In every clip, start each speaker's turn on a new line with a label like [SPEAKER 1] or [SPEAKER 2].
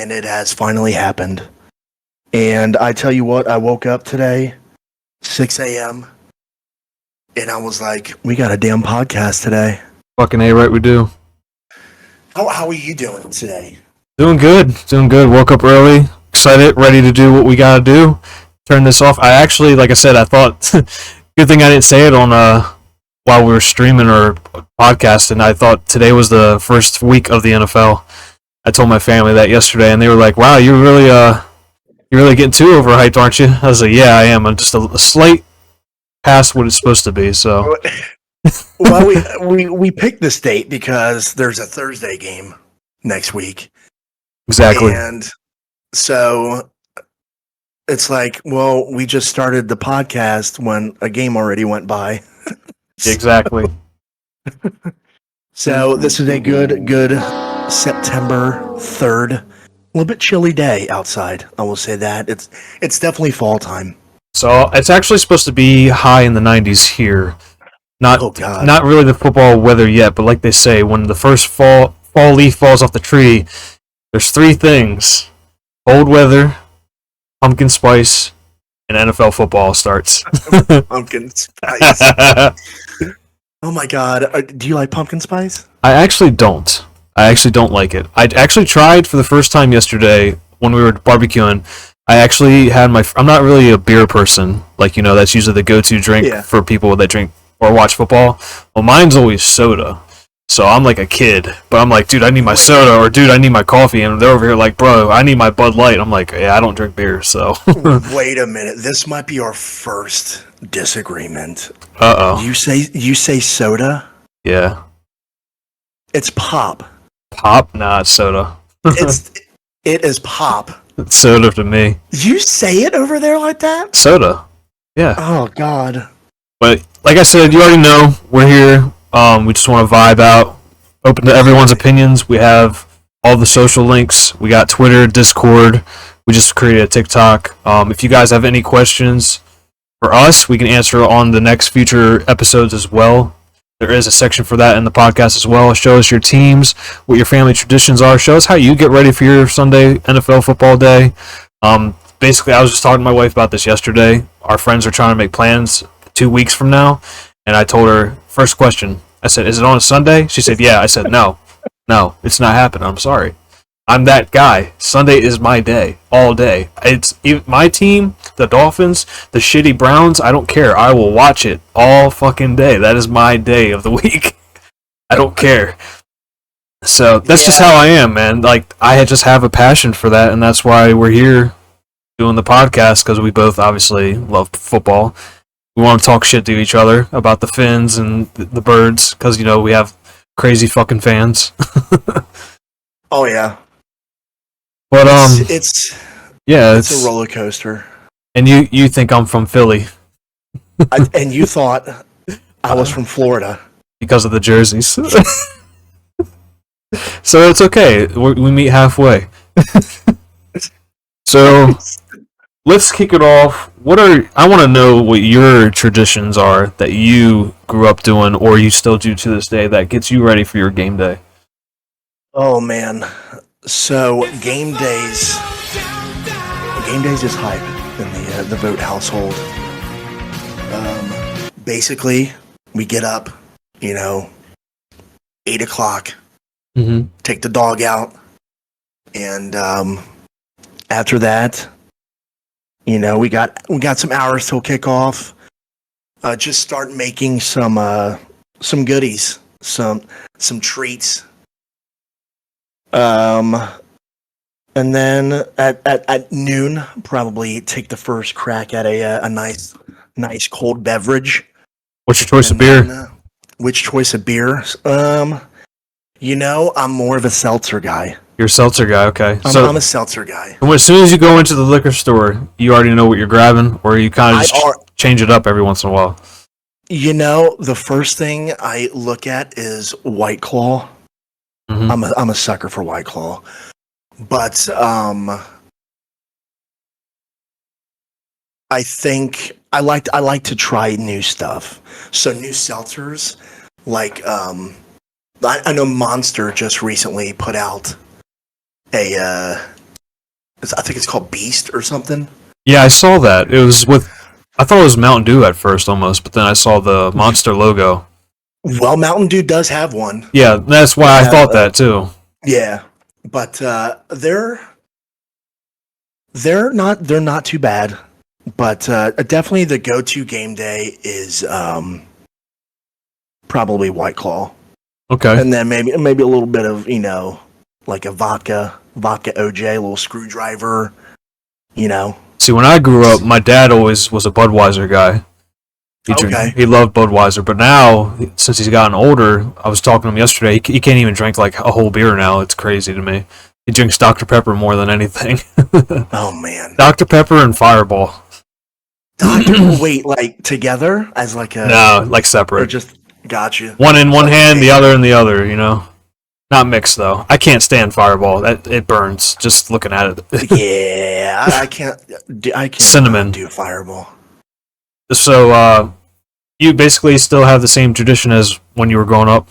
[SPEAKER 1] and it has finally happened. And I tell you what, I woke up today, 6 a.m., and I was like, we got a damn podcast today.
[SPEAKER 2] Fucking A, right, we do.
[SPEAKER 1] How are you doing today?
[SPEAKER 2] Doing good. Woke up early, excited, ready to do what we gotta do. Turn this off. I actually, like I said, I thought, good thing I didn't say it on while we were streaming or podcasting. I thought today was the first week of the NFL. I told my family that yesterday, and they were like, "Wow, you're really getting too overhyped, aren't you?" I was like, "Yeah, I am. I'm just a slight past what it's supposed to be." So,
[SPEAKER 1] well, we picked this date because there's a Thursday game next week.
[SPEAKER 2] Exactly.
[SPEAKER 1] And so it's like, well, we just started the podcast when a game already went by.
[SPEAKER 2] Exactly.
[SPEAKER 1] So this is a good September 3rd. A little bit chilly day outside. I will say that. It's definitely fall time.
[SPEAKER 2] So it's actually supposed to be high in the 90s here. Not really the football weather yet, but like they say, when the first fall leaf falls off the tree, there's three things: cold weather, pumpkin spice, and NFL football starts.
[SPEAKER 1] Pumpkin spice. Oh my god. Do you like pumpkin spice?
[SPEAKER 2] I actually don't. Like it. I actually tried for the first time yesterday when we were barbecuing. I actually had I'm not really a beer person. Like, that's usually the go-to drink for people that drink or watch football. Well, mine's always soda. So I'm like a kid, but I'm like, dude, I need my soda, or dude, I need my coffee, and they're over here like, bro, I need my Bud Light. I'm like, yeah, I don't drink beer, so.
[SPEAKER 1] Wait a minute, this might be our first disagreement.
[SPEAKER 2] Uh-oh.
[SPEAKER 1] You say soda?
[SPEAKER 2] Yeah.
[SPEAKER 1] It's pop.
[SPEAKER 2] Pop? Nah, it's soda.
[SPEAKER 1] It is pop.
[SPEAKER 2] It's soda to me.
[SPEAKER 1] You say it over there like that?
[SPEAKER 2] Soda. Yeah.
[SPEAKER 1] Oh God.
[SPEAKER 2] But like I said, you already know we're here. We just want to vibe out, open to everyone's opinions. We have all the social links. We got Twitter, Discord. We just created a TikTok. If you guys have any questions for us, we can answer on the next future episodes as well. There is a section for that in the podcast as well. Show us your teams, what your family traditions are. Show us how you get ready for your Sunday NFL football day. Basically, I was just talking to my wife about this yesterday. Our friends are trying to make plans 2 weeks from now. And I told her, first question, I said, is it on a Sunday? She said, yeah. I said, no, it's not happening. I'm sorry. I'm that guy. Sunday is my day, all day. It's my team, the Dolphins, the shitty Browns. I don't care. I will watch it all fucking day. That is my day of the week. I don't care. So that's just how I am, man. Like, I just have a passion for that, and that's why we're here doing the podcast, because we both obviously love football. We want to talk shit to each other about the Finns and the Birds, because, we have crazy fucking fans.
[SPEAKER 1] Oh, yeah.
[SPEAKER 2] But,
[SPEAKER 1] it's a roller coaster.
[SPEAKER 2] And you think I'm from Philly.
[SPEAKER 1] And you thought I was from Florida.
[SPEAKER 2] Because of the jerseys. So it's okay. We meet halfway. So let's kick it off. I want to know what your traditions are that you grew up doing, or you still do to this day, that gets you ready for your game day.
[SPEAKER 1] Oh man, so game days is hype in the Vote household. Basically, we get up, 8 o'clock, take the dog out, and after that, we got some hours till kickoff. Just start making some goodies, some treats. And then at noon, probably take the first crack at a nice cold beverage.
[SPEAKER 2] What's your choice of beer?
[SPEAKER 1] Which choice of beer? I'm more of a seltzer guy.
[SPEAKER 2] You're a seltzer guy, okay.
[SPEAKER 1] I'm a seltzer guy.
[SPEAKER 2] As soon as you go into the liquor store, you already know what you're grabbing, or you kind of just change it up every once in a while?
[SPEAKER 1] The first thing I look at is White Claw. I'm a sucker for White Claw. But I think I like to try new stuff. So new seltzers, like I know Monster just recently put out a I think it's called Beast or something.
[SPEAKER 2] Yeah, I saw that. It was with. I thought it was Mountain Dew at first, almost, but then I saw the Monster logo.
[SPEAKER 1] Well, Mountain Dew does have one.
[SPEAKER 2] Yeah, that's why I thought that too.
[SPEAKER 1] Yeah, but they're not too bad. But definitely the go-to game day is probably White Claw.
[SPEAKER 2] Okay.
[SPEAKER 1] And then maybe a little bit of, like a vodka OJ, a little screwdriver,
[SPEAKER 2] See, when I grew up, my dad always was a Budweiser guy. He loved Budweiser, but now, since he's gotten older, I was talking to him yesterday, he can't even drink like a whole beer now. It's crazy to me. He drinks Dr. Pepper more than anything.
[SPEAKER 1] Oh, man.
[SPEAKER 2] Dr. Pepper and Fireball.
[SPEAKER 1] Wait, like together as like a...
[SPEAKER 2] No, like separate.
[SPEAKER 1] Or just, gotcha.
[SPEAKER 2] One in one hand, the other in the other, Not mixed, though. I can't stand Fireball. It burns just looking at it.
[SPEAKER 1] Yeah, I can't
[SPEAKER 2] Cinnamon.
[SPEAKER 1] do Fireball.
[SPEAKER 2] So, you basically still have the same tradition as when you were growing up?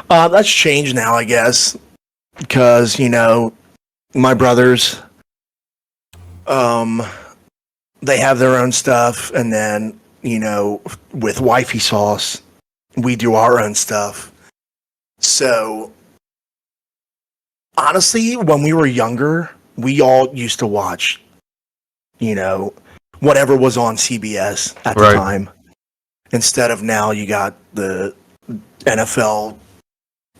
[SPEAKER 1] That's changed now, I guess, because, my brothers, they have their own stuff, and then, with wifey sauce, we do our own stuff. So, honestly, when we were younger, we all used to watch, whatever was on CBS at the time. Instead of now, you got the NFL,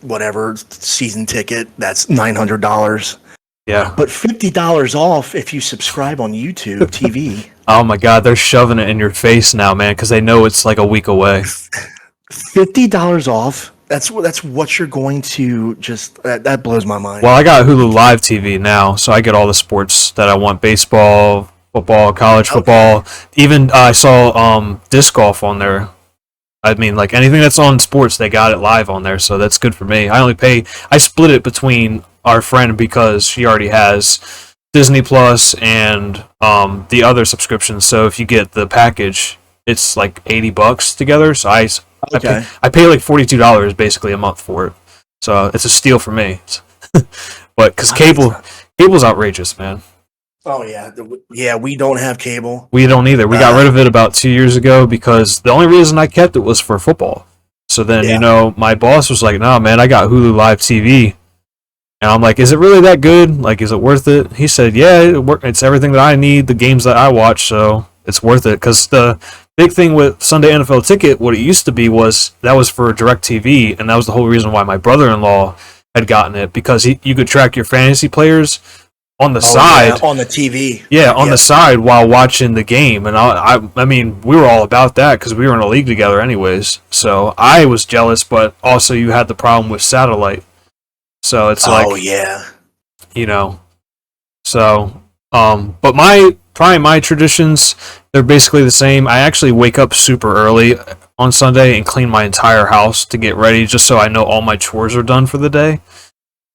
[SPEAKER 1] whatever, season ticket, that's $900.
[SPEAKER 2] Yeah.
[SPEAKER 1] But $50 off if you subscribe on YouTube TV.
[SPEAKER 2] Oh my God, they're shoving it in your face now, man, because they know it's like a week away.
[SPEAKER 1] $50 off? That's what you're going to just... That blows my mind.
[SPEAKER 2] Well, I got Hulu Live TV now, so I get all the sports that I want. Baseball, football, college football. Even I saw disc golf on there. I mean, like anything that's on sports, they got it live on there, so that's good for me. I split it between our friend because she already has Disney Plus and the other subscriptions. So if you get the package, it's like $80 together. So I pay like $42 basically a month for it. So it's a steal for me. But because cable's outrageous, man.
[SPEAKER 1] Oh yeah, yeah. We don't have cable.
[SPEAKER 2] We don't either. We got rid of it about 2 years ago because the only reason I kept it was for football. So then my boss was like, "No, man, I got Hulu Live TV," and I'm like, "Is it really that good? Like, is it worth it?" He said, "Yeah, it's everything that I need, the games that I watch, so it's worth it." Because the big thing with Sunday NFL Ticket, what it used to be was that was for DirecTV, and that was the whole reason why my brother-in-law had gotten it because you could track your fantasy players on the side,
[SPEAKER 1] on the TV,
[SPEAKER 2] the side while watching the game, and I mean, we were all about that because we were in a league together, anyways. So I was jealous, but also you had the problem with satellite, so it's like, So, but my traditions, they're basically the same. I actually wake up super early on Sunday and clean my entire house to get ready, just so I know all my chores are done for the day.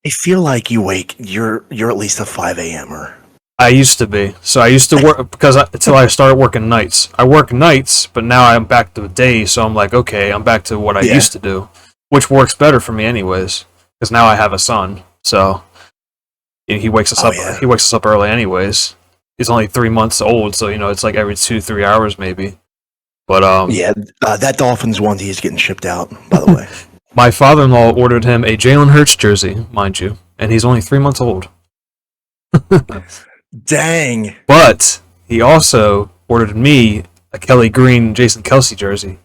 [SPEAKER 1] I feel like you're at least a 5 a.m.er.
[SPEAKER 2] I used to be. So I used to work until I started working nights. I work nights, but now I'm back to days, so I'm like, okay, I'm back to what I used to do, which works better for me anyways, because now I have a son. So he wakes us up. Yeah. He wakes us up early anyways. He's only 3 months old, so it's like every 2-3 hours maybe. But
[SPEAKER 1] that Dolphins onesie is getting shipped out, by the way.
[SPEAKER 2] My father-in-law ordered him a Jalen Hurts jersey, mind you, and he's only 3 months old.
[SPEAKER 1] Dang.
[SPEAKER 2] But he also ordered me a Kelly Green Jason Kelce jersey.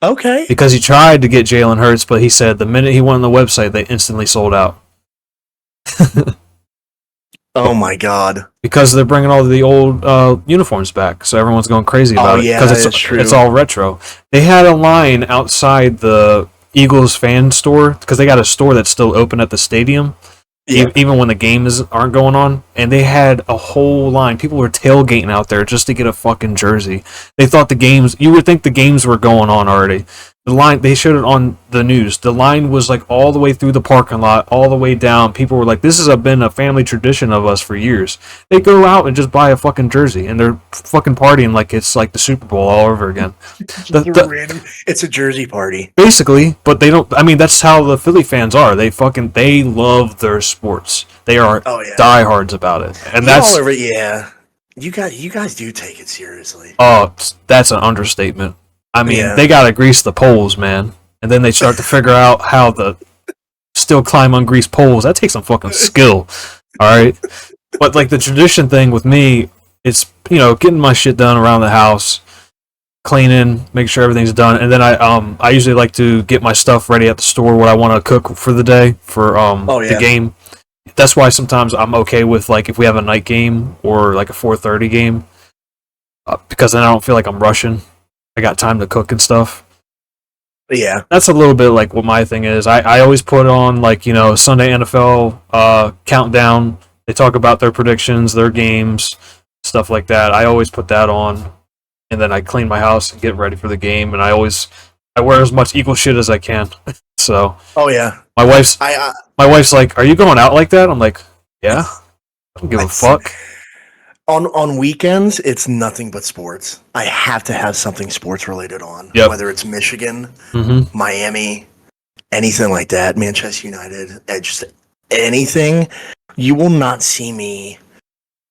[SPEAKER 1] Okay.
[SPEAKER 2] Because he tried to get Jalen Hurts, but he said the minute he went on the website, they instantly sold out.
[SPEAKER 1] Oh my God.
[SPEAKER 2] Because they're bringing all the old uniforms back, so everyone's going crazy about it. Because it's all retro. They had a line outside the Eagles fan store, because they got a store that's still open at the stadium, even when the games aren't going on, and they had a whole line. People were tailgating out there just to get a fucking jersey. They thought you would think the games were going on already, The line, they showed it on the news. The line was like all the way through the parking lot, all the way down. People were like, "This has been a family tradition of us for years." They go out and just buy a fucking jersey, and they're fucking partying like it's like the Super Bowl all over again.
[SPEAKER 1] It's a jersey party,
[SPEAKER 2] basically. But they don't. I mean, that's how the Philly fans are. They love their sports. They are diehards about it, and that's
[SPEAKER 1] all over. Yeah, you guys do take it seriously.
[SPEAKER 2] Oh, that's an understatement. I mean, they gotta grease the poles, man, and then they start to figure out how to still climb ungreased poles. That takes some fucking skill, all right. But like the tradition thing with me, it's getting my shit done around the house, cleaning, make sure everything's done, and then I usually like to get my stuff ready at the store what I want to cook for the day for the game. That's why sometimes I'm okay with like if we have a night game or like a 4:30 game, because then I don't feel like I'm rushing. I got time to cook and stuff.
[SPEAKER 1] Yeah.
[SPEAKER 2] That's a little bit like what my thing is. I always put on like, Sunday NFL countdown. They talk about their predictions, their games, stuff like that. I always put that on, and then I clean my house and get ready for the game, and I wear as much equal shit as I can. So
[SPEAKER 1] Oh yeah.
[SPEAKER 2] my wife's like, "Are you going out like that?" I'm like, "Yeah." I don't give a fuck.
[SPEAKER 1] On weekends, it's nothing but sports. I have to have something sports related on.
[SPEAKER 2] Yep.
[SPEAKER 1] Whether it's Michigan, Miami, anything like that, Manchester United, just anything. You will not see me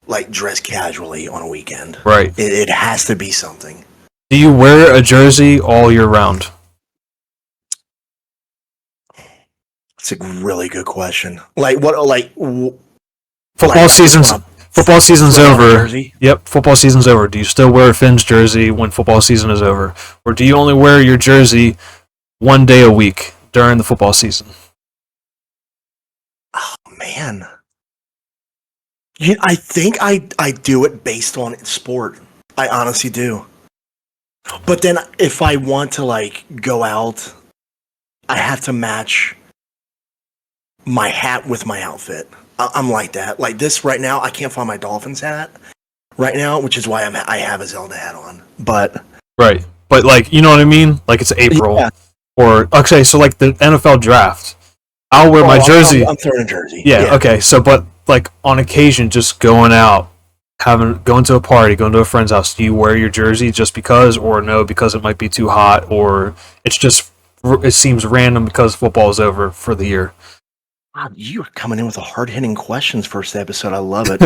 [SPEAKER 1] like dress casually on a weekend.
[SPEAKER 2] Right.
[SPEAKER 1] It has to be something.
[SPEAKER 2] Do you wear a jersey all year round?
[SPEAKER 1] It's a really good question. Like what?
[SPEAKER 2] Football season's over.
[SPEAKER 1] Jersey?
[SPEAKER 2] Yep, football season's over. Do you still wear a Finn's jersey when football season is over? Or do you only wear your jersey one day a week during the football season?
[SPEAKER 1] Oh, man. I think I do it based on sport. I honestly do. But then if I want to, like, go out, I have to match my hat with my outfit. I'm like that. Like this right now, I can't find my Dolphins hat right now, which is why I have a Zelda hat on. But
[SPEAKER 2] right, but like you know what I mean. Like it's April, or okay, so like the NFL draft, I'll wear my jersey.
[SPEAKER 1] I'm throwing a jersey.
[SPEAKER 2] Yeah, okay. So, but like on occasion, just going out, going to a party, going to a friend's house. Do you wear your jersey just because, or no, because it might be too hot, or it seems random because football is over for the year?
[SPEAKER 1] Wow, you are coming in with the hard-hitting questions first episode. I love it.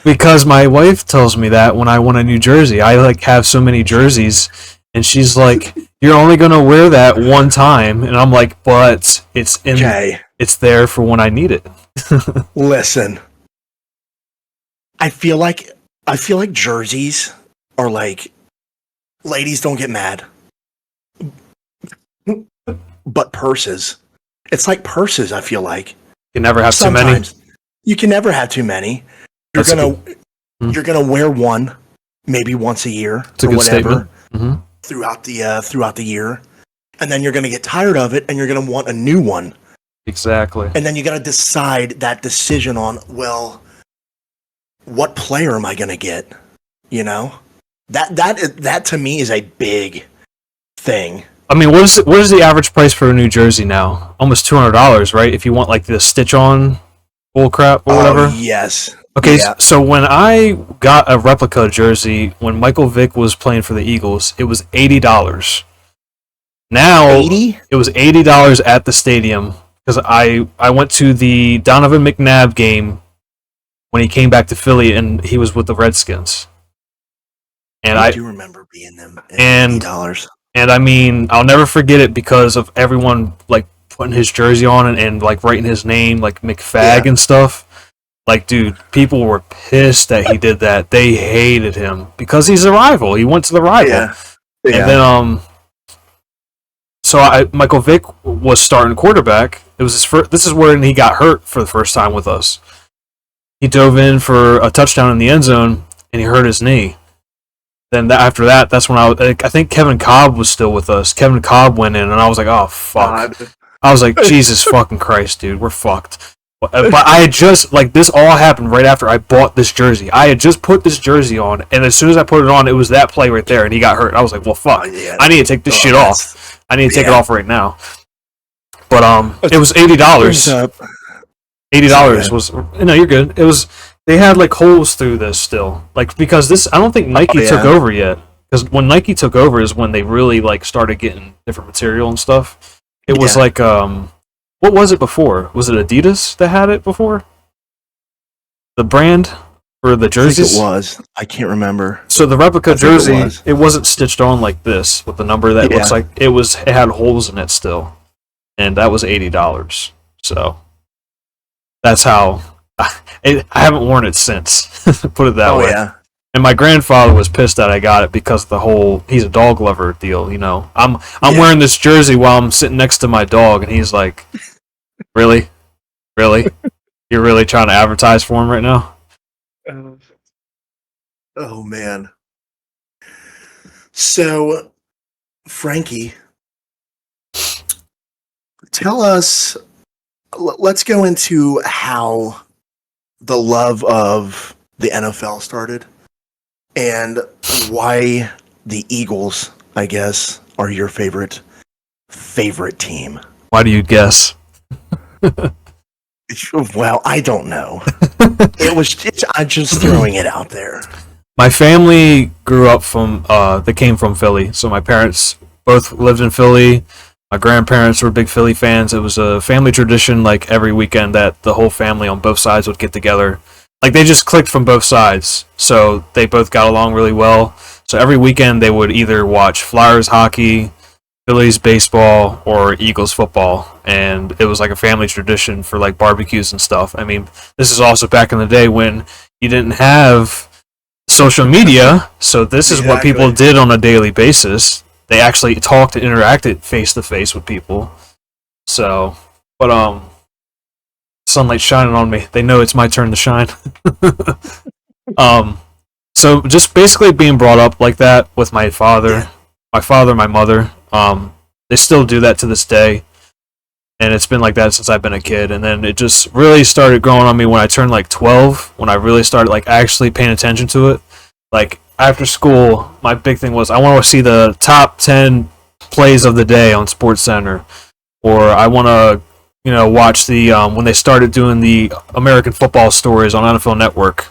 [SPEAKER 2] Because my wife tells me that when I want a new jersey, I like have so many jerseys, and she's like, "You're only gonna wear that one time," and I'm like, "But it's there for when I need it."
[SPEAKER 1] Listen, I feel like jerseys are like, ladies don't get mad, but purses. It's like purses, I feel like.
[SPEAKER 2] You never have too many.
[SPEAKER 1] You can never have too many. You're gonna wear one, maybe once a year or whatever, throughout the year, and then you're gonna get tired of it, and you're gonna want a new one.
[SPEAKER 2] Exactly.
[SPEAKER 1] And then you gotta decide that decision on, well, what player am I gonna get? You know, that to me is a big thing.
[SPEAKER 2] I mean, what is the average price for a new jersey now? Almost $200, right? If you want like the stitch-on bull crap or whatever.
[SPEAKER 1] Yes.
[SPEAKER 2] Okay, so when I got a replica jersey when Michael Vick was playing for the Eagles, it was $80. Now it was $80 at the stadium because I went to the Donovan McNabb game when he came back to Philly and he was with the Redskins. And I
[SPEAKER 1] do remember being them $80.
[SPEAKER 2] And I mean, I'll never forget it because of everyone like putting his jersey on and like writing his name like McFag and stuff. Like, dude, people were pissed that he did that. They hated him because he's a rival. He went to the rival.
[SPEAKER 1] Yeah.
[SPEAKER 2] And then Michael Vick was starting quarterback. It was his first. This is when he got hurt for the first time with us. He dove in for a touchdown in the end zone and he hurt his knee. Then after that, that's when I think Kevin Cobb was still with us. Kevin Cobb went in, and I was like, "Oh fuck!" I was like, "Jesus fucking Christ, dude, we're fucked." But I had just this all happened right after I bought this jersey. I had just put this jersey on, and as soon as I put it on, it was that play right there, and he got hurt. I was like, "Well, fuck! I need to take this shit off." I need to take it
[SPEAKER 1] Yeah.
[SPEAKER 2] off right now. But it was $80. $80 was no, you're good. It was they had like holes through this still, like because this I don't think Nike took
[SPEAKER 1] yeah.
[SPEAKER 2] over yet. Because when Nike took over is when they really like started getting different material and stuff. It was
[SPEAKER 1] Yeah.
[SPEAKER 2] like what was it before? Was it Adidas that had it before? The brand for the
[SPEAKER 1] I think
[SPEAKER 2] jerseys?
[SPEAKER 1] it was. I can't remember.
[SPEAKER 2] So the replica
[SPEAKER 1] I think
[SPEAKER 2] jersey,
[SPEAKER 1] it was.
[SPEAKER 2] wasn't stitched on like this with the number that looks
[SPEAKER 1] Yeah.
[SPEAKER 2] like it had holes in it still, and that was $80. So that's how I haven't worn it since. Put it that
[SPEAKER 1] Oh
[SPEAKER 2] way.
[SPEAKER 1] yeah.
[SPEAKER 2] And my grandfather was pissed that I got it because of the whole he's a dog lover deal. You know, I'm
[SPEAKER 1] Yeah.
[SPEAKER 2] wearing this jersey while I'm sitting next to my dog, and he's like, "Really, really, you're really trying to advertise for him right now?"
[SPEAKER 1] Oh man. So, Frankie, tell us. Let's go into how the love of the NFL started and why the Eagles, I guess, are your favorite team.
[SPEAKER 2] Why do you guess?
[SPEAKER 1] Well, I don't know. I'm just throwing it out there.
[SPEAKER 2] My family grew up they came from Philly, so my parents both lived in Philly. My grandparents were big Philly fans. It was a family tradition, like every weekend, that the whole family on both sides would get together. Like they just clicked from both sides, so they both got along really well. So every weekend they would either watch Flyers hockey, Phillies baseball, or Eagles football, and it was like a family tradition for like barbecues and stuff. I mean, this is also back in the day when you didn't have social media, so this is what people did on a daily basis. They actually talked and interacted face to face with people. So, but sunlight shining on me. They know it's my turn to shine. So just basically being brought up like that with my father, my mother. They still do that to this day, and it's been like that since I've been a kid. And then it just really started growing on me when I turned like 12, when I really started like actually paying attention to it. Like after school, my big thing was I want to see the top 10 plays of the day on Sports Center, or I want to, watch the when they started doing the American football stories on NFL Network.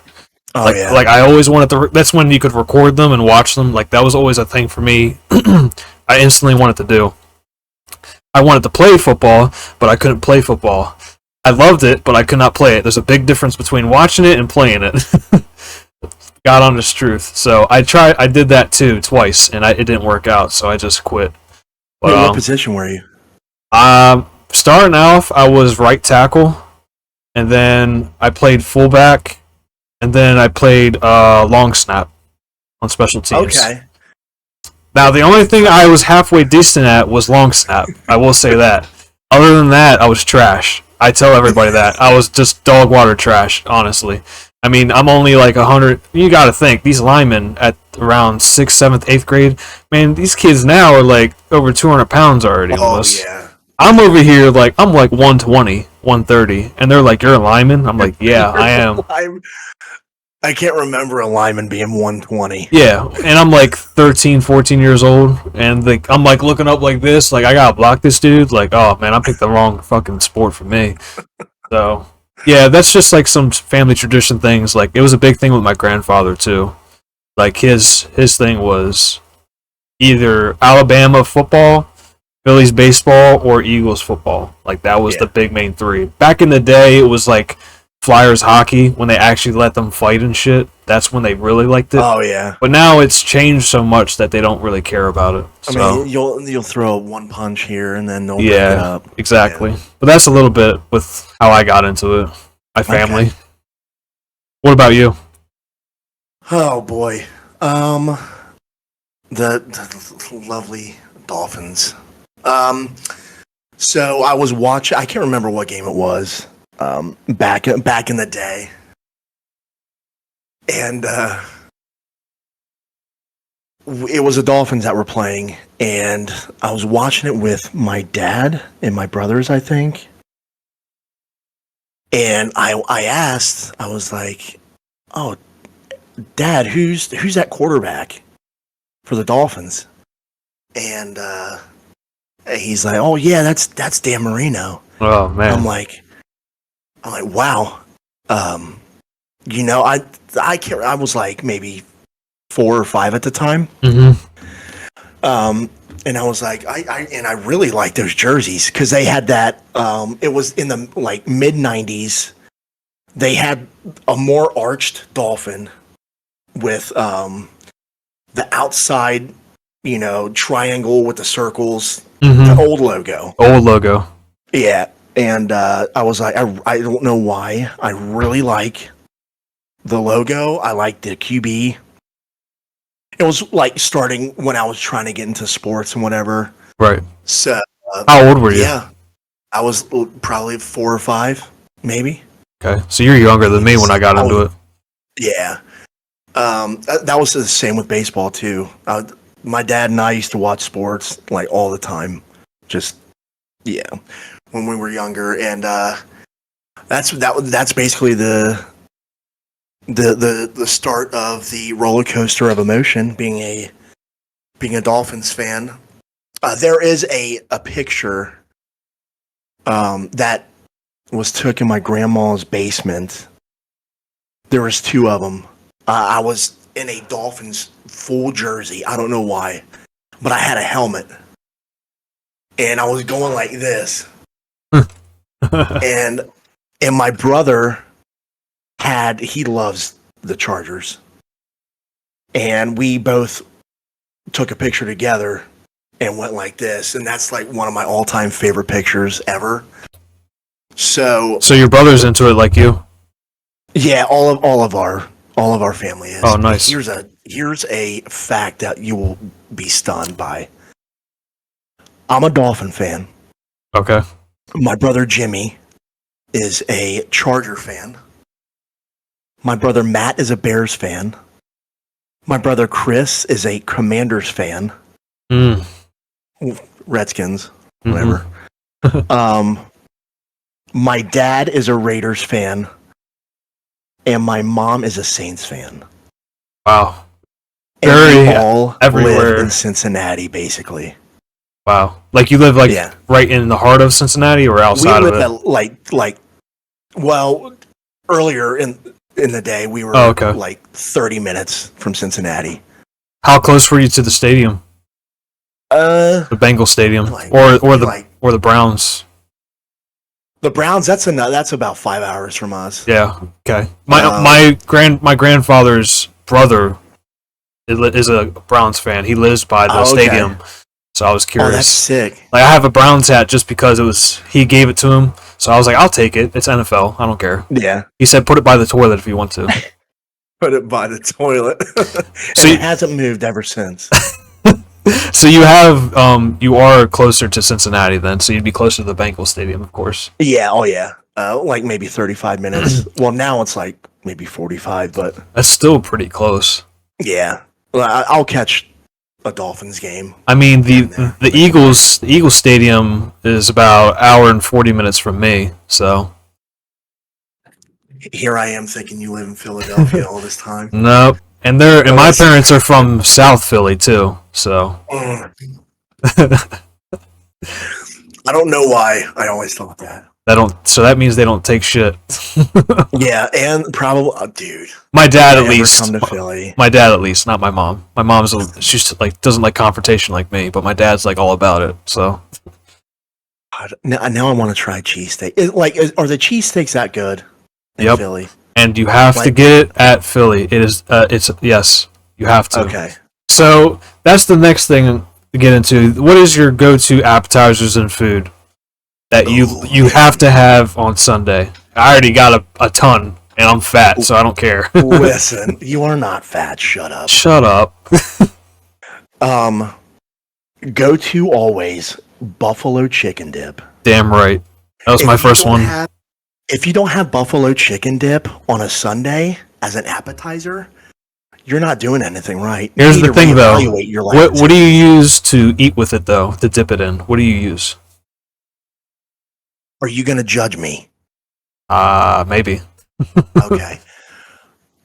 [SPEAKER 1] Oh
[SPEAKER 2] like,
[SPEAKER 1] yeah.
[SPEAKER 2] like I always wanted to. That's when you could record them and watch them. Like that was always a thing for me. I instantly wanted to do. I wanted to play football, but I couldn't play football. I loved it, but I could not play it. There's a big difference between watching it and playing it. God honest truth. So I did that too twice, and it didn't work out. So I just quit. But,
[SPEAKER 1] What position were you?
[SPEAKER 2] Starting off, I was right tackle, and then I played fullback, and then I played long snap on special teams.
[SPEAKER 1] Okay.
[SPEAKER 2] Now, the only thing I was halfway decent at was long snap. I will say that. Other than that, I was trash. I tell everybody that. I was just dog water trash, honestly. I mean, I'm only like 100. You got to think, these linemen at around 6th, 7th, 8th grade, man, these kids now are like over 200 pounds already almost.
[SPEAKER 1] Oh, yeah.
[SPEAKER 2] I'm over here I'm like 120, 130, and they're like, you're a lineman? I'm like, yeah, I am.
[SPEAKER 1] I can't remember a lineman being 120.
[SPEAKER 2] Yeah, and I'm like 13, 14 years old, and I'm like looking up like this, like I gotta block this dude. Like, oh man, I picked the wrong fucking sport for me. So, yeah, that's just like some family tradition things. Like, it was a big thing with my grandfather too. Like his thing was either Alabama football, Phillies baseball, or Eagles football. Like that was the big main three. Back in the day, it was like Flyers hockey when they actually let them fight and shit. That's when they really liked it.
[SPEAKER 1] Oh yeah.
[SPEAKER 2] But now it's changed so much that they don't really care about it. So,
[SPEAKER 1] I mean, you'll throw one punch here and then they'll break it up.
[SPEAKER 2] Exactly.
[SPEAKER 1] Yeah.
[SPEAKER 2] But that's a little bit with how I got into it. My family. Okay. What about you?
[SPEAKER 1] Oh boy. The lovely Dolphins. So I was watching. I can't remember what game it was. Back in the day, and it was the Dolphins that were playing, and I was watching it with my dad and my brothers, I think. And I asked, I was like, "Oh, Dad, who's that quarterback for the Dolphins?" And he's like, "Oh yeah, that's Dan Marino."
[SPEAKER 2] Oh man.
[SPEAKER 1] I'm like, wow. I can't. I was like maybe 4 or 5 at the time.
[SPEAKER 2] Mm-hmm.
[SPEAKER 1] And I was like, I really like those jerseys because they had that. It was in the like mid '90s. They had a more arched dolphin with the outside, triangle with the circles, the old logo.
[SPEAKER 2] Old logo.
[SPEAKER 1] Yeah, and I was like, I don't know why. I really like the logo. I like the QB. It was like starting when I was trying to get into sports and whatever.
[SPEAKER 2] Right.
[SPEAKER 1] So
[SPEAKER 2] how old were you?
[SPEAKER 1] Yeah, I was probably 4 or 5, maybe.
[SPEAKER 2] Okay, so you're younger than me when I got into it.
[SPEAKER 1] Yeah. That was the same with baseball too. My dad and I used to watch sports like all the time. Just when we were younger, and that's basically the start of the roller coaster of emotion. Being a Dolphins fan, there is a picture that was took in my grandma's basement. There was 2 of them. I was in a Dolphins full jersey. I don't know why, but I had a helmet, and I was going like this. and my brother he loves the Chargers, and we both took a picture together and went like this, and that's like one of my all-time favorite pictures ever. So
[SPEAKER 2] your brother's into it like you?
[SPEAKER 1] Yeah, all of our family is.
[SPEAKER 2] Oh, nice.
[SPEAKER 1] Here's a fact that you will be stunned by. I'm a Dolphin fan.
[SPEAKER 2] Okay.
[SPEAKER 1] My brother Jimmy is a Charger fan. My brother Matt is a Bears fan. My brother Chris is a Commanders fan. Redskins, whatever. My dad is a Raiders fan. And my mom is a Saints fan.
[SPEAKER 2] Wow.
[SPEAKER 1] And
[SPEAKER 2] Very
[SPEAKER 1] we all
[SPEAKER 2] everywhere
[SPEAKER 1] live in Cincinnati, basically.
[SPEAKER 2] Wow. Like you live right in the heart of Cincinnati or outside of it?
[SPEAKER 1] Well, earlier in the day we were like 30 minutes from Cincinnati.
[SPEAKER 2] How close were you to the stadium? The Bengals stadium, or the Browns?
[SPEAKER 1] The Browns. That's about 5 hours from us.
[SPEAKER 2] Yeah. Okay. My grandfather's brother is a Browns fan. He lives by the stadium, so I was curious.
[SPEAKER 1] Oh, that's sick.
[SPEAKER 2] Like I have a Browns hat just because he gave it to him, so I was like, I'll take it. It's NFL. I don't care.
[SPEAKER 1] Yeah.
[SPEAKER 2] He said, put it by the toilet if you want to.
[SPEAKER 1] Put it by the toilet.
[SPEAKER 2] So
[SPEAKER 1] it hasn't moved ever since.
[SPEAKER 2] So you have you are closer to Cincinnati then, so you'd be closer to the Bengals stadium, of course.
[SPEAKER 1] Yeah, oh yeah. Like maybe 35 minutes. Well, now it's like maybe 45, but
[SPEAKER 2] that's still pretty close.
[SPEAKER 1] Yeah. Well, I'll catch a Dolphins game.
[SPEAKER 2] I mean, the Eagles stadium is about an hour and 40 minutes from me, so
[SPEAKER 1] here I am thinking you live in Philadelphia all this time.
[SPEAKER 2] Nope. And my parents are from South Philly too, so.
[SPEAKER 1] I don't know why I always thought that.
[SPEAKER 2] So that means they don't take shit.
[SPEAKER 1] Yeah, and probably, dude.
[SPEAKER 2] My dad at least.
[SPEAKER 1] Come to Philly.
[SPEAKER 2] My dad at least, not my mom. My mom's she's like doesn't like confrontation like me, but my dad's like all about it. So.
[SPEAKER 1] God, now I want to try cheesesteak. Are the cheesesteaks that good in Philly?
[SPEAKER 2] And you have to get it at Philly. It is. Yes, you have to.
[SPEAKER 1] Okay.
[SPEAKER 2] So that's the next thing to get into. What is your go-to appetizers and food that you have to have on Sunday? I already got a ton, and I'm fat, so I don't care.
[SPEAKER 1] Listen, you are not fat. Shut up.
[SPEAKER 2] Shut up.
[SPEAKER 1] Go to always buffalo chicken dip.
[SPEAKER 2] Damn right. That was my first one.
[SPEAKER 1] If you don't have buffalo chicken dip on a Sunday as an appetizer, you're not doing anything right.
[SPEAKER 2] Here's the thing, though. What do you use to eat with it, though, to dip it in? What do you use?
[SPEAKER 1] Are you going to judge me?
[SPEAKER 2] Maybe.
[SPEAKER 1] Okay.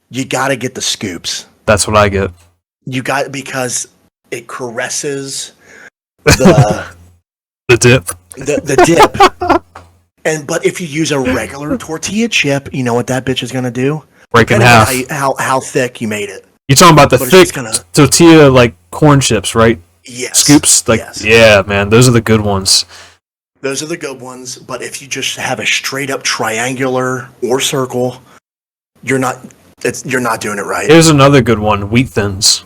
[SPEAKER 1] You got to get the scoops.
[SPEAKER 2] That's what I get.
[SPEAKER 1] Because it caresses the
[SPEAKER 2] dip.
[SPEAKER 1] The dip. But if you use a regular tortilla chip, you know what that bitch is gonna do?
[SPEAKER 2] Break in half.
[SPEAKER 1] How thick you made it.
[SPEAKER 2] You're talking about the
[SPEAKER 1] But
[SPEAKER 2] thick
[SPEAKER 1] it's gonna-
[SPEAKER 2] tortilla, like corn chips, right?
[SPEAKER 1] Yes.
[SPEAKER 2] Scoops, like
[SPEAKER 1] yes.
[SPEAKER 2] yeah, man, those are the good ones.
[SPEAKER 1] Those are the good ones. But if you just have a straight up triangular or circle, you're not doing it right.
[SPEAKER 2] Here's another good one: wheat thins.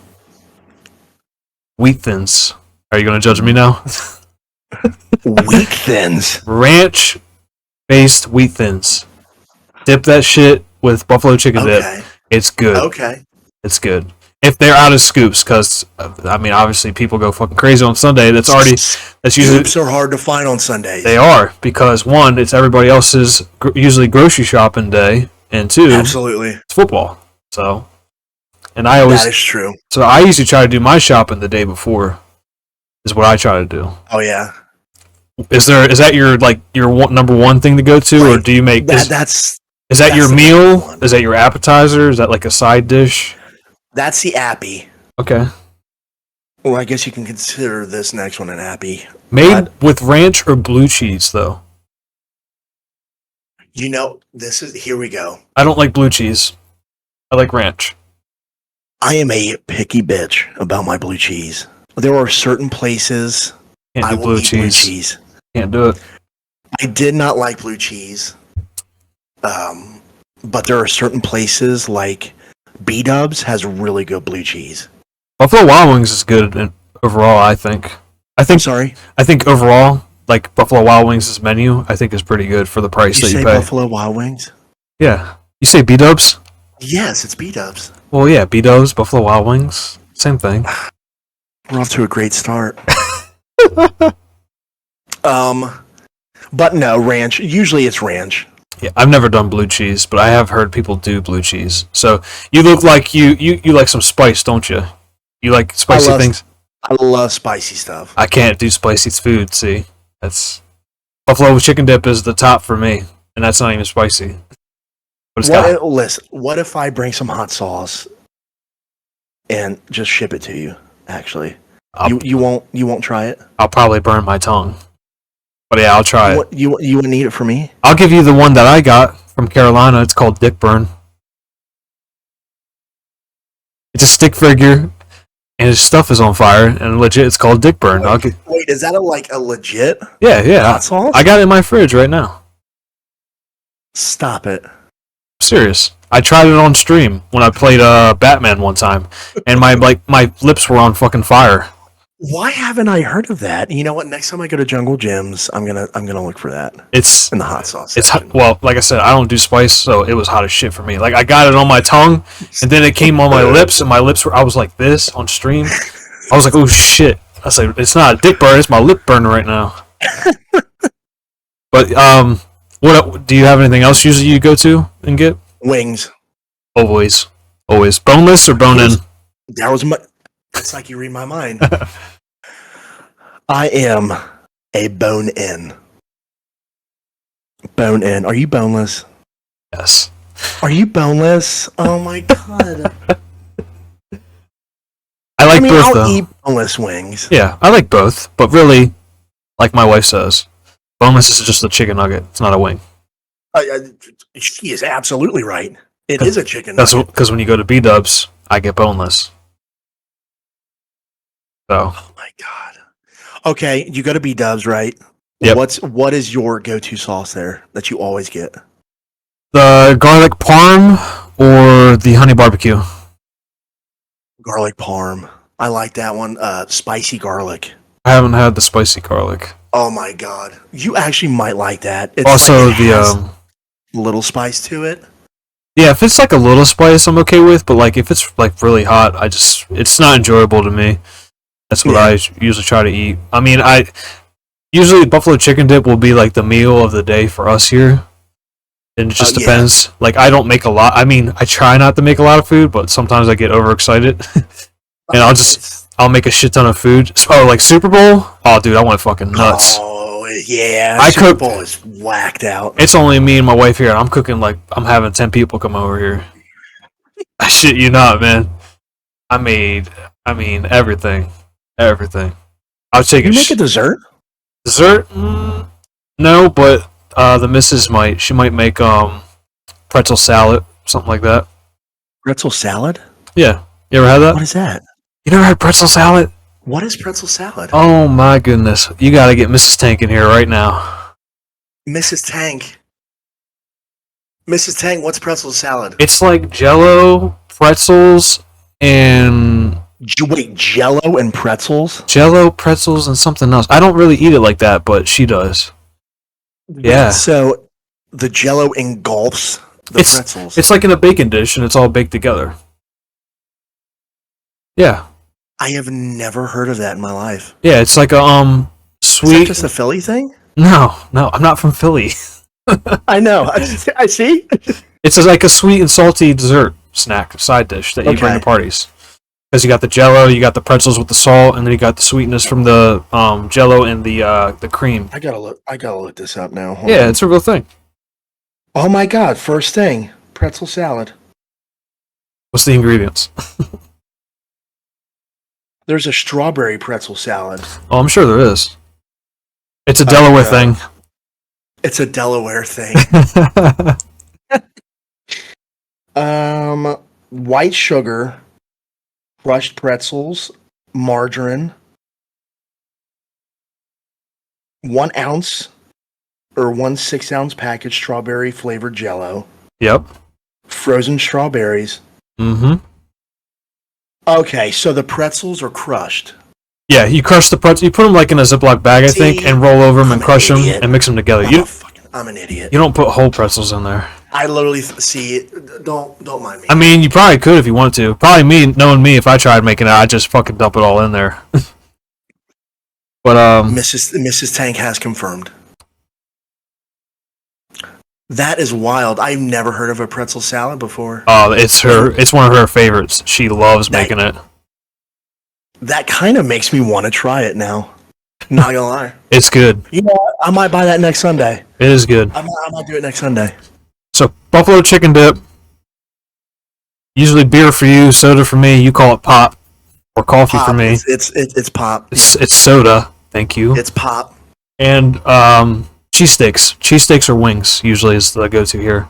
[SPEAKER 2] Wheat thins. Are you gonna judge me now?
[SPEAKER 1] Wheat thins.
[SPEAKER 2] Ranch-based wheat thins. Dip that shit with buffalo chicken dip. It's good.
[SPEAKER 1] Okay.
[SPEAKER 2] It's good. If they're out of scoops, because I mean, obviously people go fucking crazy on Sunday. That's usually
[SPEAKER 1] Scoops are hard to find on Sundays.
[SPEAKER 2] they are because one, it's everybody else's usually grocery shopping day, and two,
[SPEAKER 1] Absolutely.
[SPEAKER 2] it's football. So, and I always
[SPEAKER 1] That is true.
[SPEAKER 2] so I usually try to do my shopping the day before. Is what I try to do.
[SPEAKER 1] Oh yeah.
[SPEAKER 2] Is that your number one thing to go to, or do you make
[SPEAKER 1] that?
[SPEAKER 2] Is that your
[SPEAKER 1] the
[SPEAKER 2] meal?
[SPEAKER 1] one.
[SPEAKER 2] Is that your appetizer? Is that like a side dish?
[SPEAKER 1] That's the appy.
[SPEAKER 2] Okay.
[SPEAKER 1] Well, I guess you can consider this next one an appy.
[SPEAKER 2] Made with ranch or blue cheese, though.
[SPEAKER 1] You know, here we go.
[SPEAKER 2] I don't like blue cheese. I like ranch.
[SPEAKER 1] I am a picky bitch about my blue cheese. There are certain places
[SPEAKER 2] Can't
[SPEAKER 1] I
[SPEAKER 2] do
[SPEAKER 1] will
[SPEAKER 2] blue
[SPEAKER 1] eat blue
[SPEAKER 2] cheese.
[SPEAKER 1] cheese.
[SPEAKER 2] Can't do it.
[SPEAKER 1] I did not like blue cheese. But there are certain places like B-Dubs has really good blue cheese.
[SPEAKER 2] Buffalo Wild Wings is good overall, I think. I think overall, like Buffalo Wild Wings' menu, I think is pretty good for the price that you pay.
[SPEAKER 1] Buffalo Wild Wings?
[SPEAKER 2] Yeah. You say B-Dubs?
[SPEAKER 1] Yes, it's B-Dubs.
[SPEAKER 2] Well, yeah, B-Dubs, Buffalo Wild Wings, same thing.
[SPEAKER 1] We're off to a great start. But no, ranch. Usually it's ranch.
[SPEAKER 2] Yeah, I've never done blue cheese, but I have heard people do blue cheese. So you look like you like some spice, don't you? You like spicy things?
[SPEAKER 1] I love spicy stuff.
[SPEAKER 2] I can't do spicy food, see? That's buffalo chicken dip is the top for me, and that's not even spicy. But
[SPEAKER 1] Listen, what if I bring some hot sauce and just ship it to you, actually? You won't try it?
[SPEAKER 2] I'll probably burn my tongue. But yeah, I'll try it.
[SPEAKER 1] You wouldn't eat it for me?
[SPEAKER 2] I'll give you the one that I got from Carolina. It's called Dick Burn. It's a stick figure, and his stuff is on fire, and legit, it's called Dick Burn.
[SPEAKER 1] Wait, is that a legit
[SPEAKER 2] Yeah.
[SPEAKER 1] hot sauce?
[SPEAKER 2] I got it in my fridge right now.
[SPEAKER 1] Stop it.
[SPEAKER 2] I'm serious. I tried it on stream when I played Batman one time, and my lips were on fucking fire.
[SPEAKER 1] Why haven't I heard of that? You know what? Next time I go to Jungle Gyms, I'm gonna look for that.
[SPEAKER 2] It's
[SPEAKER 1] in the hot sauce.
[SPEAKER 2] It's hot, well, like I said, I don't do spice, so it was hot as shit for me. Like I got it on my tongue, and then it came on my lips, and my lips were. I was like this on stream. I was like, oh shit! I was like, it's not a dick burn, it's my lip burner right now. But what do you have anything else usually you go to and get?
[SPEAKER 1] Wings.
[SPEAKER 2] Always boneless or bone in.
[SPEAKER 1] That was my. It's like you read my mind. I am a bone in. Bone in. Are you boneless?
[SPEAKER 2] Yes.
[SPEAKER 1] Are you boneless? Oh my god.
[SPEAKER 2] I mean, both,
[SPEAKER 1] I'll eat boneless wings.
[SPEAKER 2] Yeah, I like both, but really, like my wife says, boneless is just a chicken nugget. It's not a wing.
[SPEAKER 1] She is absolutely right. It is a chicken
[SPEAKER 2] nugget. That's because when you go to B-Dubs, I get boneless. So.
[SPEAKER 1] Oh my god. Okay, you go to B-Dubs, right?
[SPEAKER 2] Yep.
[SPEAKER 1] What is your go-to sauce there that you always get?
[SPEAKER 2] The garlic parm or the honey barbecue?
[SPEAKER 1] Garlic parm. I like that one. Spicy garlic.
[SPEAKER 2] I haven't had the spicy garlic.
[SPEAKER 1] Oh my god. You actually might like that. It's
[SPEAKER 2] also
[SPEAKER 1] like the little spice to it.
[SPEAKER 2] Yeah, if it's like a little spice, I'm okay with. But like if it's like really hot, it's not enjoyable to me. That's what I usually try to eat. I mean, usually buffalo chicken dip will be like the meal of the day for us here. And it just depends. Like I don't make a lot. I mean, I try not to make a lot of food, but sometimes I get overexcited. And I'll make a shit ton of food. Oh, like Super Bowl? Oh, dude, I went fucking nuts.
[SPEAKER 1] Oh, yeah.
[SPEAKER 2] Super
[SPEAKER 1] Bowl is whacked out.
[SPEAKER 2] It's only me and my wife here, and I'm cooking like I'm having 10 people come over here. I shit you not, man. I mean, everything. Everything. I was taking.
[SPEAKER 1] You make a dessert?
[SPEAKER 2] Dessert? No, but the missus might. She might make pretzel salad, something like that.
[SPEAKER 1] Pretzel salad?
[SPEAKER 2] Yeah. You ever had that?
[SPEAKER 1] What is that?
[SPEAKER 2] You never had pretzel salad?
[SPEAKER 1] What is pretzel salad?
[SPEAKER 2] Oh my goodness. You gotta get Mrs. Tank in here right now.
[SPEAKER 1] Mrs. Tank. Mrs. Tank, what's pretzel salad?
[SPEAKER 2] It's like Jello, pretzels, and
[SPEAKER 1] Wait, Jello and pretzels?
[SPEAKER 2] Jello, pretzels, and something else. I don't really eat it like that, but she does. Yeah.
[SPEAKER 1] So the Jello engulfs the pretzels.
[SPEAKER 2] It's like in a bacon dish, and it's all baked together. Yeah.
[SPEAKER 1] I have never heard of that in my life.
[SPEAKER 2] Yeah, it's like a sweet.
[SPEAKER 1] Is that just a Philly thing?
[SPEAKER 2] No, I'm not from Philly.
[SPEAKER 1] I know. I see.
[SPEAKER 2] It's like a sweet and salty dessert snack side dish that you bring to parties. Because you got the Jello, you got the pretzels with the salt, and then you got the sweetness from the Jello and the cream.
[SPEAKER 1] I gotta look this up now. Hold
[SPEAKER 2] Yeah,
[SPEAKER 1] on.
[SPEAKER 2] it's a real thing.
[SPEAKER 1] Oh my god! First thing, pretzel salad.
[SPEAKER 2] What's the ingredients?
[SPEAKER 1] There's a strawberry pretzel salad.
[SPEAKER 2] Oh, I'm sure there is. It's a Delaware thing.
[SPEAKER 1] It's a Delaware thing. White sugar, crushed pretzels, margarine, 1 ounce or 1 6-ounce package strawberry flavored Jello.
[SPEAKER 2] Yep.
[SPEAKER 1] Frozen strawberries.
[SPEAKER 2] Mm-hmm.
[SPEAKER 1] Okay, so the pretzels are crushed.
[SPEAKER 2] Yeah, you crush the pretzels. You put them like in a Ziploc bag, I think, and roll over them and crush them and mix them together.
[SPEAKER 1] I'm an idiot.
[SPEAKER 2] You don't put whole pretzels in there.
[SPEAKER 1] I literally see. Don't mind me.
[SPEAKER 2] I mean, you probably could if you wanted to. Probably me, knowing me, if I tried making it, I'd just fucking dump it all in there. But
[SPEAKER 1] Mrs. Tank has confirmed. That is wild. I've never heard of a pretzel salad before.
[SPEAKER 2] It's one of her favorites. She loves making it.
[SPEAKER 1] That kind of makes me want to try it now. Not gonna lie.
[SPEAKER 2] It's good.
[SPEAKER 1] You know what? I might buy that next Sunday.
[SPEAKER 2] It is good.
[SPEAKER 1] I might do it next Sunday.
[SPEAKER 2] So, buffalo chicken dip. Usually beer for you, soda for me. You call it pop. Or coffee
[SPEAKER 1] Pop.
[SPEAKER 2] for me.
[SPEAKER 1] It's pop.
[SPEAKER 2] It's soda. Thank you.
[SPEAKER 1] It's pop.
[SPEAKER 2] And cheesesteaks. Cheesesteaks or wings usually is the go-to here.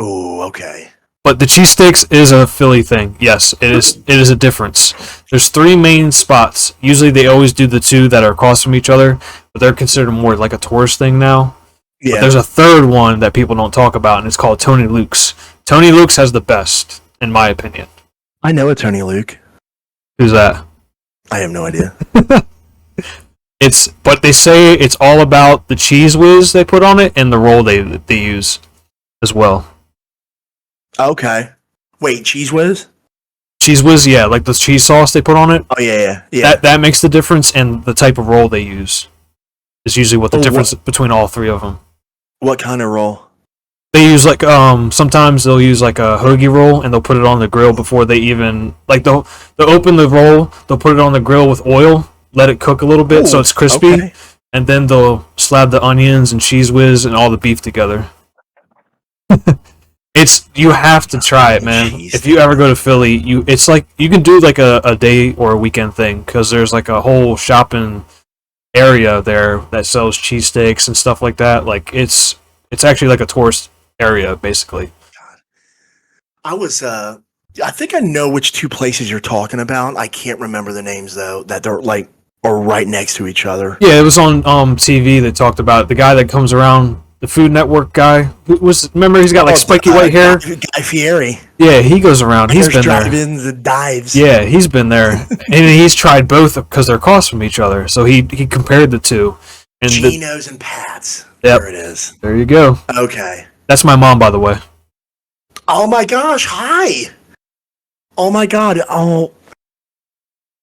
[SPEAKER 1] Ooh, okay.
[SPEAKER 2] But the cheesesteaks is a Philly thing. Yes, it is. It is a difference. There's 3 main spots. Usually they always do the 2 that are across from each other, but they're considered more like a tourist thing now.
[SPEAKER 1] Yeah.
[SPEAKER 2] But there's a 3rd one that people don't talk about, and it's called Tony Luke's. Tony Luke's has the best, in my opinion.
[SPEAKER 1] I know a Tony Luke.
[SPEAKER 2] Who's that?
[SPEAKER 1] I have no idea.
[SPEAKER 2] But they say it's all about the cheese whiz they put on it and the roll they use as well.
[SPEAKER 1] Okay. Wait, Cheese Whiz?
[SPEAKER 2] Cheese whiz, yeah, like the cheese sauce they put on it.
[SPEAKER 1] Oh yeah.
[SPEAKER 2] That makes the difference, and the type of roll they use is usually what the difference between all 3 of them.
[SPEAKER 1] What kind of roll?
[SPEAKER 2] They use like sometimes they'll use like a hoagie roll and they'll put it on the grill before they even like they'll open the roll, they'll put it on the grill with oil, let it cook a little bit so it's crispy,
[SPEAKER 1] okay.
[SPEAKER 2] And then they'll slab the onions and cheese whiz and all the beef together. You have to try it, man. If you ever go to Philly, it's like you can do like a day or a weekend thing because there's like a whole shopping area there that sells cheesesteaks and stuff like that. Like it's actually like a tourist area basically.
[SPEAKER 1] God. I think I know which 2 places you're talking about. I can't remember the names though. That they're like are right next to each other.
[SPEAKER 2] Yeah, it was on TV. They talked about the guy that comes around. The Food Network guy, remember he's got like spiky white hair?
[SPEAKER 1] Guy Fieri.
[SPEAKER 2] Yeah, he goes around. He's been there.
[SPEAKER 1] Drive-ins and dives.
[SPEAKER 2] Yeah, he's been there. And he's tried both because they're across from each other. So he compared the 2. And
[SPEAKER 1] Geno's and Pat's.
[SPEAKER 2] Yep.
[SPEAKER 1] There it is.
[SPEAKER 2] There you go.
[SPEAKER 1] Okay.
[SPEAKER 2] That's my mom, by the way.
[SPEAKER 1] Oh my gosh, hi. Oh my god. Oh.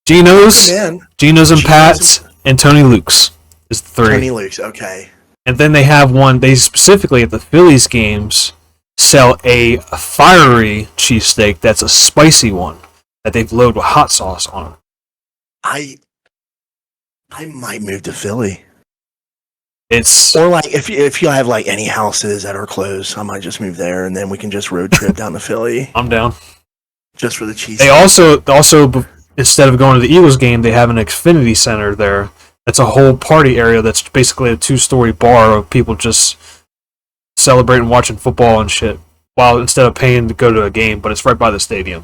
[SPEAKER 2] Geno's and
[SPEAKER 1] Geno's
[SPEAKER 2] Pat's and Tony Luke's is the 3.
[SPEAKER 1] Tony Luke's, okay.
[SPEAKER 2] And then they have one, they specifically at the Phillies games sell a fiery cheesesteak that's a spicy one that they've loaded with hot sauce on it.
[SPEAKER 1] I might move to Philly.
[SPEAKER 2] Or
[SPEAKER 1] like if you have like any houses that are closed, I might just move there and then we can just road trip down to Philly.
[SPEAKER 2] I'm down.
[SPEAKER 1] Just for the cheese.
[SPEAKER 2] They also instead of going to the Eagles game, they have an Xfinity Center there It's a whole party area that's basically a 2-story bar of people just celebrating, watching football and shit. While instead of paying to go to a game, but it's right by the stadium.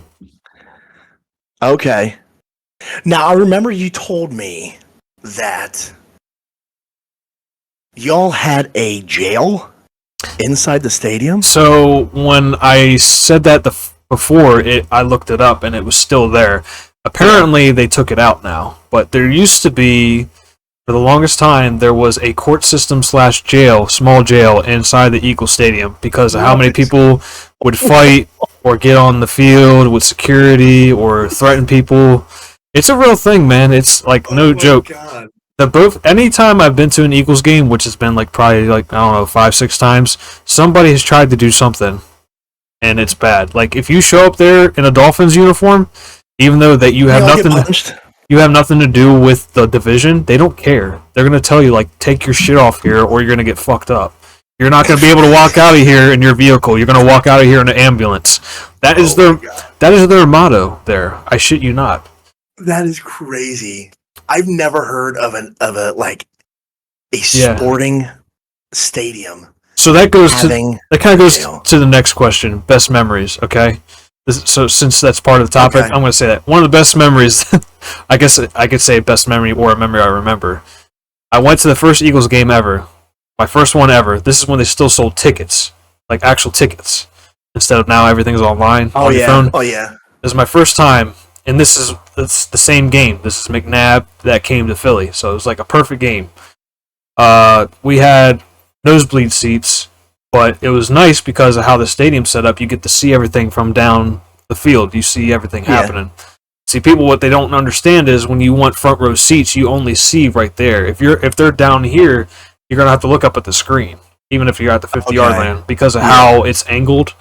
[SPEAKER 1] Okay. Now I remember you told me that y'all had a jail inside the stadium.
[SPEAKER 2] So when I said that before, I looked it up and it was still there. Apparently they took it out now, but there used to be, for the longest time, there was a court system / jail, small jail inside the Eagle Stadium because of how many people would fight or get on the field with security or threaten people. It's a real thing, man. It's like no joke.
[SPEAKER 1] God.
[SPEAKER 2] Anytime I've been to an Eagles game, which has been like probably like, I don't know, 5-6 times, somebody has tried to do something and it's bad. Like if you show up there in a Dolphins uniform, even though that you have nothing to do with the division, they don't care. They're gonna tell you like, take your shit off here or you're gonna get fucked up. You're not gonna be able to walk out of here in your vehicle. You're gonna walk out of here in an ambulance. That is their motto there. I shit you not.
[SPEAKER 1] That is crazy. I've never heard of a sporting stadium.
[SPEAKER 2] So that kind of goes to the next question. Best memories, okay? So since that's part of the topic, okay. I'm going to say that one of the best memories. I guess I could say best memory or a memory I remember. I went to the first Eagles game ever, my first one ever. This is when they still sold tickets, like actual tickets, instead of now everything's online on your phone.
[SPEAKER 1] Oh yeah.
[SPEAKER 2] This is my first time. And it's the same game. This is McNabb that came to Philly, so it was like a perfect game. We had nosebleed seats, but it was nice because of how the stadium's set up. You get to see everything from down the field. You see everything happening. See, people, what they don't understand is when you want front row seats, you only see right there. If they're down here, you're gonna have to look up at the screen, even if you're at the 50-yard line, because of how it's angled.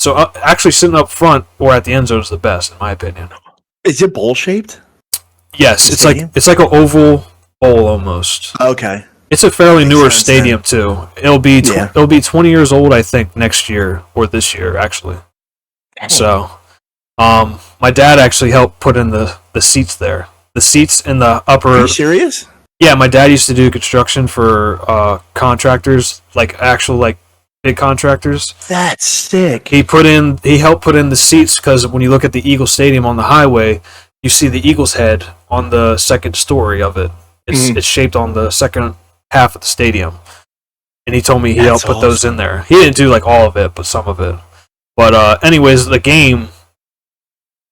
[SPEAKER 2] So actually sitting up front or at the end zone is the best, in my opinion.
[SPEAKER 1] Is it bowl shaped?
[SPEAKER 2] Yes, it's like an oval bowl almost.
[SPEAKER 1] Okay.
[SPEAKER 2] It's a fairly newer stadium too. It'll be 20 years old, I think, next year or this year actually. Dang. So, my dad actually helped put in the seats there. The seats in the upper.
[SPEAKER 1] Are you serious?
[SPEAKER 2] Yeah, my dad used to do construction for contractors, like actual big contractors.
[SPEAKER 1] That's sick.
[SPEAKER 2] He helped put in the seats because when you look at the Eagle Stadium on the highway, you see the Eagle's head on the second story of it. It's shaped on the second half of the stadium. And he told me he helped put those in there. He didn't do like all of it, but some of it. But anyways, the game,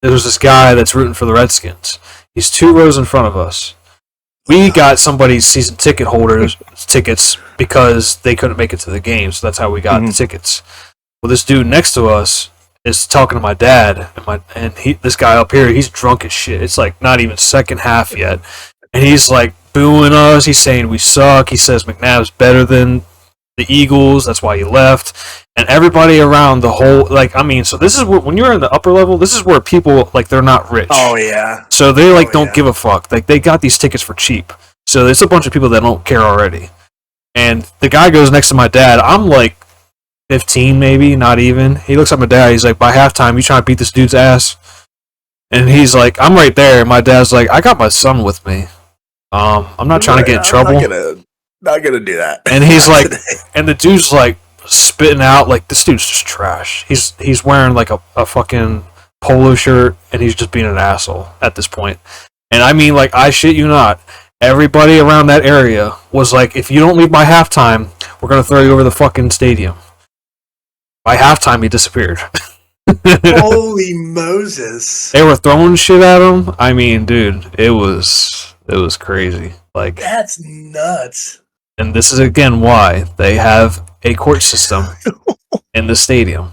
[SPEAKER 2] there was this guy that's rooting for the Redskins. He's 2 rows in front of us. We got somebody's season ticket holders tickets because they couldn't make it to the game, so that's how we got the tickets. Well, this dude next to us is talking to my dad, and this guy up here, he's drunk as shit. It's like not even second half yet, and he's like booing us. He's saying we suck. He says McNabb's better than the Eagles. That's why he left. And everybody around the whole, so this is when you're in the upper level, this is where people, they're not rich.
[SPEAKER 1] Oh, yeah.
[SPEAKER 2] So they, don't give a fuck. They got these tickets for cheap. So there's a bunch of people that don't care already. And the guy goes next to my dad. I'm, 15 maybe, not even. He looks at my dad. He's like, by halftime, you trying to beat this dude's ass? And he's like, I'm right there. My dad's like, I got my son with me. I'm not trying to get in trouble.
[SPEAKER 1] Not gonna do that.
[SPEAKER 2] And he's like, and the dude's spitting out this dude's just trash. He's wearing a fucking polo shirt and he's just being an asshole at this point. And I mean, I shit you not, everybody around that area was like, if you don't leave by halftime, we're gonna throw you over the fucking stadium. By halftime, he disappeared.
[SPEAKER 1] Holy Moses!
[SPEAKER 2] They were throwing shit at him. I mean, dude, it was crazy.
[SPEAKER 1] That's nuts.
[SPEAKER 2] And this is again why they have a court system in the stadium.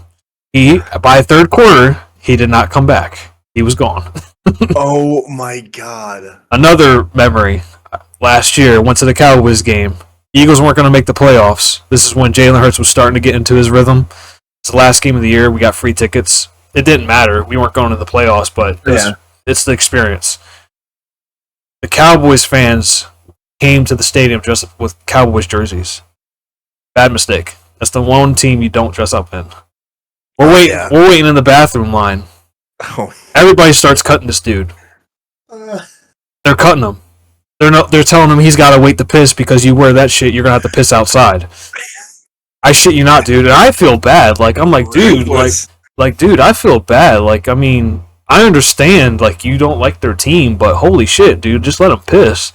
[SPEAKER 2] By third quarter, he did not come back. He was gone.
[SPEAKER 1] Oh my god.
[SPEAKER 2] Another memory. Last year, went to the Cowboys game. Eagles weren't going to make the playoffs. This is when Jalen Hurts was starting to get into his rhythm. It's the last game of the year. We got free tickets. It didn't matter. We weren't going to the playoffs, but it's the experience. The Cowboys fans came to the stadium dressed up with Cowboys jerseys. Bad mistake. That's the one team you don't dress up in. We're waiting in the bathroom line.
[SPEAKER 1] Oh.
[SPEAKER 2] Everybody starts cutting this dude. They're cutting him. They're telling him he's got to wait to piss because you wear that shit, you're gonna have to piss outside. I shit you not, dude. And I feel bad. Like I'm like, dude, dude, I feel bad. Like I mean, I understand like you don't like their team, but holy shit, dude, just let them piss.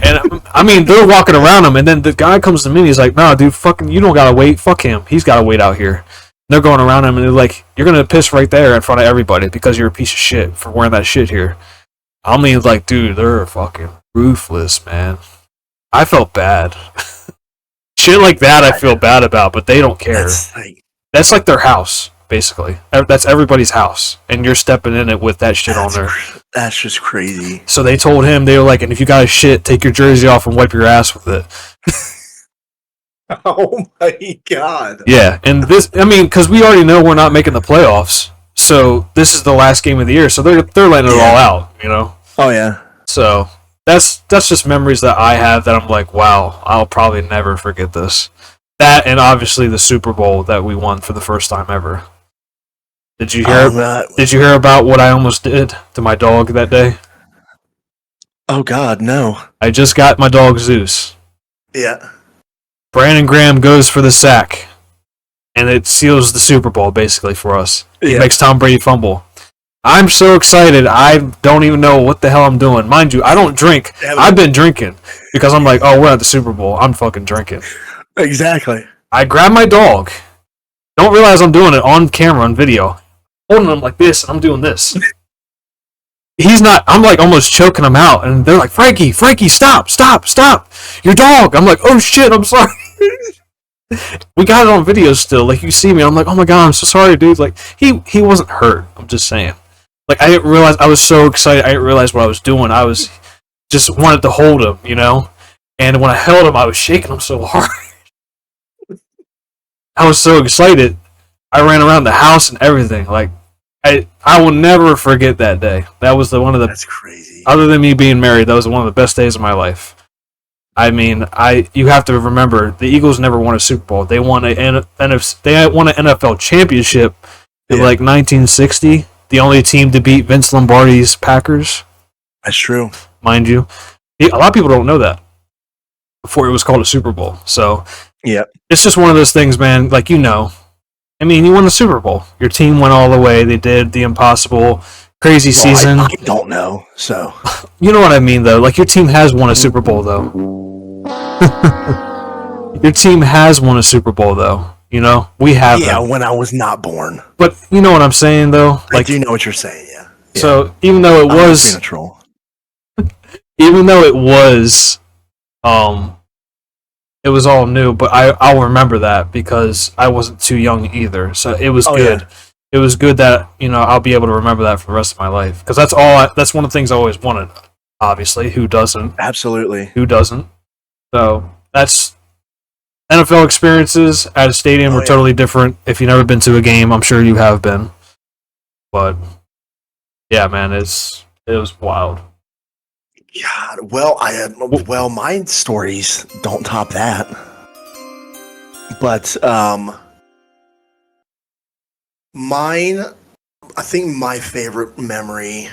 [SPEAKER 2] And I mean, they're walking around him, and then the guy comes to me and he's like, "No, dude, fucking, you don't gotta wait. Fuck him. He's gotta wait out here." And they're going around him, and they're like, "You're gonna piss right there in front of everybody because you're a piece of shit for wearing that shit here." I mean, like, dude, they're fucking ruthless, man. I felt bad. Shit like that, I feel bad about, but they don't care. That's like their house, basically. That's everybody's house, and you're stepping in it with that shit on there.
[SPEAKER 1] That's just crazy.
[SPEAKER 2] So they told him, they were like, and if you got a shit, take your jersey off and wipe your ass with it.
[SPEAKER 1] Oh my god.
[SPEAKER 2] Yeah, and this, I mean, because we already know we're not making the playoffs, so this is the last game of the year, so they're letting it all out, you know?
[SPEAKER 1] Oh yeah.
[SPEAKER 2] So that's just memories that I have that I'm like, wow, I'll probably never forget this. That and obviously the Super Bowl that we won for the first time ever. Did you hear? Did you hear about what I almost did to my dog that day?
[SPEAKER 1] Oh God, no.
[SPEAKER 2] I just got my dog Zeus.
[SPEAKER 1] Yeah.
[SPEAKER 2] Brandon Graham goes for the sack, and it seals the Super Bowl basically for us. It makes Tom Brady fumble. I'm so excited. I don't even know what the hell I'm doing. Mind you, I don't drink. I've been drinking because I'm like, oh, we're at the Super Bowl. I'm fucking drinking.
[SPEAKER 1] Exactly.
[SPEAKER 2] I grab my dog. Don't realize I'm doing it on camera, on video. Holding him like this, and I'm doing this. He's not, I'm like almost choking him out, and they're like, Frankie, stop. Your dog. I'm like, oh shit, I'm sorry. We got it on video still. Like, you see me, I'm like, oh my god, I'm so sorry, dude. Like, he wasn't hurt. I'm just saying. Like, I didn't realize, I was so excited, I didn't realize what I was doing. I was just wanted to hold him, you know? And when I held him, I was shaking him so hard. I was so excited. I ran around the house and everything. Like, I will never forget that day. That was one of the...
[SPEAKER 1] That's crazy.
[SPEAKER 2] Other than me being married, that was one of the best days of my life. I mean, you have to remember, the Eagles never won a Super Bowl. They won an NFL championship in like 1960. The only team to beat Vince Lombardi's Packers.
[SPEAKER 1] That's true.
[SPEAKER 2] Mind you. A lot of people don't know that. Before it was called a Super Bowl. So,
[SPEAKER 1] yeah,
[SPEAKER 2] it's just one of those things, man. Like, you know. I mean, you won the Super Bowl. Your team went all the way. They did the impossible, crazy season.
[SPEAKER 1] I don't know, so.
[SPEAKER 2] You know what I mean, though. Like, your team has won a Super Bowl, though. Your team has won a Super Bowl, though. You know, we have.
[SPEAKER 1] Yeah, when I was not born.
[SPEAKER 2] But you know what I'm saying, though. Like,
[SPEAKER 1] I do know what you're saying. Yeah.
[SPEAKER 2] So even though it was
[SPEAKER 1] a troll,
[SPEAKER 2] even though it was all new, but I'll remember that because I wasn't too young either. So it was good. Yeah. It was good that, you know, I'll be able to remember that for the rest of my life because that's one of the things I always wanted. Obviously, who doesn't?
[SPEAKER 1] Absolutely.
[SPEAKER 2] Who doesn't? So that's. NFL experiences at a stadium are totally different. If you've never been to a game, I'm sure you have been. But yeah, man, it was wild.
[SPEAKER 1] God, well, my stories don't top that. But mine, I think my favorite memory.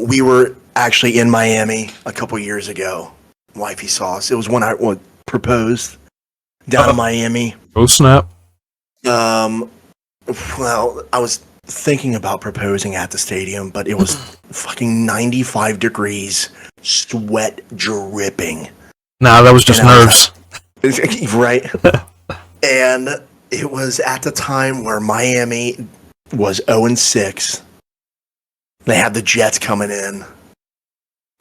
[SPEAKER 1] We were actually in Miami a couple years ago. Wifey saw us. It was when I proposed down in Miami.
[SPEAKER 2] Oh snap!
[SPEAKER 1] Well, I was thinking about proposing at the stadium, but it was fucking 95 degrees, sweat dripping.
[SPEAKER 2] Nah, that was just nerves.
[SPEAKER 1] Right. And it was at the time where Miami was 0-6. They had the Jets coming in.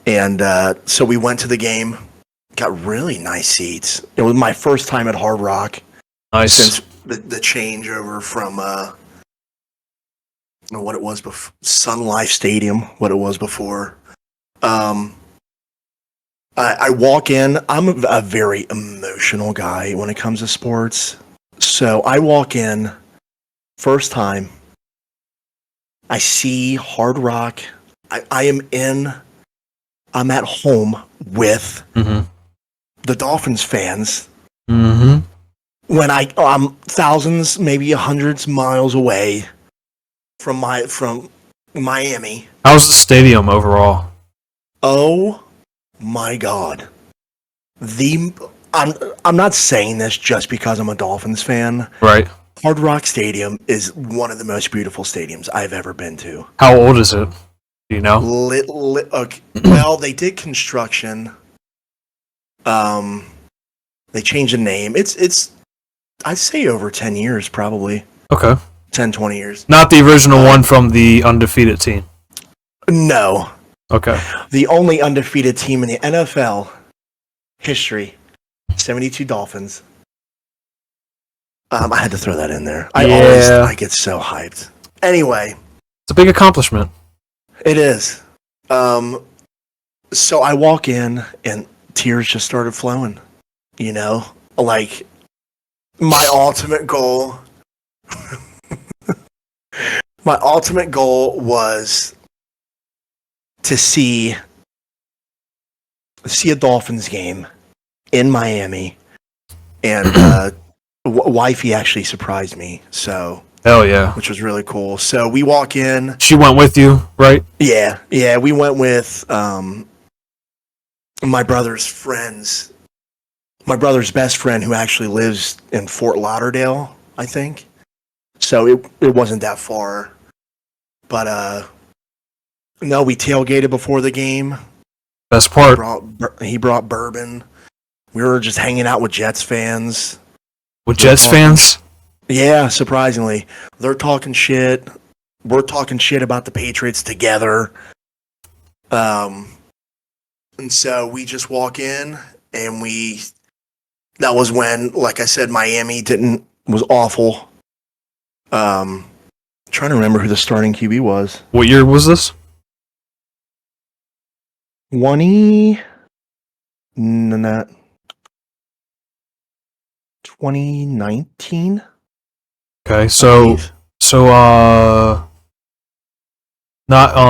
[SPEAKER 1] And so we went to the game. Got really nice seats. It was my first time at Hard Rock.
[SPEAKER 2] Nice. Since
[SPEAKER 1] the changeover from what it was before, Sun Life Stadium, what it was before. I walk in. I'm a very emotional guy when it comes to sports. So I walk in, first time. I see Hard Rock. I'm at home with the Dolphins fans.
[SPEAKER 2] Mm-hmm.
[SPEAKER 1] When I'm thousands, maybe hundreds miles away from Miami.
[SPEAKER 2] How's the stadium overall?
[SPEAKER 1] Oh my God. I'm not saying this just because I'm a Dolphins fan.
[SPEAKER 2] Right.
[SPEAKER 1] Hard Rock Stadium is one of the most beautiful stadiums I've ever been to.
[SPEAKER 2] How old is it? Do you know?
[SPEAKER 1] Okay. Well, they did construction. They changed the name. It's I'd say over 10 years probably.
[SPEAKER 2] Okay.
[SPEAKER 1] 10, 20 years.
[SPEAKER 2] Not the original one from the undefeated team.
[SPEAKER 1] No.
[SPEAKER 2] Okay.
[SPEAKER 1] The only undefeated team in the NFL history, 72 Dolphins. I had to throw that in there. I get so hyped. Anyway.
[SPEAKER 2] It's a big accomplishment.
[SPEAKER 1] It is. So I walk in and tears just started flowing. You know? Like, my ultimate goal... my ultimate goal was to see a Dolphins game in Miami, and wifey actually surprised me. So
[SPEAKER 2] hell yeah,
[SPEAKER 1] which was really cool. So we walk in.
[SPEAKER 2] She went with you, right?
[SPEAKER 1] Yeah. We went with my brother's friends. My brother's best friend, who actually lives in Fort Lauderdale, I think. So it wasn't that far, but no, we tailgated before the game.
[SPEAKER 2] Best part.
[SPEAKER 1] He brought bourbon. We were just hanging out with Jets fans.
[SPEAKER 2] With Jets fans?
[SPEAKER 1] Yeah, surprisingly. They're talking shit. We're talking shit about the Patriots together. And so we just walk in, and that was when, like I said, Miami was awful. Trying to remember who the starting QB was.
[SPEAKER 2] What year was this?
[SPEAKER 1] 2019.
[SPEAKER 2] Okay, so not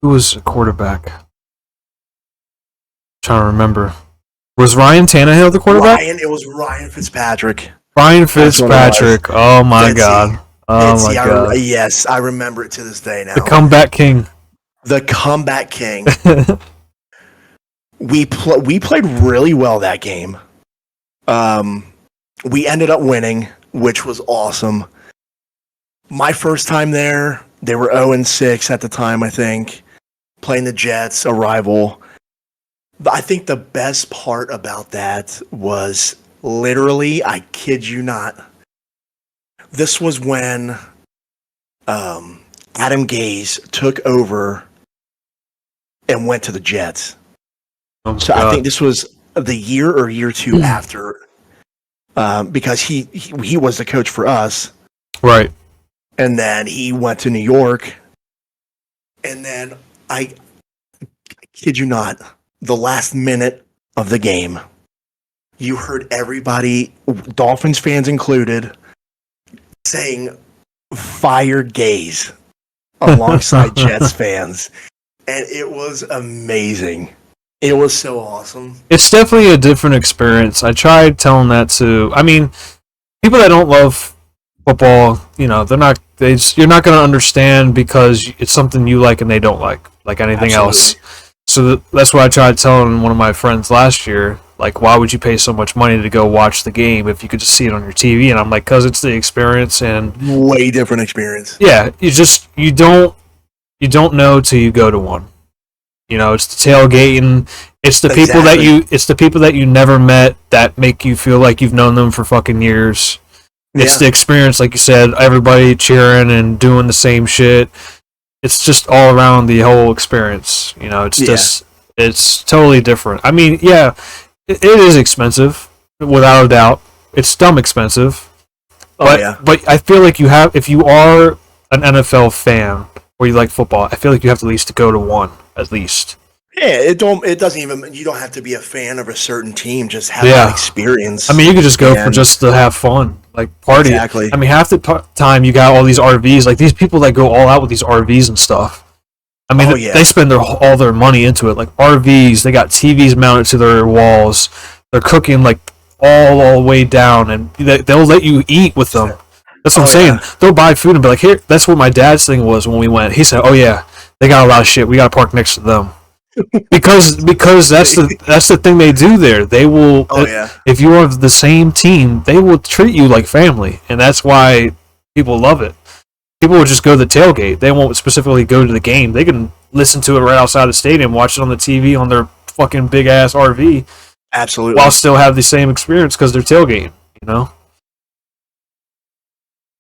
[SPEAKER 2] who was a quarterback? Trying to remember. Was Ryan Tannehill the quarterback?
[SPEAKER 1] It was Ryan Fitzpatrick.
[SPEAKER 2] Ryan Fitzpatrick. Oh my God. Oh my God.
[SPEAKER 1] Yes, I remember it to this day now.
[SPEAKER 2] The comeback king.
[SPEAKER 1] The comeback king. We played really well that game. We ended up winning, which was awesome. My first time there, they were 0-6 at the time, I think, playing the Jets, a rival. But I think the best part about that was literally, I kid you not, this was when Adam Gase took over and went to the Jets.
[SPEAKER 2] Oh
[SPEAKER 1] so
[SPEAKER 2] God.
[SPEAKER 1] I think this was the year or year two after, because he was the coach for us.
[SPEAKER 2] Right.
[SPEAKER 1] And then he went to New York. And then I kid you not, the last minute of the game, you heard everybody, Dolphins fans included, saying "Fire Gaze" alongside Jets fans. And it was amazing. It was so awesome.
[SPEAKER 2] It's definitely a different experience. I tried telling that to, people that don't love football, you're not going to understand because it's something you like and they don't like anything else. So that's what I tried telling one of my friends last year. Like, why would you pay so much money to go watch the game if you could just see it on your TV? And I'm like, because it's the experience and
[SPEAKER 1] way different experience.
[SPEAKER 2] Yeah, you don't know till you go to one. It's the tailgating. It's the people that you never met that make you feel like you've known them for fucking years. Yeah. It's the experience, like you said, everybody cheering and doing the same shit. It's just all around the whole experience. It's totally different. It is expensive, without a doubt. It's dumb expensive. But I feel like if you are an NFL fan or you like football, I feel like you have to at least go to one, at least.
[SPEAKER 1] Yeah, it doesn't even, you don't have to be a fan of a certain team, just have that experience.
[SPEAKER 2] You could just go for just to have fun, like party.
[SPEAKER 1] Exactly.
[SPEAKER 2] Half the time you got all these RVs, like these people that go all out with these RVs and stuff. They spend all their money into it, like RVs. They got TVs mounted to their walls. They're cooking like all the way down, and they'll let you eat with them. That's what I'm saying. Yeah. They'll buy food and be like, "Here." That's what my dad's thing was when we went. He said, "Oh yeah, they got a lot of shit. We got to park next to them." because that's the thing they do there. They will.
[SPEAKER 1] Oh yeah.
[SPEAKER 2] If you are the same team, they will treat you like family, and that's why people love it. People will just go to the tailgate. They won't specifically go to the game. They can listen to it right outside the stadium, watch it on the TV on their fucking big ass RV,
[SPEAKER 1] Absolutely.
[SPEAKER 2] while still have the same experience because they're tailgating. You know.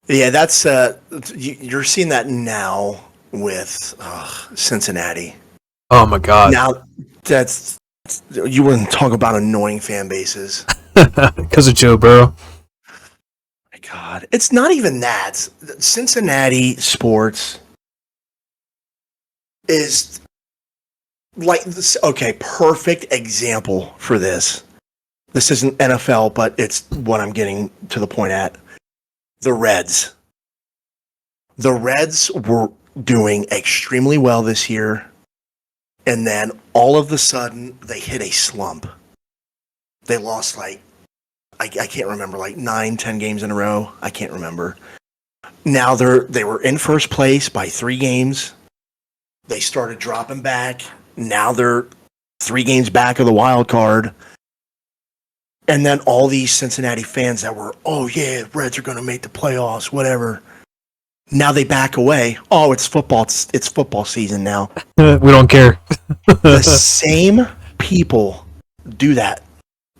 [SPEAKER 1] Yeah, that's you're seeing that now with Cincinnati.
[SPEAKER 2] Oh my god.
[SPEAKER 1] Now that's you wouldn't talk about annoying fan bases.
[SPEAKER 2] Because of Joe Burrow.
[SPEAKER 1] My God, it's not even that. Cincinnati sports is like this. Okay, perfect example for this. This isn't NFL, but it's what I'm getting to the point at. The Reds. The Reds were doing extremely well this year, and then all of a sudden they hit a slump. They lost like I can't remember, like 9-10 games in a row. I can't remember. Now they were in first place by 3 games. They started dropping back. Now they're 3 games back of the wild card. And then all these Cincinnati fans that were, oh yeah, Reds are going to make the playoffs, whatever. Now they back away. Oh, it's football. It's football season now.
[SPEAKER 2] We don't care.
[SPEAKER 1] The same people do that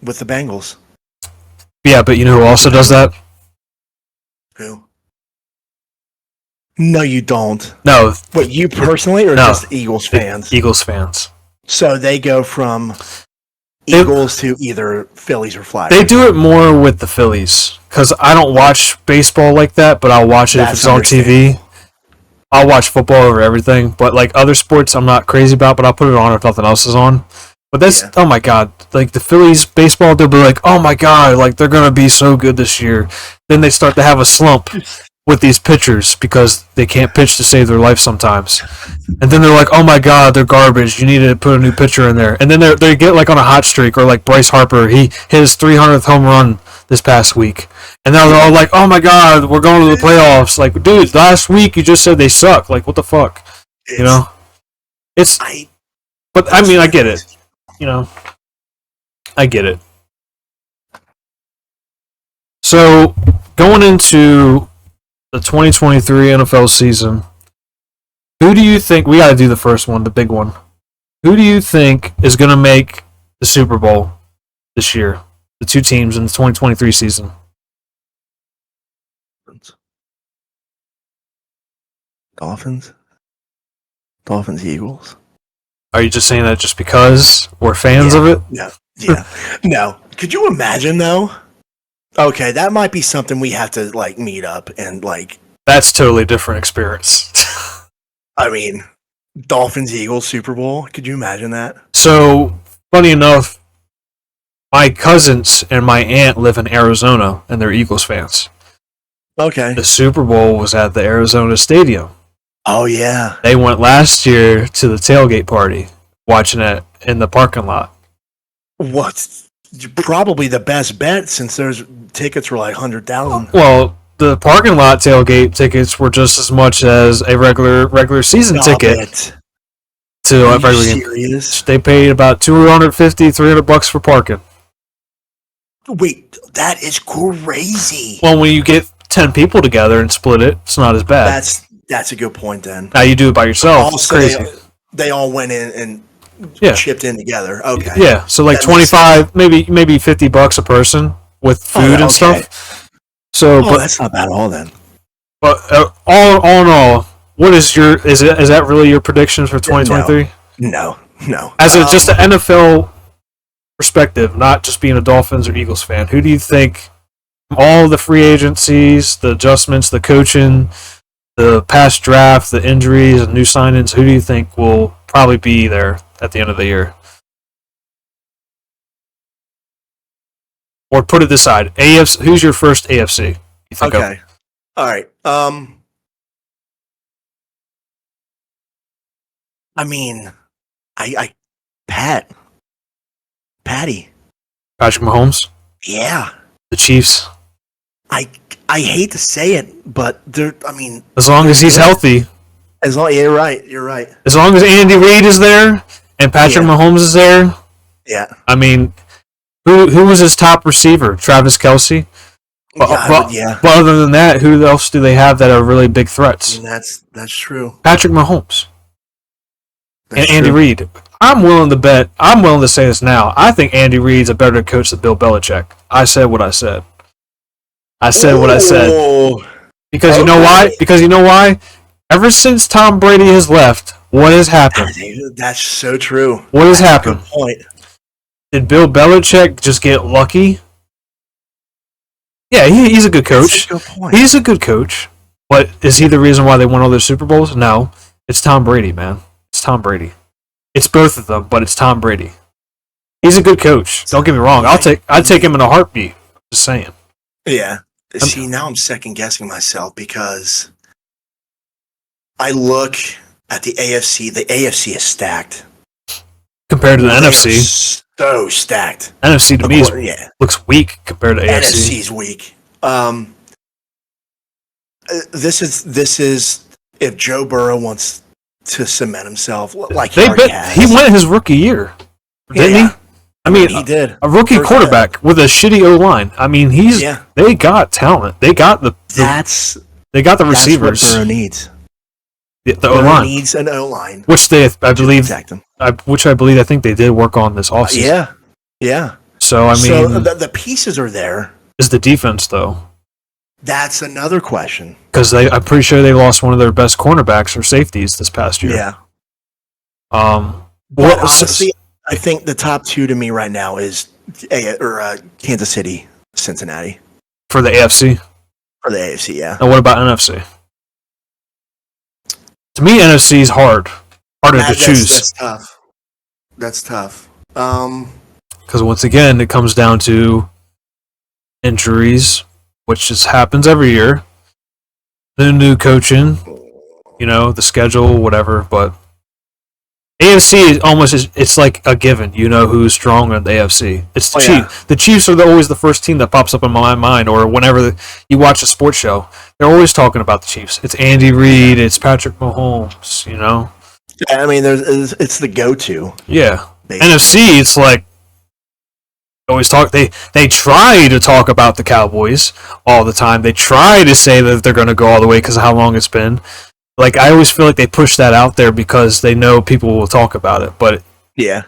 [SPEAKER 1] with the Bengals.
[SPEAKER 2] Yeah, but you know who also does that?
[SPEAKER 1] Who? No, you don't.
[SPEAKER 2] No.
[SPEAKER 1] What, you personally or just Eagles fans?
[SPEAKER 2] Eagles fans.
[SPEAKER 1] So they go from Eagles to either Phillies or Flyers.
[SPEAKER 2] They do it more with the Phillies because I don't watch baseball like that, but I'll watch it if it's on TV. I'll watch football over everything, but like other sports, I'm not crazy about, but I'll put it on if nothing else is on. But that's oh my god! Like the Phillies baseball, they'll be like, oh my god, like they're gonna be so good this year. Then they start to have a slump with these pitchers because they can't pitch to save their life sometimes. And then they're like, oh my god, they're garbage. You need to put a new pitcher in there. And then they get like on a hot streak, or like Bryce Harper, he hit his 300th home run this past week. And now they're all like, oh my god, we're going to the playoffs. Like, dude, last week you just said they suck. Like, what the fuck? You know? But I mean, I get it. You know? I get it. So, going into the 2023 NFL season, who do you think, we got to do the first one, the big one. Who do you think is going to make the Super Bowl this year? The 2 teams in the 2023 season.
[SPEAKER 1] Dolphins, Eagles.
[SPEAKER 2] Are you just saying that just because we're fans of it?
[SPEAKER 1] Yeah. No. Could you imagine though? Okay, that might be something we have to like meet up and like.
[SPEAKER 2] That's totally different experience.
[SPEAKER 1] I mean, Dolphins, Eagles, Super Bowl. Could you imagine that?
[SPEAKER 2] So, funny enough, my cousins and my aunt live in Arizona, and they're Eagles fans.
[SPEAKER 1] Okay.
[SPEAKER 2] The Super Bowl was at the Arizona Stadium.
[SPEAKER 1] Oh, yeah.
[SPEAKER 2] They went last year to the tailgate party, watching it in the parking lot.
[SPEAKER 1] What's probably the best bet since those tickets were like 100,000.
[SPEAKER 2] Well, the parking lot tailgate tickets were just as much as a regular season ticket. To a regular game. They paid about $250-$300 for parking.
[SPEAKER 1] Wait, that is crazy.
[SPEAKER 2] Well, when you get 10 people together and split it, it's not as bad.
[SPEAKER 1] That's a good point then.
[SPEAKER 2] Now you do it by yourself. It's crazy.
[SPEAKER 1] They all went in and chipped in together. Okay.
[SPEAKER 2] Yeah, so like 25, maybe $50 a person with food and stuff. So, but
[SPEAKER 1] that's not bad at all then.
[SPEAKER 2] But all in all, what is is that really your predictions for 2023?
[SPEAKER 1] No.
[SPEAKER 2] As just an NFL perspective, not just being a Dolphins or Eagles fan, who do you think all the free agencies, the adjustments, the coaching, the past draft, the injuries, and new signings, who do you think will probably be there at the end of the year? Or put it this side, AFC. Who's your first AFC? You think
[SPEAKER 1] okay. All right. I mean, Patty.
[SPEAKER 2] Patrick Mahomes?
[SPEAKER 1] Yeah.
[SPEAKER 2] The Chiefs?
[SPEAKER 1] I hate to say it, but
[SPEAKER 2] as long as he's healthy.
[SPEAKER 1] You're right.
[SPEAKER 2] As long as Andy Reid is there and Patrick Mahomes is there.
[SPEAKER 1] Yeah.
[SPEAKER 2] I mean, who was his top receiver? Travis Kelce. But other than that, who else do they have that are really big threats?
[SPEAKER 1] I mean, that's true.
[SPEAKER 2] Patrick Mahomes and Andy Reid. I'm willing to bet. I'm willing to say this now. I think Andy Reid's a better coach than Bill Belichick. I said what I said. What I said. Because you know why? Because you know why? Ever since Tom Brady has left, what has happened?
[SPEAKER 1] That's so true.
[SPEAKER 2] What has happened?
[SPEAKER 1] Good point.
[SPEAKER 2] Did Bill Belichick just get lucky? Yeah, he's a good coach.
[SPEAKER 1] That's a good point.
[SPEAKER 2] He's a good coach. But is he the reason why they won all their Super Bowls? No. It's Tom Brady, man. It's Tom Brady. It's both of them, but it's Tom Brady. He's a good coach. Don't get me wrong. I'd take him in a heartbeat. Just saying.
[SPEAKER 1] Yeah. See, now I'm second guessing myself because I look at the AFC. The AFC is stacked
[SPEAKER 2] compared to the NFC.
[SPEAKER 1] So stacked.
[SPEAKER 2] NFC to me looks weak compared to AFC.
[SPEAKER 1] NFC's weak. This is if Joe Burrow wants to cement himself like he
[SPEAKER 2] went his rookie year, didn't he? I mean, he did. A rookie quarterback with a shitty O-line. I mean, they got talent. They got the receivers.
[SPEAKER 1] That's what Burrow needs.
[SPEAKER 2] The O-line
[SPEAKER 1] needs an O-line,
[SPEAKER 2] which I believe I think they did work on this offseason.
[SPEAKER 1] Yeah.
[SPEAKER 2] So I mean,
[SPEAKER 1] the pieces are there.
[SPEAKER 2] Is the defense though?
[SPEAKER 1] That's another question.
[SPEAKER 2] Because I'm pretty sure they lost one of their best cornerbacks or safeties this past year.
[SPEAKER 1] Yeah. But honestly, I think the top two to me right now is Kansas City, Cincinnati.
[SPEAKER 2] For the AFC?
[SPEAKER 1] For the AFC, yeah.
[SPEAKER 2] And what about NFC? To me, NFC is harder to choose.
[SPEAKER 1] That's tough.
[SPEAKER 2] Because once again, it comes down to injuries, which just happens every year. The new coaching, the schedule, whatever. But AFC it's like a given. You know who's stronger in the AFC. It's the Chiefs. Yeah. The Chiefs are always the first team that pops up in my mind, or whenever you watch a sports show, they're always talking about the Chiefs. It's Andy Reid. It's Patrick Mahomes.
[SPEAKER 1] Yeah, I mean, it's the go-to.
[SPEAKER 2] Yeah, basically. NFC, it's like always talk. They try to talk about the Cowboys all the time. They try to say that they're going to go all the way because of how long it's been. Like, I always feel like they push that out there because they know people will talk about it. But
[SPEAKER 1] yeah,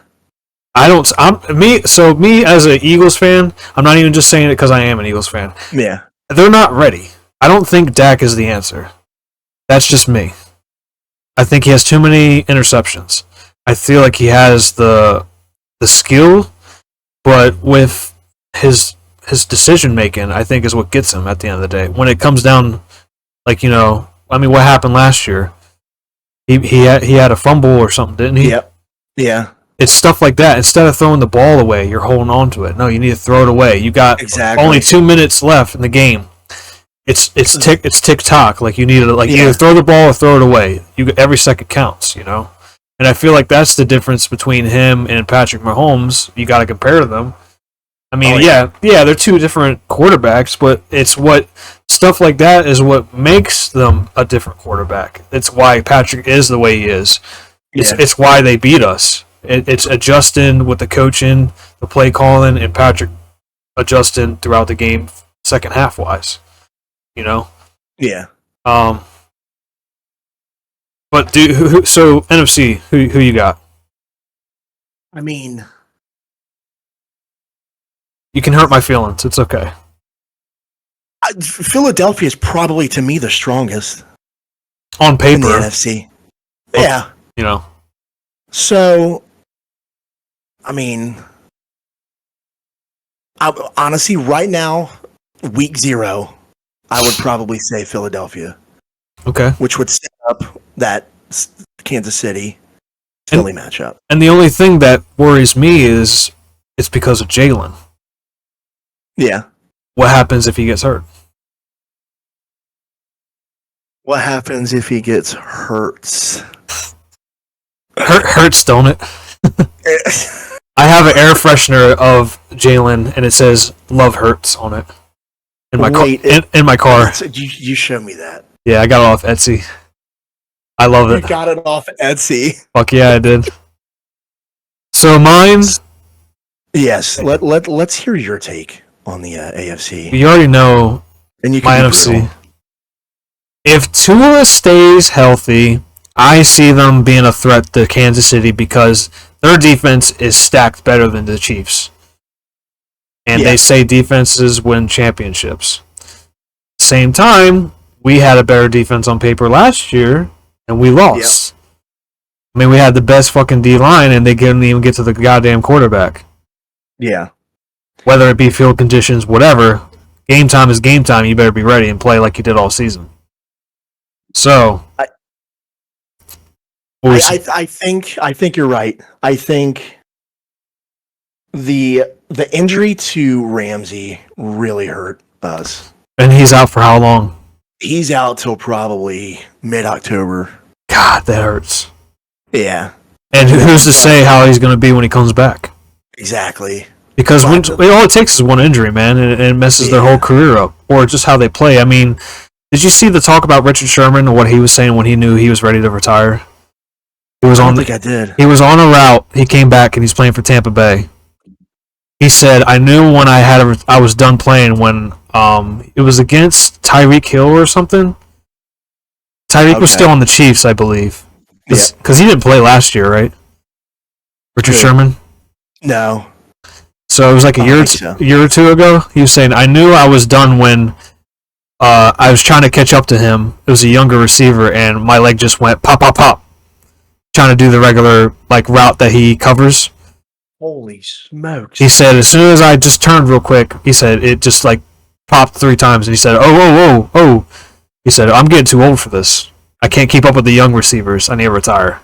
[SPEAKER 2] me as an Eagles fan, I'm not even just saying it because I am an Eagles fan.
[SPEAKER 1] Yeah,
[SPEAKER 2] they're not ready. I don't think Dak is the answer. That's just me. I think he has too many interceptions. I feel like he has the skill, but with his decision making, I think is what gets him at the end of the day. When it comes down, what happened last year? He had a fumble or something, didn't he?
[SPEAKER 1] Yep. Yeah.
[SPEAKER 2] It's stuff like that. Instead of throwing the ball away, you're holding on to it. No, you need to throw it away. You got only 2 minutes left in the game. It's tick-tock. Like, you need to either throw the ball or throw it away. Every second counts, And I feel like that's the difference between him and Patrick Mahomes. You got to compare them. I mean, they're two different quarterbacks, but stuff like that is what makes them a different quarterback. It's why Patrick is the way he is. It's why they beat us. It's adjusting with the coaching, the play calling, and Patrick adjusting throughout the game, second half wise.
[SPEAKER 1] Yeah.
[SPEAKER 2] But so NFC, who you got?
[SPEAKER 1] I mean,
[SPEAKER 2] you can hurt my feelings. It's okay.
[SPEAKER 1] Philadelphia is probably, to me, the strongest
[SPEAKER 2] on paper
[SPEAKER 1] in the NFC. Yeah. So, I mean, honestly, right now, week 0, I would probably say Philadelphia.
[SPEAKER 2] Okay.
[SPEAKER 1] Which would set up that Kansas City Philly matchup.
[SPEAKER 2] And the only thing that worries me is it's because of Jalen.
[SPEAKER 1] Yeah.
[SPEAKER 2] What happens if he gets hurt?
[SPEAKER 1] What happens if he gets hurt?
[SPEAKER 2] Hurts, don't it? I have an air freshener of Jalen, and it says "Love Hurts" on it in my car. In my car.
[SPEAKER 1] You showed me that.
[SPEAKER 2] Yeah, I got it off Etsy. I love it.
[SPEAKER 1] You got it off Etsy.
[SPEAKER 2] Fuck yeah, I did. So mine,
[SPEAKER 1] Yes. Let's hear your take on the AFC.
[SPEAKER 2] you already know
[SPEAKER 1] And you
[SPEAKER 2] my
[SPEAKER 1] can be
[SPEAKER 2] NFC.
[SPEAKER 1] brutal.
[SPEAKER 2] If Tua stays healthy, I see them being a threat to Kansas City because their defense is stacked better than the Chiefs. And
[SPEAKER 1] Yeah.
[SPEAKER 2] they say defenses win championships. Same time, we had a better defense on paper last year, and we lost. I mean, we had the best fucking D-line, and they couldn't even get to the goddamn quarterback.
[SPEAKER 1] Yeah.
[SPEAKER 2] Whether it be field conditions, whatever, game time is game time. You better be ready and play like you did all season. So,
[SPEAKER 1] I think you're right. I think the injury to Ramsey really hurt us.
[SPEAKER 2] and he's out for how long?
[SPEAKER 1] He's out till probably mid-October.
[SPEAKER 2] God, that hurts.
[SPEAKER 1] Yeah,
[SPEAKER 2] And who's to say how he's going to be when he comes back?
[SPEAKER 1] exactly.
[SPEAKER 2] Because all it takes is one injury, man, and it messes their whole career up, or just how they play. I mean, did you see the talk about Richard Sherman and what he was saying when he knew he was ready to retire? He was
[SPEAKER 1] I
[SPEAKER 2] on.
[SPEAKER 1] don't think I did.
[SPEAKER 2] He was on a route. He came back and he's playing for Tampa Bay. He said, "I knew when I was done playing when it was against Tyreek Hill or something. Tyreek was still on the Chiefs, I believe, because he didn't play last year, right? Richard Sherman.
[SPEAKER 1] No.
[SPEAKER 2] So it was like a year or two ago. He was saying, "I knew I was done when I was trying to catch up to him. It was a younger receiver, and my leg just went pop, pop, pop, trying to do the regular like route that he covers."
[SPEAKER 1] Holy smokes!
[SPEAKER 2] He said, "As soon as I just turned real quick, he said it just like popped 3 times, and he said, oh." He said, "I'm getting too old for this. I can't keep up with the young receivers. I need to retire."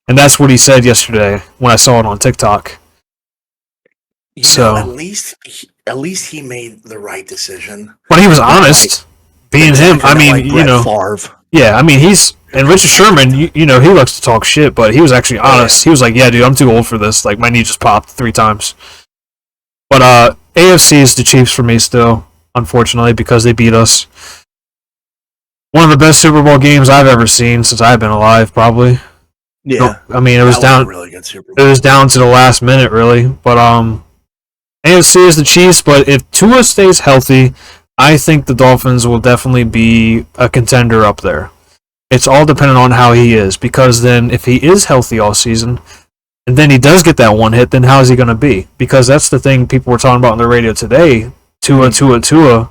[SPEAKER 2] And that's what he said yesterday when I saw it on TikTok.
[SPEAKER 1] At least he made the right decision.
[SPEAKER 2] But he was honest, being him. I mean,
[SPEAKER 1] Favre.
[SPEAKER 2] Yeah, I mean, and Richard Sherman, he likes to talk shit, but he was actually honest. He was like, "Yeah, dude, I'm too old for this. Like, my knee just popped 3 times." But AFC is the Chiefs for me still, unfortunately, because they beat us. One of the best Super Bowl games I've ever seen since I've been alive, probably.
[SPEAKER 1] Yeah.
[SPEAKER 2] I mean, it was down.
[SPEAKER 1] Really good Super Bowl.
[SPEAKER 2] It was down to the last minute, really. But AFC is the Chiefs. But if Tua stays healthy, I think the Dolphins will definitely be a contender up there. It's all dependent on how he is, because then if he is healthy all season, and then he does get that one hit, then how is he going to be? Because that's the thing people were talking about on the radio today. Tua.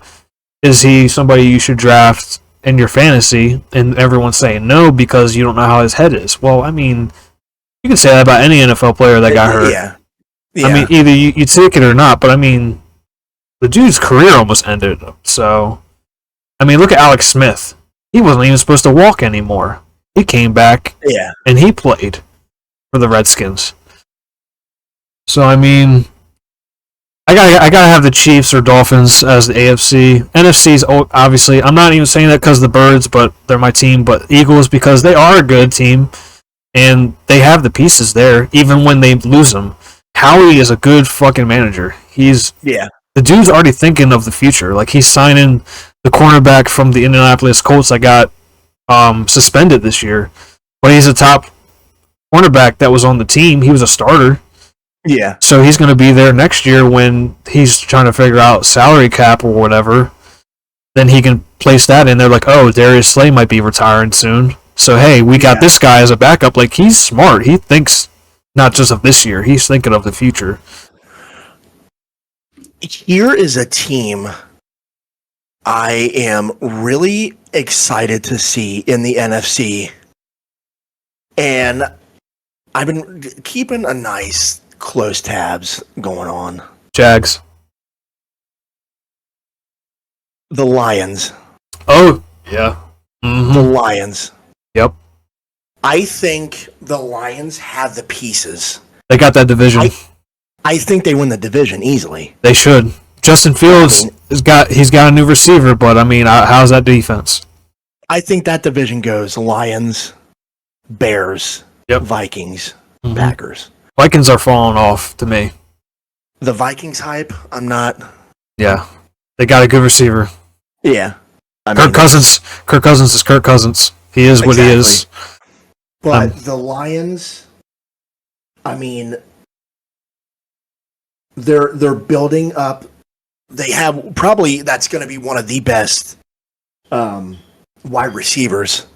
[SPEAKER 2] Is he somebody you should draft in your fantasy? And everyone's saying no because you don't know how his head is. Well, I mean, you can say that about any NFL player that got hurt.
[SPEAKER 1] Yeah.
[SPEAKER 2] I mean, either you take it or not, but I mean, the dude's career almost ended. So, I mean, look at Alex Smith. He wasn't even supposed to walk anymore. He came back and he played for the Redskins. So, I mean, I gotta have the Chiefs or Dolphins as the AFC. NFC's obviously, I'm not even saying that because of the Birds, but they're my team. But Eagles, because they are a good team and they have the pieces there, even when they lose them. Howie is a good fucking manager. The dude's already thinking of the future. Like, he's signing the cornerback from the Indianapolis Colts that got suspended this year, but he's a top cornerback that was on the team. He was a starter.
[SPEAKER 1] Yeah.
[SPEAKER 2] So he's going to be there next year when he's trying to figure out salary cap or whatever. Then he can place that in. They're like, oh, Darius Slay might be retiring soon. So, hey, we got this guy as a backup. Like, he's smart. He thinks not just of this year. He's thinking of the future.
[SPEAKER 1] Here is a team I am really excited to see in the NFC. And I've been keeping a nice close tabs going on.
[SPEAKER 2] Jags.
[SPEAKER 1] The Lions.
[SPEAKER 2] Oh, yeah. Mm-hmm.
[SPEAKER 1] The Lions.
[SPEAKER 2] Yep.
[SPEAKER 1] I think the Lions have the pieces.
[SPEAKER 2] They got that division.
[SPEAKER 1] I think they win the division easily.
[SPEAKER 2] They should. Justin Fields he's got a new receiver, but I mean, how's that defense?
[SPEAKER 1] I think that division goes Lions, Bears, Vikings, Packers.
[SPEAKER 2] Vikings are falling off to me.
[SPEAKER 1] The Vikings hype, I'm not.
[SPEAKER 2] Yeah, they got a good receiver.
[SPEAKER 1] Yeah,
[SPEAKER 2] Kirk Cousins. Kirk Cousins is Kirk Cousins. He is what he is.
[SPEAKER 1] But the Lions, I mean, they're building up. They have probably that's going to be one of the best wide receivers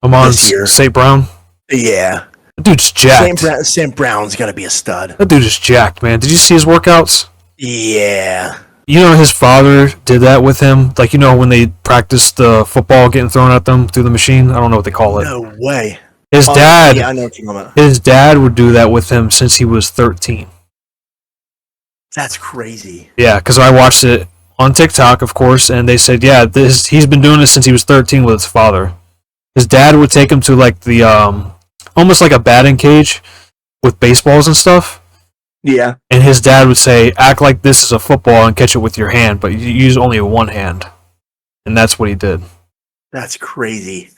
[SPEAKER 2] Amon
[SPEAKER 1] this year.
[SPEAKER 2] St. Brown.
[SPEAKER 1] Yeah,
[SPEAKER 2] That dude's jacked.
[SPEAKER 1] St. Brown's going to be a stud.
[SPEAKER 2] That dude is jacked, man. Did you see his workouts?
[SPEAKER 1] Yeah.
[SPEAKER 2] You know his father did that with him? Like, you know when they practiced the football getting thrown at them through the machine? I don't know what they call it.
[SPEAKER 1] No way.
[SPEAKER 2] His dad,
[SPEAKER 1] Yeah, I know what you're talking about.
[SPEAKER 2] his dad would do that with him since he was 13.
[SPEAKER 1] That's crazy.
[SPEAKER 2] Yeah, because I watched it on TikTok, of course, and they said, yeah, he's been doing this since he was 13 with his father. His dad would take him to like the almost like a batting cage with baseballs and stuff.
[SPEAKER 1] Yeah.
[SPEAKER 2] And his dad would say, act like this is a football and catch it with your hand, but you use only one hand. And that's what he did.
[SPEAKER 1] That's crazy.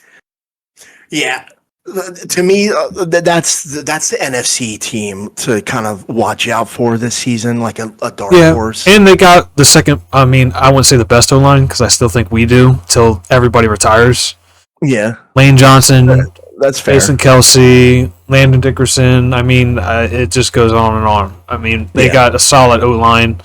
[SPEAKER 1] Yeah. To me, that's the NFC team to kind of watch out for this season, like a dark horse.
[SPEAKER 2] And they got the second, I mean, I wouldn't say the best O-line, because I still think we do, till everybody retires.
[SPEAKER 1] Yeah.
[SPEAKER 2] Lane Johnson,
[SPEAKER 1] That's fair.
[SPEAKER 2] Mason Kelsey, Landon Dickerson. I mean, it just goes on and on. I mean, they got a solid O-line.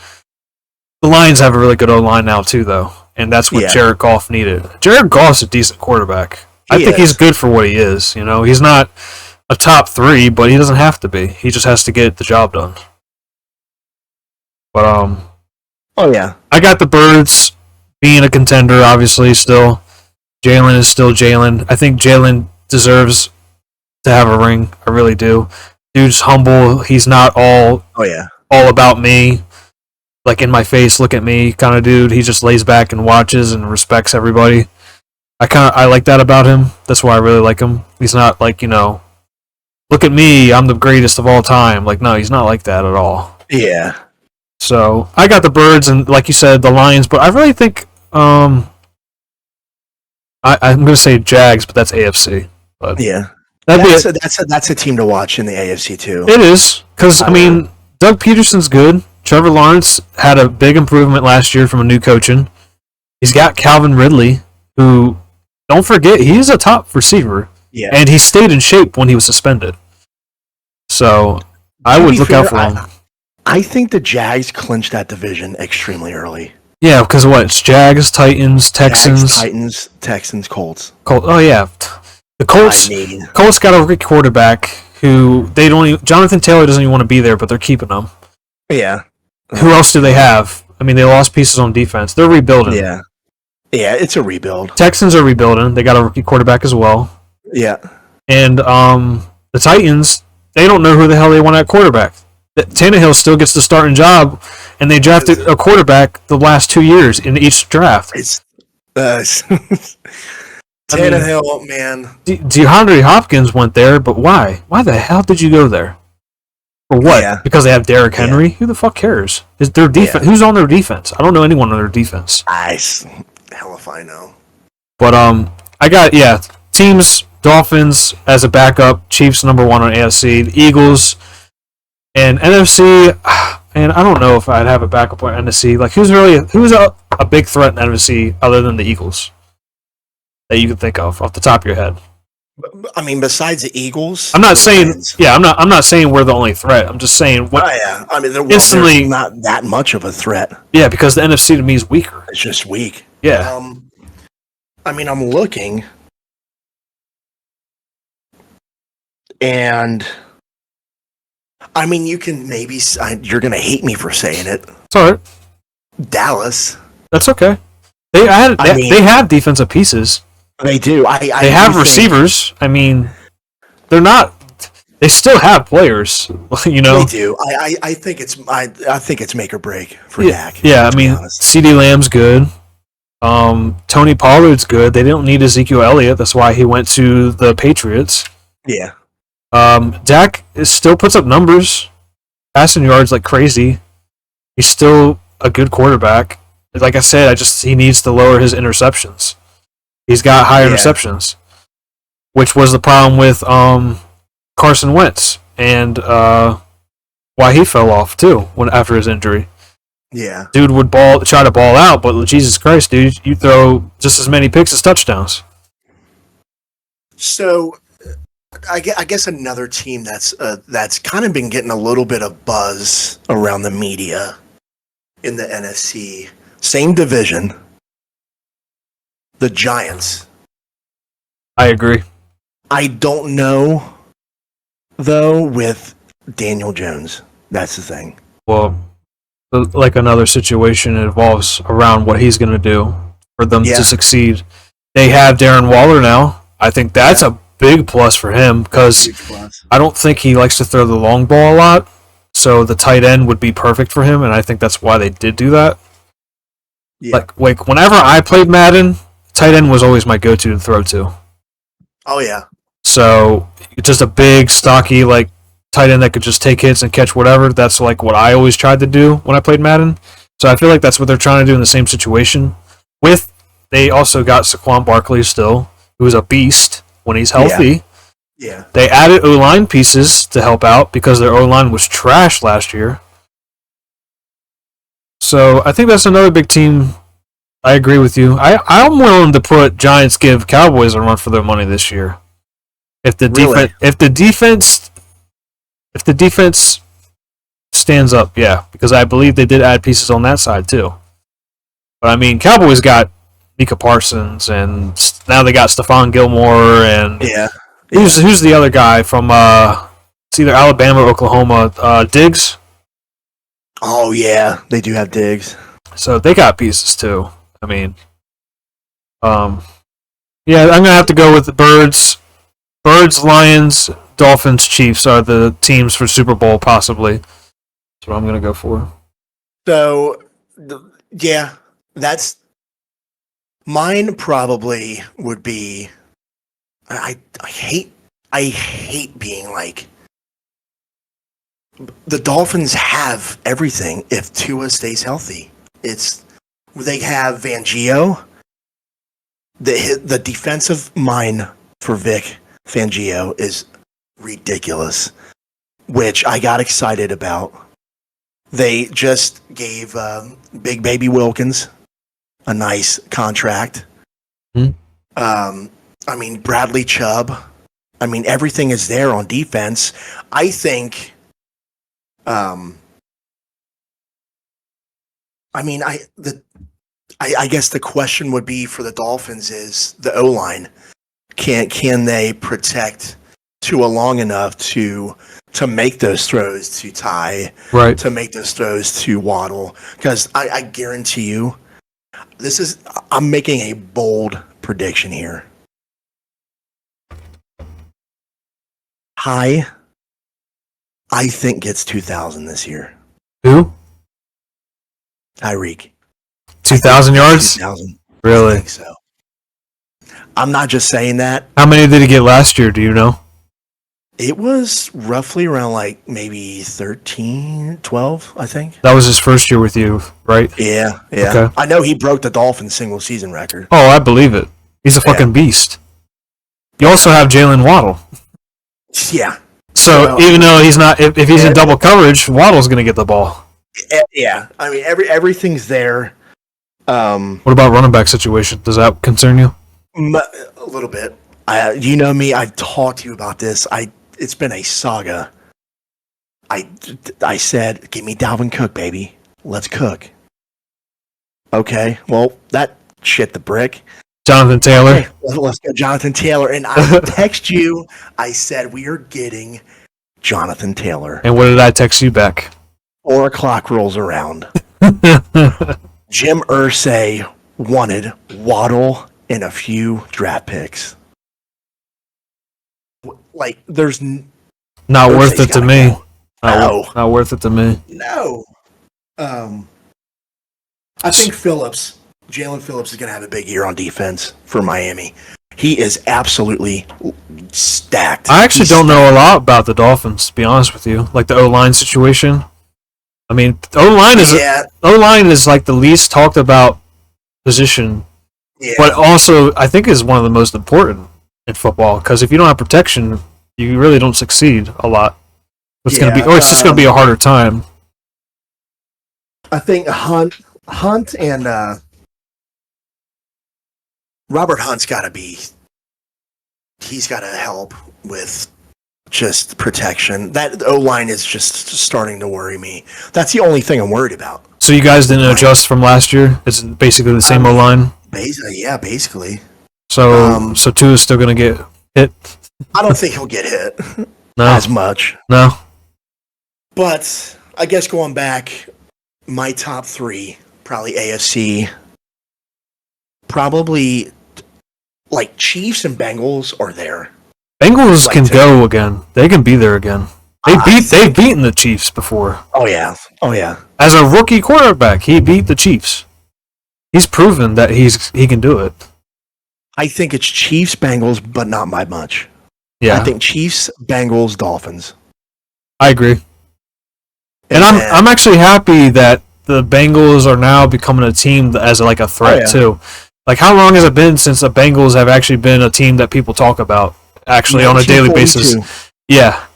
[SPEAKER 2] The Lions have a really good O-line now, too, though. And that's what Jared Goff needed. Jared Goff's a decent quarterback. I think he's good for what he is. You know, he's not a top 3, but he doesn't have to be. He just has to get the job done. But
[SPEAKER 1] oh yeah,
[SPEAKER 2] I got the Birds being a contender. Obviously, still Jalen is still Jalen. I think Jalen deserves to have a ring. I really do. Dude's humble. He's not all about me, like in my face, look at me kind of dude. He just lays back and watches and respects everybody. I like that about him. That's why I really like him. He's not like, you know, look at me, I'm the greatest of all time. Like, no, he's not like that at all.
[SPEAKER 1] Yeah.
[SPEAKER 2] So I got the Birds and, like you said, the Lions, but I really think I'm gonna say Jags, but that's AFC. But
[SPEAKER 1] yeah,
[SPEAKER 2] that's
[SPEAKER 1] a team to watch in the AFC too.
[SPEAKER 2] It is, because I mean, Doug Peterson's good. Trevor Lawrence had a big improvement last year from a new coaching. He's got Calvin Ridley, who, don't forget, he's a top receiver.
[SPEAKER 1] Yeah.
[SPEAKER 2] And he stayed in shape when he was suspended. So I would look out for him.
[SPEAKER 1] I think the Jags clinched that division extremely early.
[SPEAKER 2] Yeah, because what? It's Jags, Titans, Texans.
[SPEAKER 1] Colts.
[SPEAKER 2] Oh, yeah. The Colts Colts got a rookie quarterback who they don't even, Jonathan Taylor doesn't even want to be there, but they're keeping him.
[SPEAKER 1] Yeah.
[SPEAKER 2] Who else do they have? I mean, they lost pieces on defense. They're rebuilding.
[SPEAKER 1] Yeah. Yeah, it's a rebuild.
[SPEAKER 2] Texans are rebuilding. They got a rookie quarterback as well.
[SPEAKER 1] Yeah.
[SPEAKER 2] And the Titans, they don't know who the hell they want at quarterback. Tannehill still gets the starting job, and they drafted a quarterback the last 2 years in each draft.
[SPEAKER 1] It's Tannehill, man.
[SPEAKER 2] DeAndre Hopkins went there, but why? Why the hell did you go there? For what? Yeah. Because they have Derrick Henry? Yeah. Who the fuck cares? Is their defense? Yeah. Who's on their defense? I don't know anyone on their defense.
[SPEAKER 1] Hell if I know.
[SPEAKER 2] But I got teams. Dolphins as a backup. Chiefs number 1 on AFC. The Eagles and NFC. And I don't know if I'd have a backup on NFC. Like who's a big threat in NFC other than the Eagles that you can think of off the top of your head?
[SPEAKER 1] I mean, besides the Eagles,
[SPEAKER 2] I'm not saying. Yeah, I'm not saying we're the only threat. I'm just saying.
[SPEAKER 1] I mean, they're not that much of a threat.
[SPEAKER 2] Yeah, because the NFC to me is weaker.
[SPEAKER 1] It's just weak.
[SPEAKER 2] Yeah.
[SPEAKER 1] I mean, I'm looking, and I mean, you can maybe. You're gonna hate me for saying it.
[SPEAKER 2] It's all right.
[SPEAKER 1] Dallas.
[SPEAKER 2] That's okay. They have defensive pieces.
[SPEAKER 1] They do.
[SPEAKER 2] They have receivers. I mean, they're not. They still have players. You know.
[SPEAKER 1] They do. I think it's make or break for Dak.
[SPEAKER 2] Yeah. I mean, CeeDee Lamb's good. Tony Pollard's good. They didn't need Ezekiel Elliott. That's why he went to the Patriots.
[SPEAKER 1] Yeah.
[SPEAKER 2] Dak still puts up numbers, passing yards like crazy. He's still a good quarterback. Like I said, he needs to lower his interceptions. He's got high interceptions, which was the problem with Carson Wentz and why he fell off too after his injury.
[SPEAKER 1] Yeah,
[SPEAKER 2] dude would try to ball out, but Jesus Christ, dude, you throw just as many picks as touchdowns.
[SPEAKER 1] So, I guess another team that's kind of been getting a little bit of buzz around the media in the NFC, same division, the Giants.
[SPEAKER 2] I agree.
[SPEAKER 1] I don't know though with Daniel Jones. That's the thing.
[SPEAKER 2] Well, like another situation, it evolves around what he's going to do for them to succeed. They have Darren Waller now. I think that's a big plus for him because I don't think he likes to throw the long ball a lot. So the tight end would be perfect for him, and I think that's why they did do that. Yeah. Like whenever I played Madden, tight end was always my go-to to throw to.
[SPEAKER 1] Oh yeah.
[SPEAKER 2] So it's just a big, stocky, like tight end that could just take hits and catch whatever. That's like what I always tried to do when I played Madden. So I feel like that's what they're trying to do in the same situation. They also got Saquon Barkley still, who is a beast when he's healthy.
[SPEAKER 1] Yeah.
[SPEAKER 2] They added O-line pieces to help out because their O-line was trash last year. So I think that's another big team. I agree with you. I'm willing to put Giants give Cowboys a run for their money this year. If the defense stands up, yeah, because I believe they did add pieces on that side too. But I mean, Cowboys got Micah Parsons, and now they got Stephon Gilmore, and who's the other guy from it's either Alabama or Oklahoma? Diggs.
[SPEAKER 1] Oh yeah, they do have Diggs.
[SPEAKER 2] So they got pieces too. I mean, yeah, I'm gonna have to go with the Birds. Birds, Lions, Dolphins, Chiefs are the teams for Super Bowl possibly. That's what I'm gonna go for.
[SPEAKER 1] So, yeah, that's mine. Probably would be. I hate being like. The Dolphins have everything if Tua stays healthy. They have Fangio. The defensive mind for Vic Fangio is ridiculous, which I got excited about. They just gave Big Baby Wilkins a nice contract. I mean, Bradley Chubb. I mean, everything is there on defense. I think. I guess the question would be for the Dolphins is the O-line. Can they protect Tua long enough to make those throws to Ty,
[SPEAKER 2] right?
[SPEAKER 1] To make those throws to Waddle? Because I guarantee you, I'm making a bold prediction here. High, I think gets 2,000 this year.
[SPEAKER 2] Who?
[SPEAKER 1] Tyreek.
[SPEAKER 2] 2,000 yards?
[SPEAKER 1] 2,000.
[SPEAKER 2] Really?
[SPEAKER 1] I think so. I'm not just saying that.
[SPEAKER 2] How many did he get last year? Do you know?
[SPEAKER 1] It was roughly around like maybe 13, 12, I think.
[SPEAKER 2] That was his first year with you, right?
[SPEAKER 1] Yeah.
[SPEAKER 2] Okay.
[SPEAKER 1] I know he broke the Dolphins single season record.
[SPEAKER 2] Oh, I believe it. He's a fucking beast. You also have Jalen Waddle.
[SPEAKER 1] Yeah.
[SPEAKER 2] So even though he's not, if he's in double coverage, Waddle's going to get the ball.
[SPEAKER 1] Yeah. I mean, everything's there.
[SPEAKER 2] What about running back situation? Does that concern you?
[SPEAKER 1] A little bit. You know me. I've talked to you about this. It's been a saga. I said, give me Dalvin Cook, baby. Let's cook. Okay. Well, that shit the brick.
[SPEAKER 2] Jonathan Taylor.
[SPEAKER 1] Okay, let's go, Jonathan Taylor. And I text you. I said we are getting Jonathan Taylor.
[SPEAKER 2] And what did I text you back?
[SPEAKER 1] 4 o'clock rolls around. Jim Irsay wanted Waddle and a few draft picks. Like, there's
[SPEAKER 2] not worth it to me.
[SPEAKER 1] No,
[SPEAKER 2] not worth it to me.
[SPEAKER 1] No. I think Jalen Phillips is going to have a big year on defense for Miami. He is absolutely stacked.
[SPEAKER 2] I actually don't know a lot about the Dolphins, to be honest with you. Like the O-line situation. I mean, O-line is like the least talked about position, but also I think is one of the most important in football because if you don't have protection, you really don't succeed a lot. It's going to be, or it's just going to be a harder time.
[SPEAKER 1] I think Hunt and Robert Hunt's got to be he's got to help with just protection. That O-line is just starting to worry me. That's the only thing I'm worried about.
[SPEAKER 2] So you guys didn't adjust from last year? It's basically the same O-line?
[SPEAKER 1] Basically.
[SPEAKER 2] So Tua's still going to get hit?
[SPEAKER 1] I don't think he'll get hit
[SPEAKER 2] No.
[SPEAKER 1] as much.
[SPEAKER 2] No?
[SPEAKER 1] But I guess going back, my top three, probably AFC, probably like Chiefs and Bengals are there.
[SPEAKER 2] Bengals can go again. They can be there again. They've beaten the Chiefs before.
[SPEAKER 1] Oh yeah.
[SPEAKER 2] As a rookie quarterback, he beat the Chiefs. He's proven that he can do it.
[SPEAKER 1] I think it's Chiefs, Bengals, but not by much.
[SPEAKER 2] Yeah.
[SPEAKER 1] I think Chiefs, Bengals, Dolphins.
[SPEAKER 2] I agree. And I'm actually happy that the Bengals are now becoming a team as like a threat too. Like, how long has it been since the Bengals have actually been a team that people talk about actually on a daily basis? Yeah,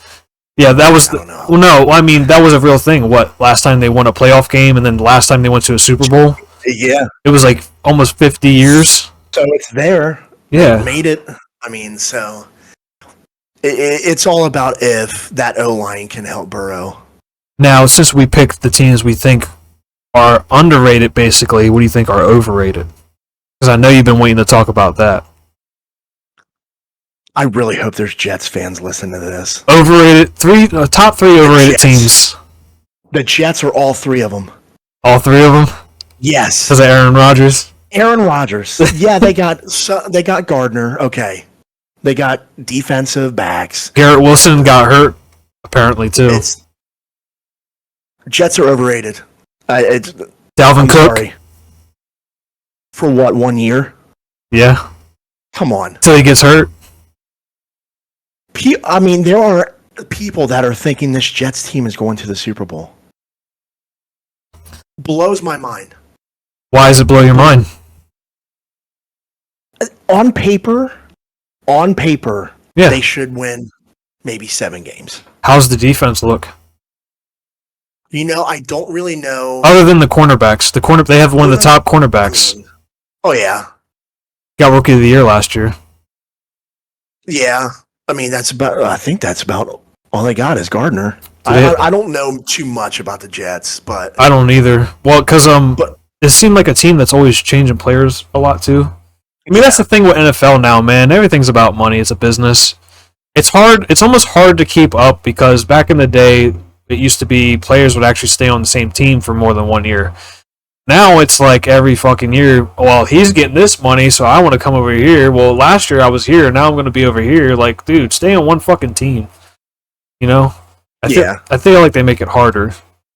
[SPEAKER 2] that was that was a real thing. What, last time they won a playoff game, and then last time they went to a Super Bowl?
[SPEAKER 1] Yeah,
[SPEAKER 2] it was like almost 50 years.
[SPEAKER 1] So it's there.
[SPEAKER 2] Yeah,
[SPEAKER 1] it made it. I mean, so it's all about if that O-line can help Burrow.
[SPEAKER 2] Now, since we picked the teams we think are underrated, basically, what do you think are overrated? Because I know you've been waiting to talk about that.
[SPEAKER 1] I really hope there's Jets fans listening to this.
[SPEAKER 2] Overrated top three overrated teams.
[SPEAKER 1] The Jets are all three of them.
[SPEAKER 2] All three of them?
[SPEAKER 1] Yes.
[SPEAKER 2] Because of Aaron Rodgers.
[SPEAKER 1] Aaron Rodgers. Yeah, they got Gardner. Okay, they got defensive backs.
[SPEAKER 2] Garrett Wilson got hurt apparently too.
[SPEAKER 1] Jets are overrated.
[SPEAKER 2] Dalvin Cook.
[SPEAKER 1] Sorry. For what, 1 year?
[SPEAKER 2] Yeah.
[SPEAKER 1] Come on.
[SPEAKER 2] Till he gets hurt.
[SPEAKER 1] I mean, there are people that are thinking this Jets team is going to the Super Bowl. Blows my mind.
[SPEAKER 2] Why does it blow your mind?
[SPEAKER 1] On paper,
[SPEAKER 2] yeah,
[SPEAKER 1] they should win maybe 7 games.
[SPEAKER 2] How's the defense look?
[SPEAKER 1] I don't really know.
[SPEAKER 2] Other than the cornerbacks. They have one of the top cornerbacks.
[SPEAKER 1] Oh, yeah.
[SPEAKER 2] Got Rookie of the Year last year.
[SPEAKER 1] Yeah. I mean, I think that's about all they got is Gardner. I don't know too much about the Jets, but...
[SPEAKER 2] I don't either. Well, because it seemed like a team that's always changing players a lot, too. I mean, that's the thing with NFL now, man. Everything's about money. It's a business. It's hard. It's almost hard to keep up because back in the day, it used to be players would actually stay on the same team for more than 1 year. Now it's like every fucking year, well, he's getting this money, so I want to come over here. Well, last year I was here, now I'm going to be over here. Like, dude, stay on one fucking team. I feel like they make it harder.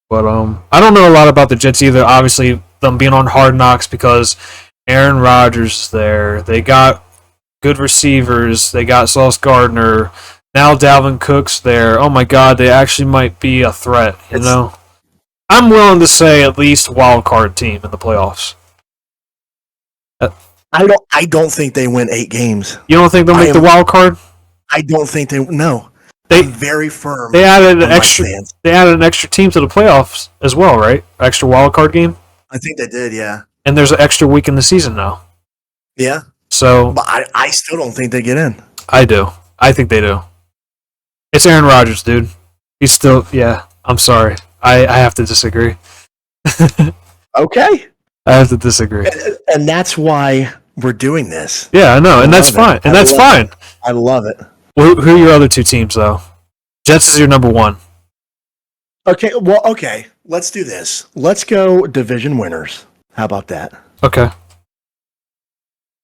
[SPEAKER 2] But I don't know a lot about the Jets either. Obviously, them being on Hard Knocks because Aaron Rodgers is there. They got good receivers. They got Sauce Gardner. Now Dalvin Cook's there. Oh my God, they actually might be a threat. I'm willing to say at least wild card team in the playoffs.
[SPEAKER 1] I don't think they win 8 games.
[SPEAKER 2] You don't think they'll make the wild card?
[SPEAKER 1] I don't think they. No, I'm very firm.
[SPEAKER 2] They added an extra. They added an extra team to the playoffs as well, right? Extra wild card game.
[SPEAKER 1] I think they did, yeah.
[SPEAKER 2] And there's an extra week in the season now.
[SPEAKER 1] Yeah.
[SPEAKER 2] So,
[SPEAKER 1] but I still don't think they get in.
[SPEAKER 2] I do. I think they do. It's Aaron Rodgers, dude. He's still. Yeah. I'm sorry. I have to disagree.
[SPEAKER 1] Okay.
[SPEAKER 2] I have to disagree.
[SPEAKER 1] And that's why we're doing this.
[SPEAKER 2] Yeah, I know, and that's fine. And that's fine.
[SPEAKER 1] I love it.
[SPEAKER 2] Well, who are your other 2 teams, though? Jets is your number 1.
[SPEAKER 1] Okay, well, okay. Let's do this. Let's go division winners. How about that?
[SPEAKER 2] Okay.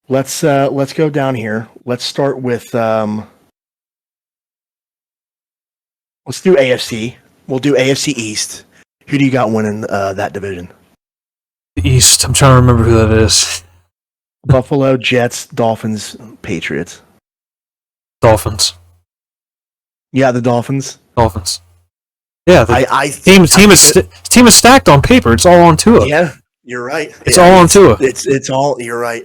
[SPEAKER 1] Let's go down here. Let's start with let's do AFC. We'll do AFC East. Who do you got winning that division?
[SPEAKER 2] The East. I'm trying to remember who that is.
[SPEAKER 1] Buffalo, Jets, Dolphins, Patriots.
[SPEAKER 2] Dolphins.
[SPEAKER 1] Yeah, the Dolphins.
[SPEAKER 2] Dolphins. Yeah,
[SPEAKER 1] team
[SPEAKER 2] is stacked on paper. It's all on Tua.
[SPEAKER 1] Yeah, you're right.
[SPEAKER 2] It's all on Tua.
[SPEAKER 1] It's all. You're right.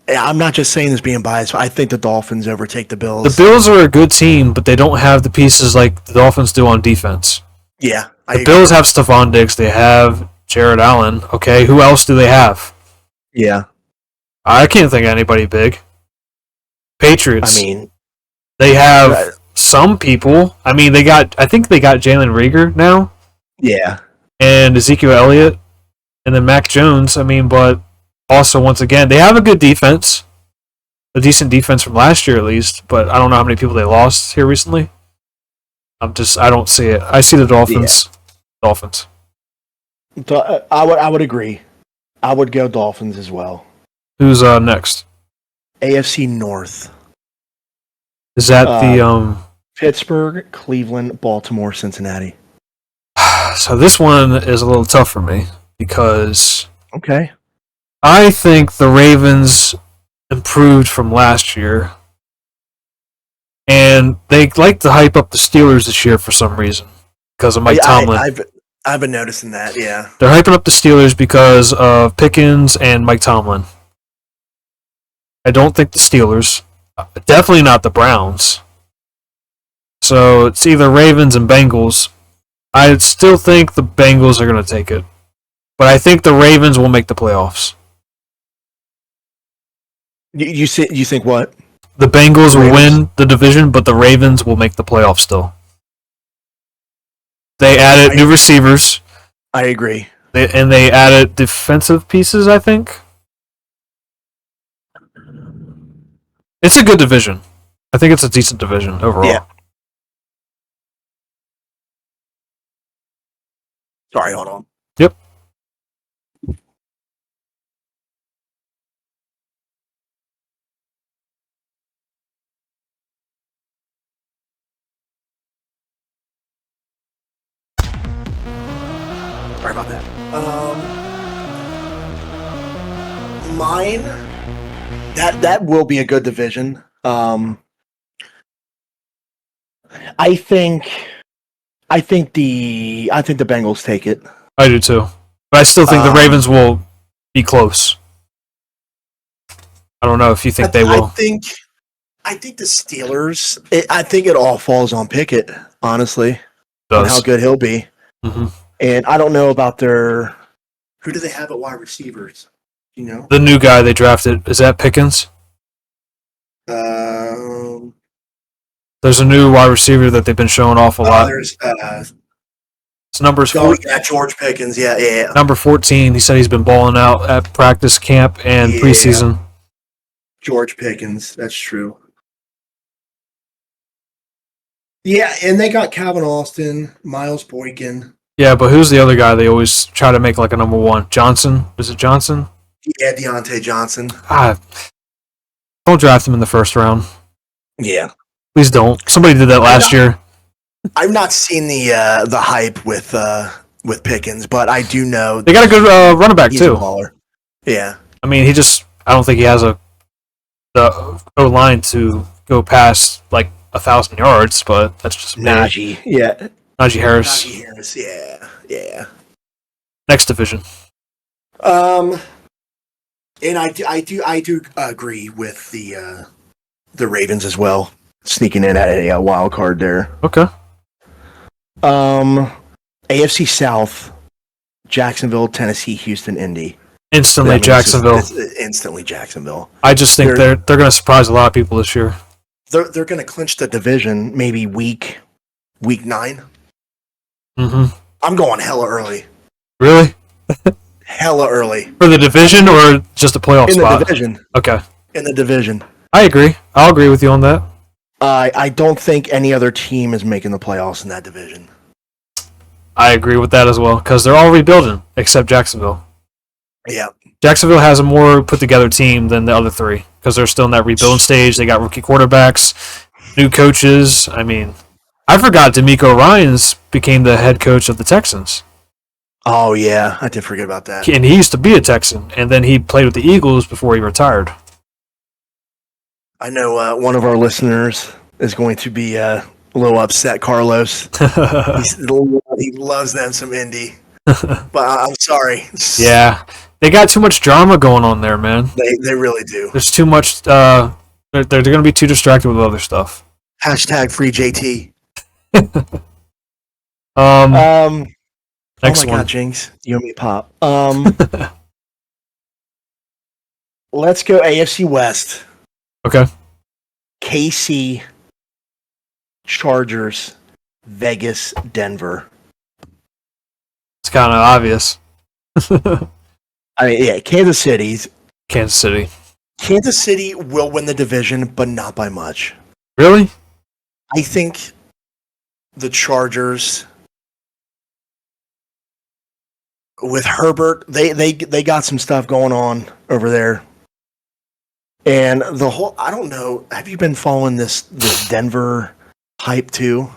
[SPEAKER 1] I'm not just saying this being biased, but I think the Dolphins overtake the Bills.
[SPEAKER 2] The Bills are a good team, but they don't have the pieces like the Dolphins do on defense.
[SPEAKER 1] Yeah.
[SPEAKER 2] The Bills have Stephon Diggs. They have Jared Allen. Okay, who else do they have?
[SPEAKER 1] Yeah.
[SPEAKER 2] I can't think of anybody big. Patriots.
[SPEAKER 1] I mean,
[SPEAKER 2] They have
[SPEAKER 1] right.
[SPEAKER 2] some people. I mean, I think they got Jalen Reagor now
[SPEAKER 1] Yeah.
[SPEAKER 2] and Ezekiel Elliott, and then Mac Jones. I mean, but also once again, they have a good defense, a decent defense from last year at least. But I don't know how many people they lost here recently. I don't see it. I see the Dolphins. Yeah. Dolphins.
[SPEAKER 1] I would agree. I would go Dolphins as well.
[SPEAKER 2] Who's next?
[SPEAKER 1] AFC North.
[SPEAKER 2] Is that the
[SPEAKER 1] Pittsburgh, Cleveland, Baltimore, Cincinnati?
[SPEAKER 2] So this one is a little tough for me because I think the Ravens improved from last year, and they like to hype up the Steelers this year for some reason because of Mike Tomlin.
[SPEAKER 1] I've been noticing that. Yeah,
[SPEAKER 2] they're hyping up the Steelers because of Pickens and Mike Tomlin. I don't think the Steelers, definitely not the Browns. So it's either Ravens and Bengals. I still think the Bengals are going to take it, but I think the Ravens will make the playoffs.
[SPEAKER 1] You think what?
[SPEAKER 2] The Bengals will win the division, but the Ravens will make the playoffs still. They added new receivers.
[SPEAKER 1] I agree.
[SPEAKER 2] They added defensive pieces, I think. It's a good division. I think it's a decent division overall. Yeah.
[SPEAKER 1] Sorry, hold on.
[SPEAKER 2] Yep.
[SPEAKER 1] Sorry about that. Mine. That will be a good division. I think the Bengals take it.
[SPEAKER 2] I do too, but I still think the Ravens will be close. I don't know if you think they will.
[SPEAKER 1] I think the Steelers. I think it all falls on Pickett, honestly, and how good he'll be.
[SPEAKER 2] Mm-hmm.
[SPEAKER 1] And I don't know about their. Who do they have at wide receivers? You know,
[SPEAKER 2] the new guy they drafted, is that Pickens? There's a new wide receiver that they've been showing off a lot.
[SPEAKER 1] There's
[SPEAKER 2] it's numbers 14.
[SPEAKER 1] Yeah, George Pickens. Yeah.
[SPEAKER 2] Number 14. He said he's been balling out at practice camp and preseason.
[SPEAKER 1] George Pickens. That's true. Yeah, and they got Calvin Austin, Miles Boykin.
[SPEAKER 2] Yeah, but who's the other guy they always try to make like a number one? Johnson? Is it Johnson?
[SPEAKER 1] Yeah, Deontay Johnson.
[SPEAKER 2] Don't draft him in the first round.
[SPEAKER 1] Yeah.
[SPEAKER 2] Please don't. Somebody did that last year. I've
[SPEAKER 1] not seen the hype with Pickens, but I do know
[SPEAKER 2] they got a good running back too.
[SPEAKER 1] A baller. Yeah.
[SPEAKER 2] I mean, I don't think he has the O-line to go past like 1,000 yards, but that's just
[SPEAKER 1] Najee. Yeah.
[SPEAKER 2] Najee Harris.
[SPEAKER 1] Najee Harris. Yeah.
[SPEAKER 2] Next division.
[SPEAKER 1] And I do agree with the Ravens as well, sneaking in at a wild card there.
[SPEAKER 2] Okay.
[SPEAKER 1] AFC South, Jacksonville, Tennessee, Houston, Indy.
[SPEAKER 2] Instantly Jacksonville.
[SPEAKER 1] Instantly Jacksonville.
[SPEAKER 2] I just think they're going to surprise a lot of people this year.
[SPEAKER 1] They're going to clinch the division maybe week 9.
[SPEAKER 2] Mm-hmm.
[SPEAKER 1] I'm going hella early.
[SPEAKER 2] Really?
[SPEAKER 1] Hella early.
[SPEAKER 2] For the division or just a playoff spot?
[SPEAKER 1] In the division.
[SPEAKER 2] Okay.
[SPEAKER 1] In the division.
[SPEAKER 2] I agree. I'll agree with you on that.
[SPEAKER 1] I don't think any other team is making the playoffs in that division.
[SPEAKER 2] I agree with that as well, because they're all rebuilding, except Jacksonville.
[SPEAKER 1] Yeah.
[SPEAKER 2] Jacksonville has a more put-together team than the other three, because they're still in that rebuilding stage. They got rookie quarterbacks, new coaches. I mean, I forgot D'Amico Ryans became the head coach of the Texans.
[SPEAKER 1] Oh, yeah. I did forget about that.
[SPEAKER 2] And he used to be a Texan, and then he played with the Eagles before he retired.
[SPEAKER 1] I know one of our listeners is going to be a little upset, Carlos. He loves them some Indy. But I'm sorry.
[SPEAKER 2] Yeah. They got too much drama going on there, man.
[SPEAKER 1] They really do.
[SPEAKER 2] There's too much. They're going to be too distracted with other stuff.
[SPEAKER 1] Hashtag free JT.
[SPEAKER 2] Next
[SPEAKER 1] oh my
[SPEAKER 2] one.
[SPEAKER 1] God, Jinx. You and me pop. Let's go AFC West.
[SPEAKER 2] Okay.
[SPEAKER 1] KC, Chargers, Vegas, Denver.
[SPEAKER 2] It's kind of obvious.
[SPEAKER 1] I mean, yeah, Kansas City's.
[SPEAKER 2] Kansas City.
[SPEAKER 1] Kansas City will win the division, but not by much.
[SPEAKER 2] Really?
[SPEAKER 1] I think the Chargers with Herbert, they got some stuff going on over there. And the whole, I don't know, have you been following this Denver hype too?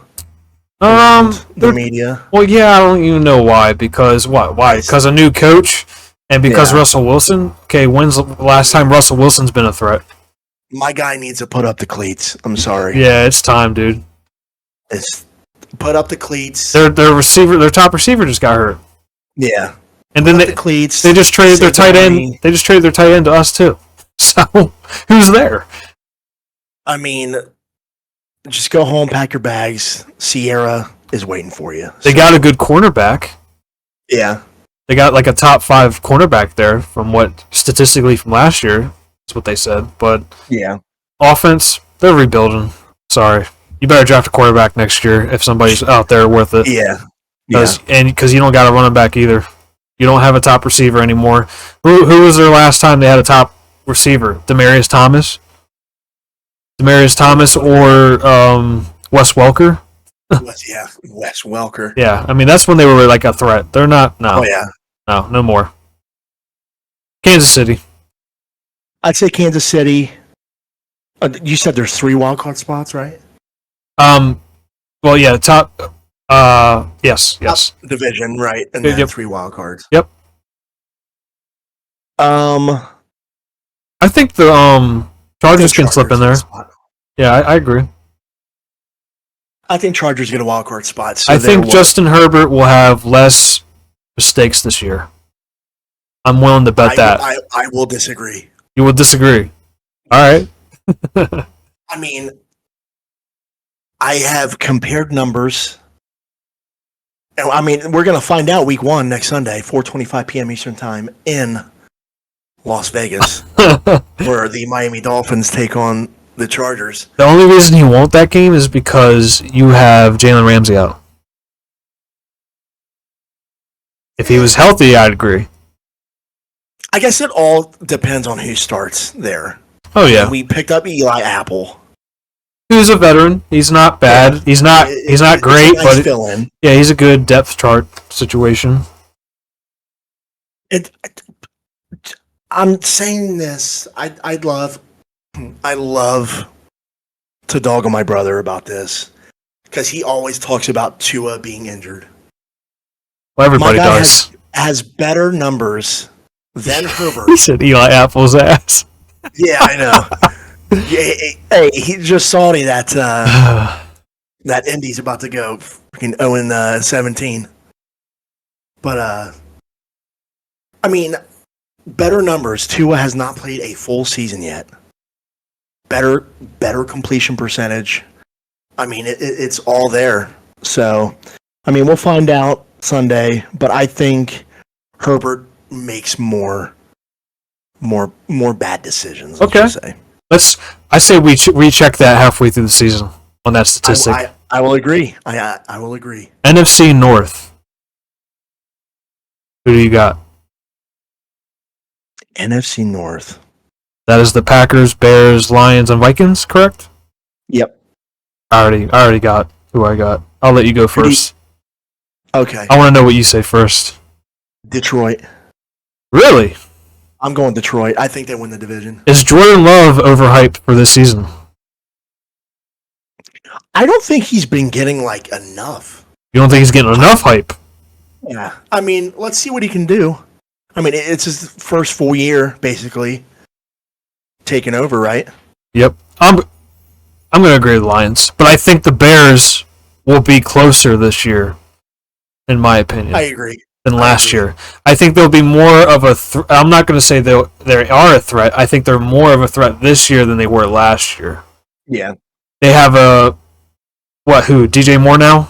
[SPEAKER 1] The media.
[SPEAKER 2] Well, yeah, I don't even know why. Because what? Why? Because a new coach and because Russell Wilson? Okay, when's the last time Russell Wilson's been a threat?
[SPEAKER 1] My guy needs to put up the cleats. I'm sorry.
[SPEAKER 2] Yeah, it's time, dude.
[SPEAKER 1] It's put up the cleats.
[SPEAKER 2] Their top receiver just got hurt.
[SPEAKER 1] Yeah.
[SPEAKER 2] And then
[SPEAKER 1] the cleats.
[SPEAKER 2] They just traded their tight end. They just traded their tight end to us too. So who's there?
[SPEAKER 1] I mean, just go home, pack your bags. Sierra is waiting for you.
[SPEAKER 2] They got a good cornerback.
[SPEAKER 1] Yeah.
[SPEAKER 2] They got like a top 5 cornerback there from what statistically from last year is what they said. But
[SPEAKER 1] yeah,
[SPEAKER 2] offense, they're rebuilding. Sorry. You better draft a quarterback next year if somebody's out there worth it.
[SPEAKER 1] Yeah.
[SPEAKER 2] Because you don't got a running back either. You don't have a top receiver anymore. Who was their last time they had a top receiver? Demaryius Thomas? Or Wes Welker?
[SPEAKER 1] Wes Welker.
[SPEAKER 2] Yeah, I mean, that's when they were like a threat. They're not now.
[SPEAKER 1] Oh, yeah.
[SPEAKER 2] No more. Kansas City.
[SPEAKER 1] I'd say Kansas City. You said there's 3 wildcard spots, right?
[SPEAKER 2] Well, yeah, top. Yes.
[SPEAKER 1] Top division, right? And then 3 wildcards.
[SPEAKER 2] Yep. I think the Chargers can slip in there. Yeah, I agree.
[SPEAKER 1] I think Chargers get a wildcard spot. So
[SPEAKER 2] I think Justin Herbert will have less mistakes this year. I'm willing to bet that.
[SPEAKER 1] I will disagree.
[SPEAKER 2] You will disagree. All right.
[SPEAKER 1] I mean, I have compared numbers. And I mean, we're going to find out week 1 next Sunday, 4:25 p.m. Eastern Time in Las Vegas, where the Miami Dolphins take on the Chargers.
[SPEAKER 2] The only reason he won't that game is because you have Jalen Ramsey out. If he was healthy, I'd agree.
[SPEAKER 1] I guess it all depends on who starts there.
[SPEAKER 2] Oh, yeah.
[SPEAKER 1] And we picked up Eli Apple.
[SPEAKER 2] He's a veteran. He's not bad. Yeah. He's not great,
[SPEAKER 1] nice
[SPEAKER 2] but
[SPEAKER 1] fill-in.
[SPEAKER 2] Yeah, he's a good depth chart situation.
[SPEAKER 1] I'm saying this. I love to dog on my brother about this because he always talks about Tua being injured.
[SPEAKER 2] Well, everybody does.
[SPEAKER 1] Has better numbers than Herbert.
[SPEAKER 2] He said Eli Apple's ass.
[SPEAKER 1] Yeah, I know. Hey, he just salty that that Indy's about to go freaking 0-17. But I mean, better numbers. Tua has not played a full season yet. Better completion percentage. I mean, it's all there. So, I mean, we'll find out Sunday. But I think Herbert makes more bad decisions.
[SPEAKER 2] Okay. I say we recheck that halfway through the season on that statistic.
[SPEAKER 1] I will agree. I will agree.
[SPEAKER 2] NFC North. Who do you got?
[SPEAKER 1] NFC North.
[SPEAKER 2] That is the Packers, Bears, Lions, and Vikings, correct?
[SPEAKER 1] Yep.
[SPEAKER 2] I already got who I got. I'll let you go first.
[SPEAKER 1] Okay.
[SPEAKER 2] I want to know what you say first.
[SPEAKER 1] Detroit.
[SPEAKER 2] Really?
[SPEAKER 1] I'm going Detroit. I think they win the division.
[SPEAKER 2] Is Jordan Love overhyped for this season?
[SPEAKER 1] I don't think he's been getting enough.
[SPEAKER 2] You don't think he's getting enough hype?
[SPEAKER 1] Yeah. I mean, let's see what he can do. I mean, it's his first full year, basically, taking over, right?
[SPEAKER 2] Yep. I'm going to agree with the Lions, but I think the Bears will be closer this year, in my opinion.
[SPEAKER 1] I agree.
[SPEAKER 2] Than last year. I think they'll be more of a I'm not going to say they are a threat. I think they're more of a threat this year than they were last year.
[SPEAKER 1] Yeah.
[SPEAKER 2] They have DJ Moore now?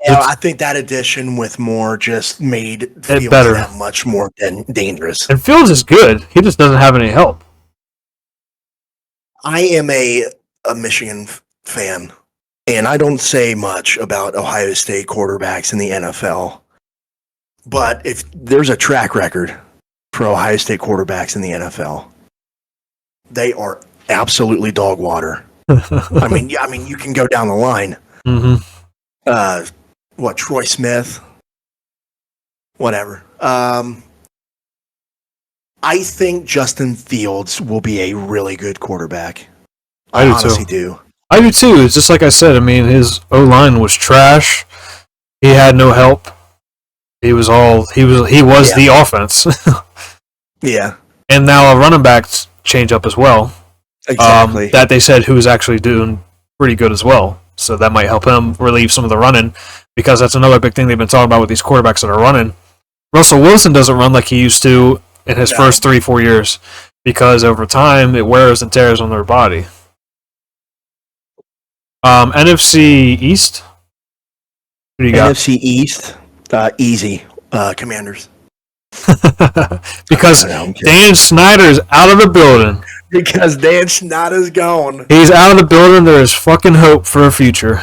[SPEAKER 1] Yeah, I think that addition with Moore just made Fields
[SPEAKER 2] better.
[SPEAKER 1] that much more dangerous.
[SPEAKER 2] And Fields is good. He just doesn't have any help.
[SPEAKER 1] I am a a Michigan fan, and I don't say much about Ohio State quarterbacks in the NFL, but if there's a track record for Ohio State quarterbacks in the NFL, they are absolutely dog water. I mean, you can go down the line.
[SPEAKER 2] Mm-hmm.
[SPEAKER 1] Troy Smith, whatever. I think Justin Fields will be a really good quarterback. I honestly do.
[SPEAKER 2] I do too. It's just like I said. I mean, his O-line was trash. He had no help. He was the offense.
[SPEAKER 1] Yeah.
[SPEAKER 2] And now a running back change up as well.
[SPEAKER 1] Exactly.
[SPEAKER 2] That they said who's actually doing pretty good as well. So that might help him relieve some of the running, because that's another big thing they've been talking about with these quarterbacks that are running. Russell Wilson doesn't run like he used to in his first 3-4 years, because over time it wears and tears on their body. NFC East? Who do you got?
[SPEAKER 1] NFC East, easy. Commanders.
[SPEAKER 2] Because Dan Snyder's out of the building.
[SPEAKER 1] Because Dan Snyder's gone.
[SPEAKER 2] He's out of the building. There is fucking hope for a future.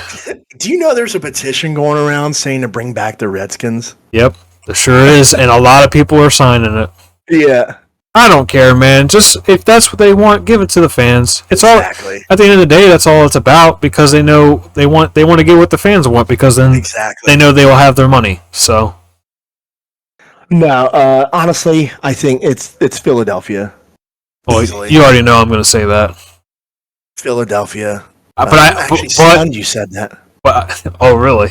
[SPEAKER 1] Do you know there's a petition going around saying to bring back the Redskins?
[SPEAKER 2] Yep, there sure is, and a lot of people are signing it.
[SPEAKER 1] Yeah.
[SPEAKER 2] I don't care, man. Just if that's what they want, give it to the fans. It's
[SPEAKER 1] exactly.
[SPEAKER 2] all at the end of the day. That's all it's about, because they know they want to get what the fans want, because then they know they will have their money. So.
[SPEAKER 1] No, honestly, I think it's Philadelphia.
[SPEAKER 2] Oh, you already know I'm going to say that.
[SPEAKER 1] Philadelphia.
[SPEAKER 2] But
[SPEAKER 1] you said that.
[SPEAKER 2] But, oh, really?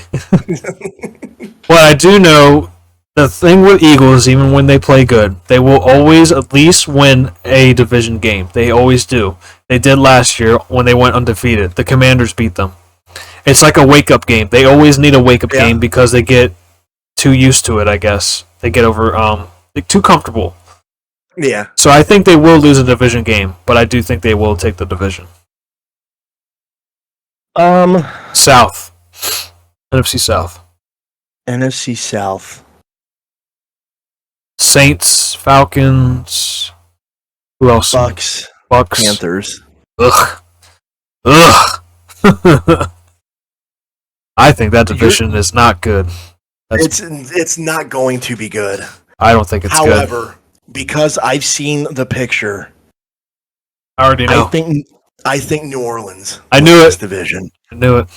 [SPEAKER 2] But I do know the thing with Eagles, even when they play good, they will always at least win a division game. They always do. They did last year when they went undefeated. The Commanders beat them. It's like a wake-up game. They always need a wake-up game because they get too used to it, I guess. They get too comfortable.
[SPEAKER 1] Yeah.
[SPEAKER 2] So I think they will lose a division game, but I do think they will take the division. South. NFC South.
[SPEAKER 1] NFC South.
[SPEAKER 2] Saints, Falcons. Who else?
[SPEAKER 1] Bucks. Panthers.
[SPEAKER 2] Ugh. I think that division is not good.
[SPEAKER 1] It's not going to be good.
[SPEAKER 2] I don't think it's good.
[SPEAKER 1] However, because I've seen the picture,
[SPEAKER 2] I already know.
[SPEAKER 1] I think New Orleans.
[SPEAKER 2] I knew
[SPEAKER 1] this
[SPEAKER 2] it.
[SPEAKER 1] Division.
[SPEAKER 2] I knew it.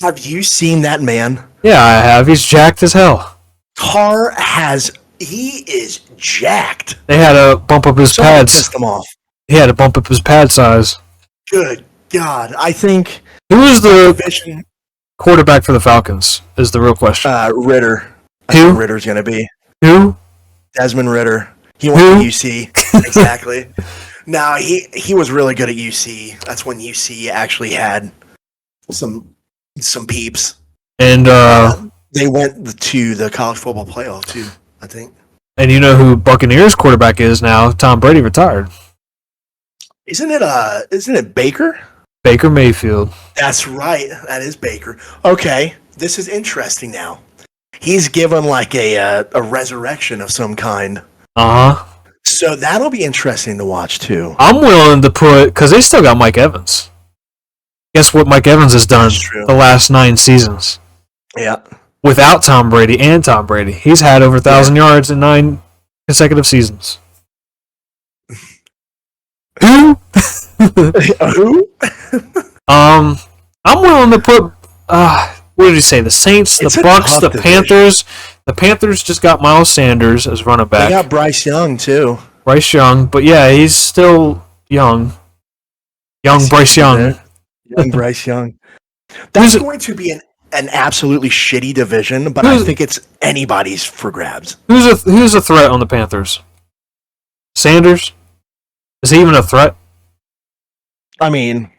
[SPEAKER 1] Have you seen that man?
[SPEAKER 2] Yeah, I have. He's jacked as hell.
[SPEAKER 1] He is jacked.
[SPEAKER 2] They had to bump up his pads.
[SPEAKER 1] Pissed him off.
[SPEAKER 2] He had to bump up his pad size.
[SPEAKER 1] Good God. I think...
[SPEAKER 2] Who is the quarterback for the Falcons, is the real question.
[SPEAKER 1] Ritter.
[SPEAKER 2] Who?
[SPEAKER 1] Ritter's going to be.
[SPEAKER 2] Who?
[SPEAKER 1] Desmond Ritter. He went to UC. Exactly. No, he was really good at UC. That's when UC actually had some peeps.
[SPEAKER 2] And
[SPEAKER 1] they went to the college football playoff too, I think.
[SPEAKER 2] And you know who Buccaneers quarterback is now? Tom Brady retired.
[SPEAKER 1] Isn't it Baker?
[SPEAKER 2] Baker Mayfield.
[SPEAKER 1] That's right. That is Baker. Okay, this is interesting now. He's given like a resurrection of some kind.
[SPEAKER 2] Uh-huh.
[SPEAKER 1] So that'll be interesting to watch too.
[SPEAKER 2] I'm willing to put, because they still got Mike Evans. Guess what Mike Evans has done the last 9 seasons?
[SPEAKER 1] Yeah.
[SPEAKER 2] Without Tom Brady and Tom Brady. He's had over 1,000 yards in 9 consecutive seasons. Who?
[SPEAKER 1] Who?
[SPEAKER 2] I'm willing to put, what did he say? The Saints, the Bucks, the Panthers. The Panthers just got Miles Sanders as running back.
[SPEAKER 1] They got Bryce Young, too.
[SPEAKER 2] Bryce Young, but yeah, he's still young. Young Bryce Young.
[SPEAKER 1] Young Bryce Young. That's going to be an absolutely shitty division, but I think it's anybody's for grabs.
[SPEAKER 2] Who's a threat on the Panthers? Sanders? Is he even a threat?
[SPEAKER 1] I mean,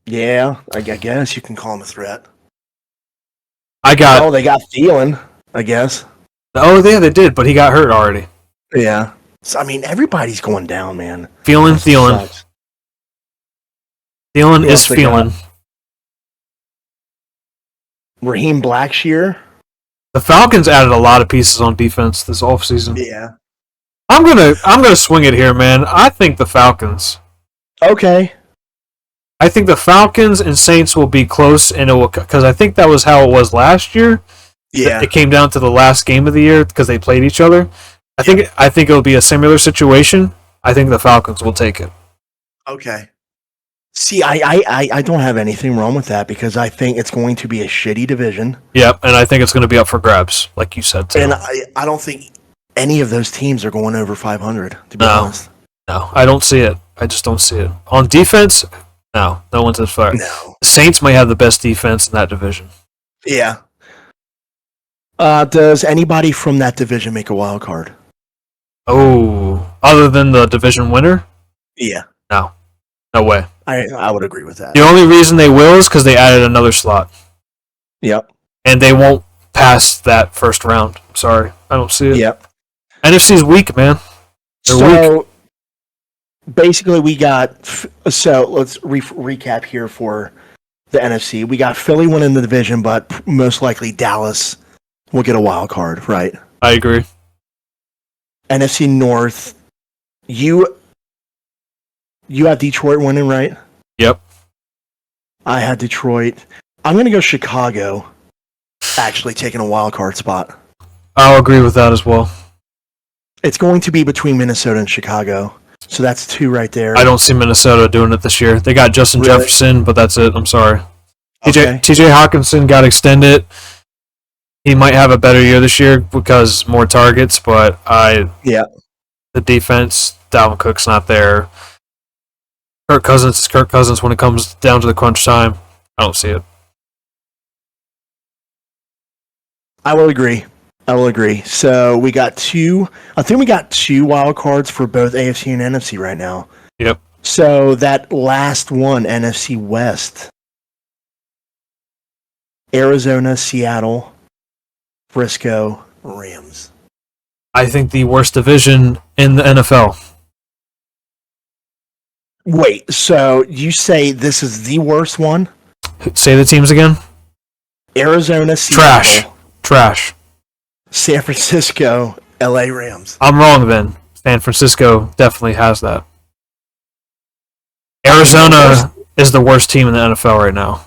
[SPEAKER 1] yeah, I guess you can call him a threat. They got Thielen, I guess.
[SPEAKER 2] Oh, yeah, they did, but he got hurt already.
[SPEAKER 1] Yeah. So, I mean, everybody's going down, man.
[SPEAKER 2] Thielen is feeling.
[SPEAKER 1] Got Raheem Blackshear.
[SPEAKER 2] The Falcons added a lot of pieces on defense this offseason.
[SPEAKER 1] Yeah.
[SPEAKER 2] I'm gonna swing it here, man. I think the Falcons.
[SPEAKER 1] Okay.
[SPEAKER 2] I think the Falcons and Saints will be close, and it will because I think that was how it was last year.
[SPEAKER 1] Yeah.
[SPEAKER 2] It came down to the last game of the year because they played each other. I think it'll be a similar situation. I think the Falcons will take it.
[SPEAKER 1] Okay. See, I don't have anything wrong with that because I think it's going to be a shitty division.
[SPEAKER 2] Yep, and I think it's going to be up for grabs, like you said, too.
[SPEAKER 1] And I don't think any of those teams are going over 500, to be honest.
[SPEAKER 2] No, I don't see it. I just don't see it. On defense, no one's as far.
[SPEAKER 1] No.
[SPEAKER 2] The Saints might have the best defense in that division.
[SPEAKER 1] Yeah. Does anybody from that division make a wild card?
[SPEAKER 2] Oh, other than the division winner?
[SPEAKER 1] Yeah.
[SPEAKER 2] No way.
[SPEAKER 1] I would agree with that.
[SPEAKER 2] The only reason they will is because they added another slot.
[SPEAKER 1] Yep.
[SPEAKER 2] And they won't pass that first round. I'm sorry. I don't see it.
[SPEAKER 1] Yep.
[SPEAKER 2] NFC's weak, man. They're weak.
[SPEAKER 1] Basically, we got... So, let's recap here for the NFC. We got Philly winning the division, but most likely Dallas will get a wild card, right?
[SPEAKER 2] I agree.
[SPEAKER 1] NFC North, you have Detroit winning, right?
[SPEAKER 2] Yep.
[SPEAKER 1] I had Detroit. I'm going to go Chicago, actually taking a wild card spot.
[SPEAKER 2] I'll agree with that as well.
[SPEAKER 1] It's going to be between Minnesota and Chicago. So that's 2 right there.
[SPEAKER 2] I don't see Minnesota doing it this year. They got Justin Jefferson, but that's it. I'm sorry.
[SPEAKER 1] Okay.
[SPEAKER 2] TJ Hawkinson got extended. He might have a better year this year because more targets, but the defense, Dalvin Cook's not there. Kirk Cousins is Kirk Cousins when it comes down to the crunch time. I don't see it.
[SPEAKER 1] I will agree. So we got 2. I think we got 2 wild cards for both AFC and NFC right now.
[SPEAKER 2] Yep.
[SPEAKER 1] So that last one, NFC West. Arizona, Seattle, Frisco, Rams.
[SPEAKER 2] I think the worst division in the NFL.
[SPEAKER 1] Wait, so you say this is the worst one?
[SPEAKER 2] Say the teams again.
[SPEAKER 1] Arizona, Seattle.
[SPEAKER 2] Trash.
[SPEAKER 1] San Francisco, LA Rams.
[SPEAKER 2] I'm wrong then. San Francisco definitely has that. Arizona is the worst team in the NFL right now.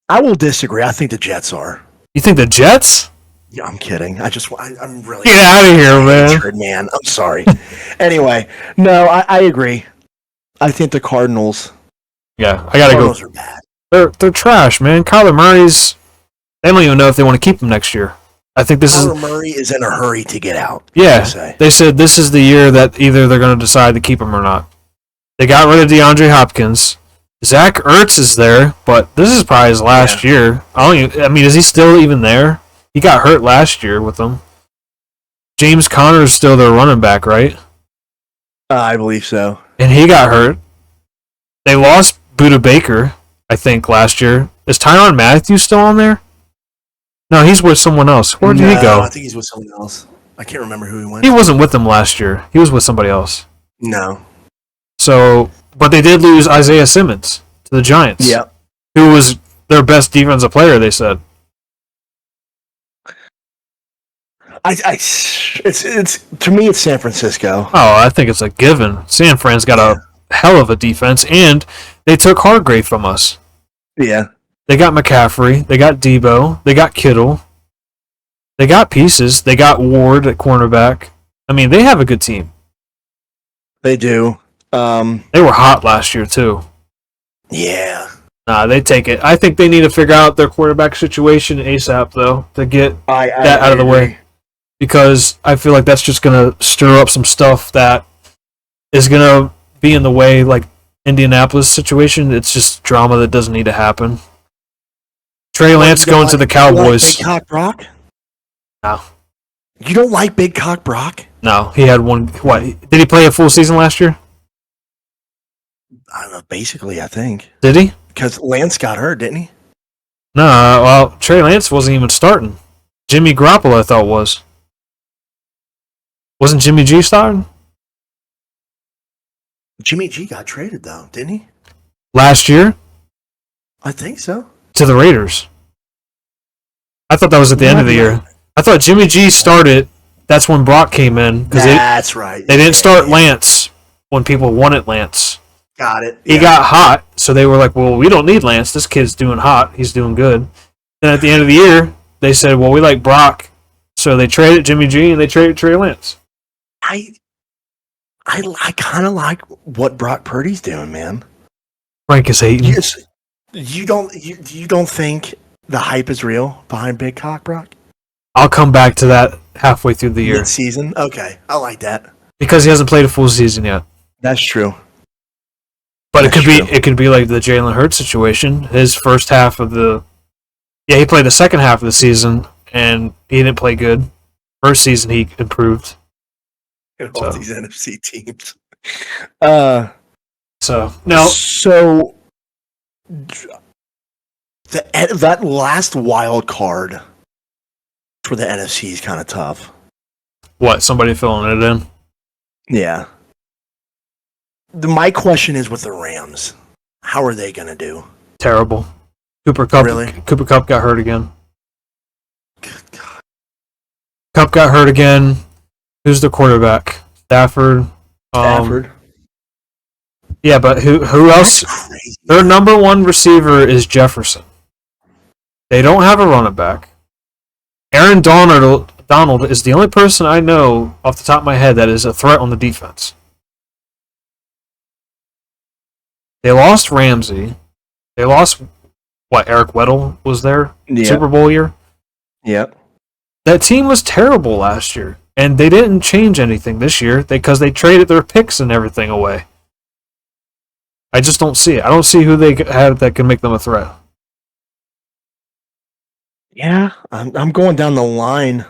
[SPEAKER 1] I will disagree. I think the Jets are.
[SPEAKER 2] You think the Jets?
[SPEAKER 1] Yeah, I'm kidding. I'm really...
[SPEAKER 2] Get out of here,
[SPEAKER 1] man. I'm sorry. Anyway, no, I agree. I think the Cardinals...
[SPEAKER 2] Yeah, I gotta go.
[SPEAKER 1] Cardinals are bad.
[SPEAKER 2] They're trash, man. Kyler Murray's... They don't even know if they want to keep him next year. I think
[SPEAKER 1] Kyler Murray is in a hurry to get out.
[SPEAKER 2] Yeah, they said this is the year that either they're going to decide to keep him or not. They got rid of DeAndre Hopkins. Zach Ertz is there, but this is probably his last year. I mean, is he still even there? He got hurt last year with them. James Conner is still their running back, right?
[SPEAKER 1] I believe so.
[SPEAKER 2] And he got hurt. They lost Buda Baker, I think, last year. Is Tyrann Matthew still on there? No, he's with someone else. Where did he go?
[SPEAKER 1] I think he's with someone else. I can't remember who he went.
[SPEAKER 2] He wasn't with them last year. He was with somebody else.
[SPEAKER 1] No.
[SPEAKER 2] So, but they did lose Isaiah Simmons to the Giants.
[SPEAKER 1] Yeah.
[SPEAKER 2] Who was their best defensive player, they said.
[SPEAKER 1] It's to me it's San Francisco.
[SPEAKER 2] Oh, I think it's a given. San Fran's got a hell of a defense, and they took Hargrave from us.
[SPEAKER 1] Yeah.
[SPEAKER 2] They got McCaffrey. They got Debo. They got Kittle. They got pieces. They got Ward at cornerback. I mean, they have a good team.
[SPEAKER 1] They do.
[SPEAKER 2] They were hot last year, too.
[SPEAKER 1] Yeah.
[SPEAKER 2] Nah, they take it. I think they need to figure out their quarterback situation ASAP, though, to get that out of the way. Because I feel like that's just going to stir up some stuff that is going to be in the way, like Indianapolis situation. It's just drama that doesn't need to happen. Trey Lance going to the Cowboys.
[SPEAKER 1] Big Cock Brock?
[SPEAKER 2] No.
[SPEAKER 1] You don't like Big Cock Brock?
[SPEAKER 2] No, he had one. What? Did he play a full season last year?
[SPEAKER 1] I don't know. Basically, I think.
[SPEAKER 2] Did he?
[SPEAKER 1] Because Lance got hurt, didn't he?
[SPEAKER 2] No, well, Trey Lance wasn't even starting. Jimmy Garoppolo, I thought, was. Wasn't Jimmy G starting?
[SPEAKER 1] Jimmy G got traded, though, didn't he?
[SPEAKER 2] Last year?
[SPEAKER 1] I think so.
[SPEAKER 2] To the Raiders. I thought that was at the end of the year. I thought Jimmy G started. That's when Brock came in.
[SPEAKER 1] That's right.
[SPEAKER 2] They didn't start Lance when people wanted Lance.
[SPEAKER 1] Got it.
[SPEAKER 2] He got hot, so they were like, well, we don't need Lance. This kid's doing hot. He's doing good. Then at the end of the year, they said, well, we like Brock. So they traded Jimmy G and they traded Trey Lance.
[SPEAKER 1] I kind of like what Brock Purdy's doing, man.
[SPEAKER 2] Frank is hating.
[SPEAKER 1] You don't think the hype is real behind Big Cock Brock?
[SPEAKER 2] I'll come back to that halfway through the year.
[SPEAKER 1] Mid-season? Okay, I like that.
[SPEAKER 2] Because he hasn't played a full season yet.
[SPEAKER 1] That's true.
[SPEAKER 2] But it could be like the Jalen Hurts situation. His first half of he played the second half of the season and he didn't play good. First season he improved.
[SPEAKER 1] All these NFC teams.
[SPEAKER 2] So
[SPEAKER 1] that last wild card for the NFC is kind of tough.
[SPEAKER 2] What? Somebody filling it in?
[SPEAKER 1] Yeah. My question is with the Rams. How are they going to do?
[SPEAKER 2] Terrible. Cooper Kupp got hurt again.
[SPEAKER 1] Good God.
[SPEAKER 2] Kupp got hurt again. Who's the quarterback? Stafford. Yeah, but who else? Their number one receiver is Jefferson. They don't have a running back. Aaron Donald is the only person I know off the top of my head that is a threat on the defense. They lost Ramsey. They lost Eric Weddle was there?
[SPEAKER 1] Yeah.
[SPEAKER 2] Super Bowl year?
[SPEAKER 1] Yep.
[SPEAKER 2] That team was terrible last year. And they didn't change anything this year because they traded their picks and everything away. I just don't see it. I don't see who they have that can make them a threat.
[SPEAKER 1] Yeah, I'm going down the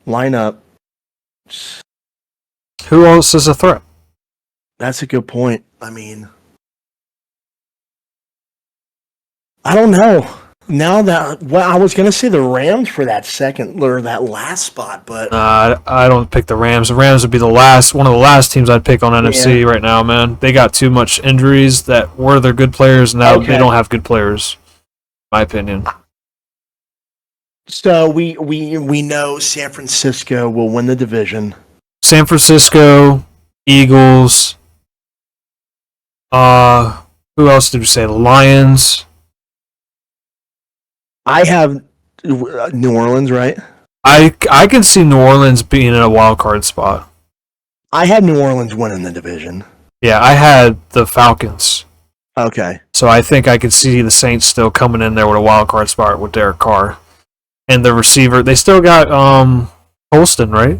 [SPEAKER 1] lineup.
[SPEAKER 2] Who else is a threat?
[SPEAKER 1] That's a good point. I mean, I don't know. Now that I was going to say the Rams for that second or that last spot, but
[SPEAKER 2] I don't pick the Rams. The Rams would be one of the last teams I'd pick on NFC right now, man. They got too much injuries that were their good players. Now they don't have good players, in my opinion.
[SPEAKER 1] So we know San Francisco will win the division.
[SPEAKER 2] San Francisco, Eagles. Who else did we say? The Lions.
[SPEAKER 1] I have New Orleans, right?
[SPEAKER 2] I can see New Orleans being in a wild card spot.
[SPEAKER 1] I had New Orleans winning the division.
[SPEAKER 2] Yeah, I had the Falcons.
[SPEAKER 1] Okay.
[SPEAKER 2] So I think I could see the Saints still coming in there with a wild card spot with Derek Carr. And the receiver, they still got Holston, right?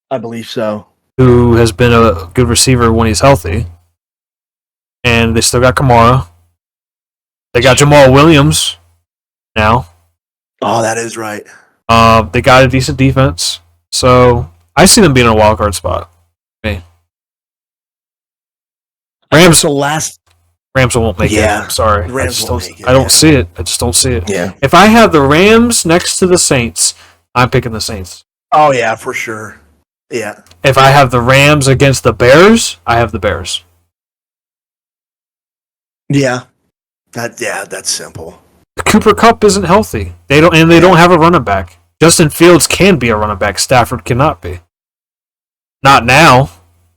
[SPEAKER 1] I believe so.
[SPEAKER 2] Who has been a good receiver when he's healthy. And they still got Kamara. They got Jamal Williams now.
[SPEAKER 1] Oh, that is right.
[SPEAKER 2] They got a decent defense. So I see them being in a wild card spot. Me. Rams won't make it. I'm sorry. I don't see it. I just don't see it.
[SPEAKER 1] Yeah.
[SPEAKER 2] If I have the Rams next to the Saints, I'm picking the Saints.
[SPEAKER 1] Oh, yeah, for sure. Yeah.
[SPEAKER 2] If I have the Rams against the Bears, I have the Bears.
[SPEAKER 1] Yeah. That's simple.
[SPEAKER 2] Cooper Kupp isn't healthy. They don't have a running back. Justin Fields can be a running back. Stafford cannot be. Not now.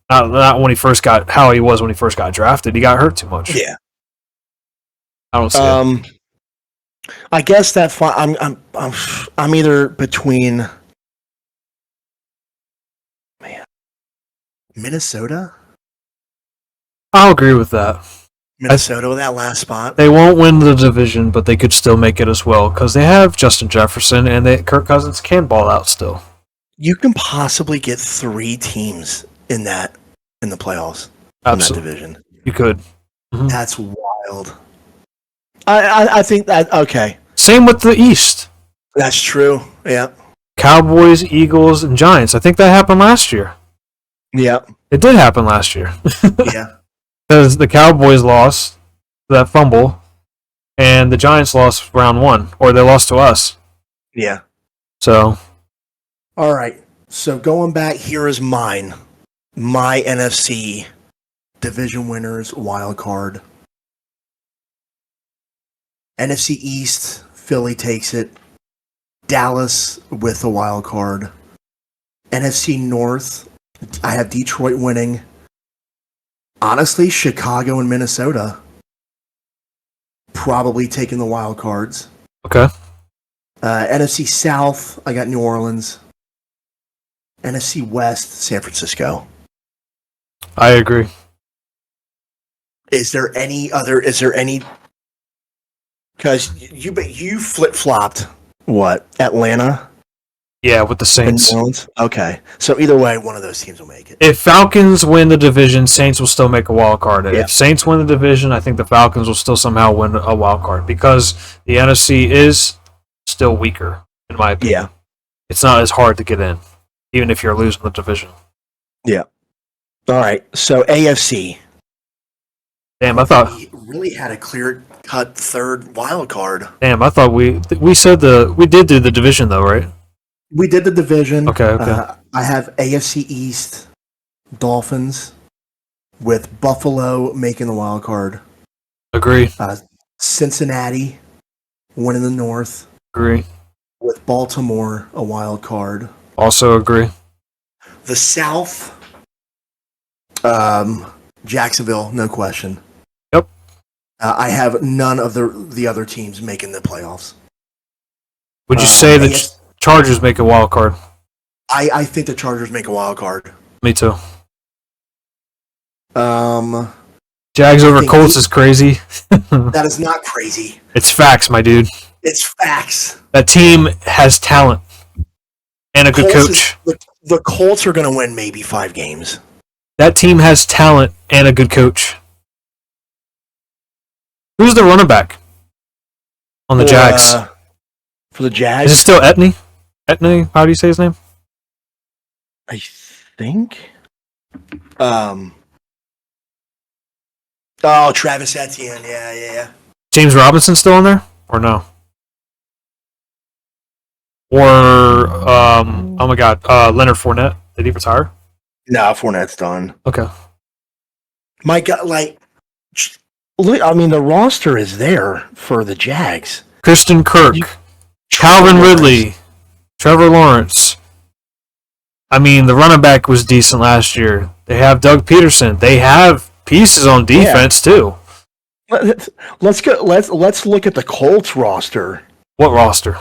[SPEAKER 2] Not when he first got how he was when he first got drafted. He got hurt too much.
[SPEAKER 1] Yeah.
[SPEAKER 2] I don't see it.
[SPEAKER 1] I guess that I'm either between Minnesota.
[SPEAKER 2] I'll agree with that.
[SPEAKER 1] Minnesota with that last spot.
[SPEAKER 2] They won't win the division, but they could still make it as well because they have Justin Jefferson and Kirk Cousins can ball out still.
[SPEAKER 1] You can possibly get 3 teams in the playoffs.
[SPEAKER 2] Absolutely.
[SPEAKER 1] In that division.
[SPEAKER 2] You could. Mm-hmm.
[SPEAKER 1] That's wild. I think that okay.
[SPEAKER 2] Same with the East.
[SPEAKER 1] That's true. Yeah.
[SPEAKER 2] Cowboys, Eagles, and Giants. I think that happened last year.
[SPEAKER 1] Yeah.
[SPEAKER 2] It did happen last year.
[SPEAKER 1] Yeah.
[SPEAKER 2] Because the Cowboys lost that fumble, and the Giants lost round 1, or they lost to us.
[SPEAKER 1] Yeah.
[SPEAKER 2] So.
[SPEAKER 1] All right. So going back, here is my NFC division winners wild card. NFC East, Philly takes it. Dallas with the wild card. NFC North, I have Detroit winning. Honestly, Chicago and Minnesota probably taking the wild cards.
[SPEAKER 2] Okay.
[SPEAKER 1] NFC South, I got New Orleans. NFC West, San Francisco.
[SPEAKER 2] I agree.
[SPEAKER 1] Is there any? Because you flip flopped. What, Atlanta
[SPEAKER 2] Yeah, with the
[SPEAKER 1] and
[SPEAKER 2] Saints.
[SPEAKER 1] New Orleans? Okay, so either way, one of those teams will make it.
[SPEAKER 2] If Falcons win the division, Saints will still make a wild card.
[SPEAKER 1] Yeah.
[SPEAKER 2] If Saints win the division, I think the Falcons will still somehow win a wild card because the NFC is still weaker, in my opinion.
[SPEAKER 1] Yeah.
[SPEAKER 2] It's not as hard to get in, even if you're losing the division.
[SPEAKER 1] Yeah. All right. So AFC.
[SPEAKER 2] Damn, I thought
[SPEAKER 1] We really had a clear-cut third wild card.
[SPEAKER 2] we said we did do the division though, right?
[SPEAKER 1] We did the division.
[SPEAKER 2] Okay.
[SPEAKER 1] I have AFC East Dolphins with Buffalo making the wild card.
[SPEAKER 2] Agree.
[SPEAKER 1] Cincinnati winning the North
[SPEAKER 2] Agree.
[SPEAKER 1] with Baltimore a wild card.
[SPEAKER 2] Also agree.
[SPEAKER 1] The South, Jacksonville, no question.
[SPEAKER 2] Yep.
[SPEAKER 1] I have none of the other teams making the playoffs.
[SPEAKER 2] Would you say the Chargers make a wild card?
[SPEAKER 1] I think the Chargers make a wild card.
[SPEAKER 2] Me too.
[SPEAKER 1] I
[SPEAKER 2] Jags over
[SPEAKER 1] think
[SPEAKER 2] Colts is crazy.
[SPEAKER 1] That is not crazy.
[SPEAKER 2] It's facts, my dude.
[SPEAKER 1] It's facts.
[SPEAKER 2] That team has talent and a good coach.
[SPEAKER 1] The Colts are going to win maybe 5 games.
[SPEAKER 2] That team has talent and a good coach. Who's the running back on the Jags?
[SPEAKER 1] For the Jags?
[SPEAKER 2] Is it still Etney? Etney? How do you say his name?
[SPEAKER 1] I think. Travis Etienne. Yeah.
[SPEAKER 2] James Robinson still on there? Or no? Or, oh my god, Leonard Fournette. Did he retire?
[SPEAKER 1] No, Fournette's done.
[SPEAKER 2] Okay.
[SPEAKER 1] My God, I mean, the roster is there for the Jags.
[SPEAKER 2] Kristen Kirk. Calvin Ridley. Trevor Lawrence. I mean, the running back was decent last year. They have Doug Peterson. They have pieces on defense too.
[SPEAKER 1] Let's look at the Colts roster.
[SPEAKER 2] What roster?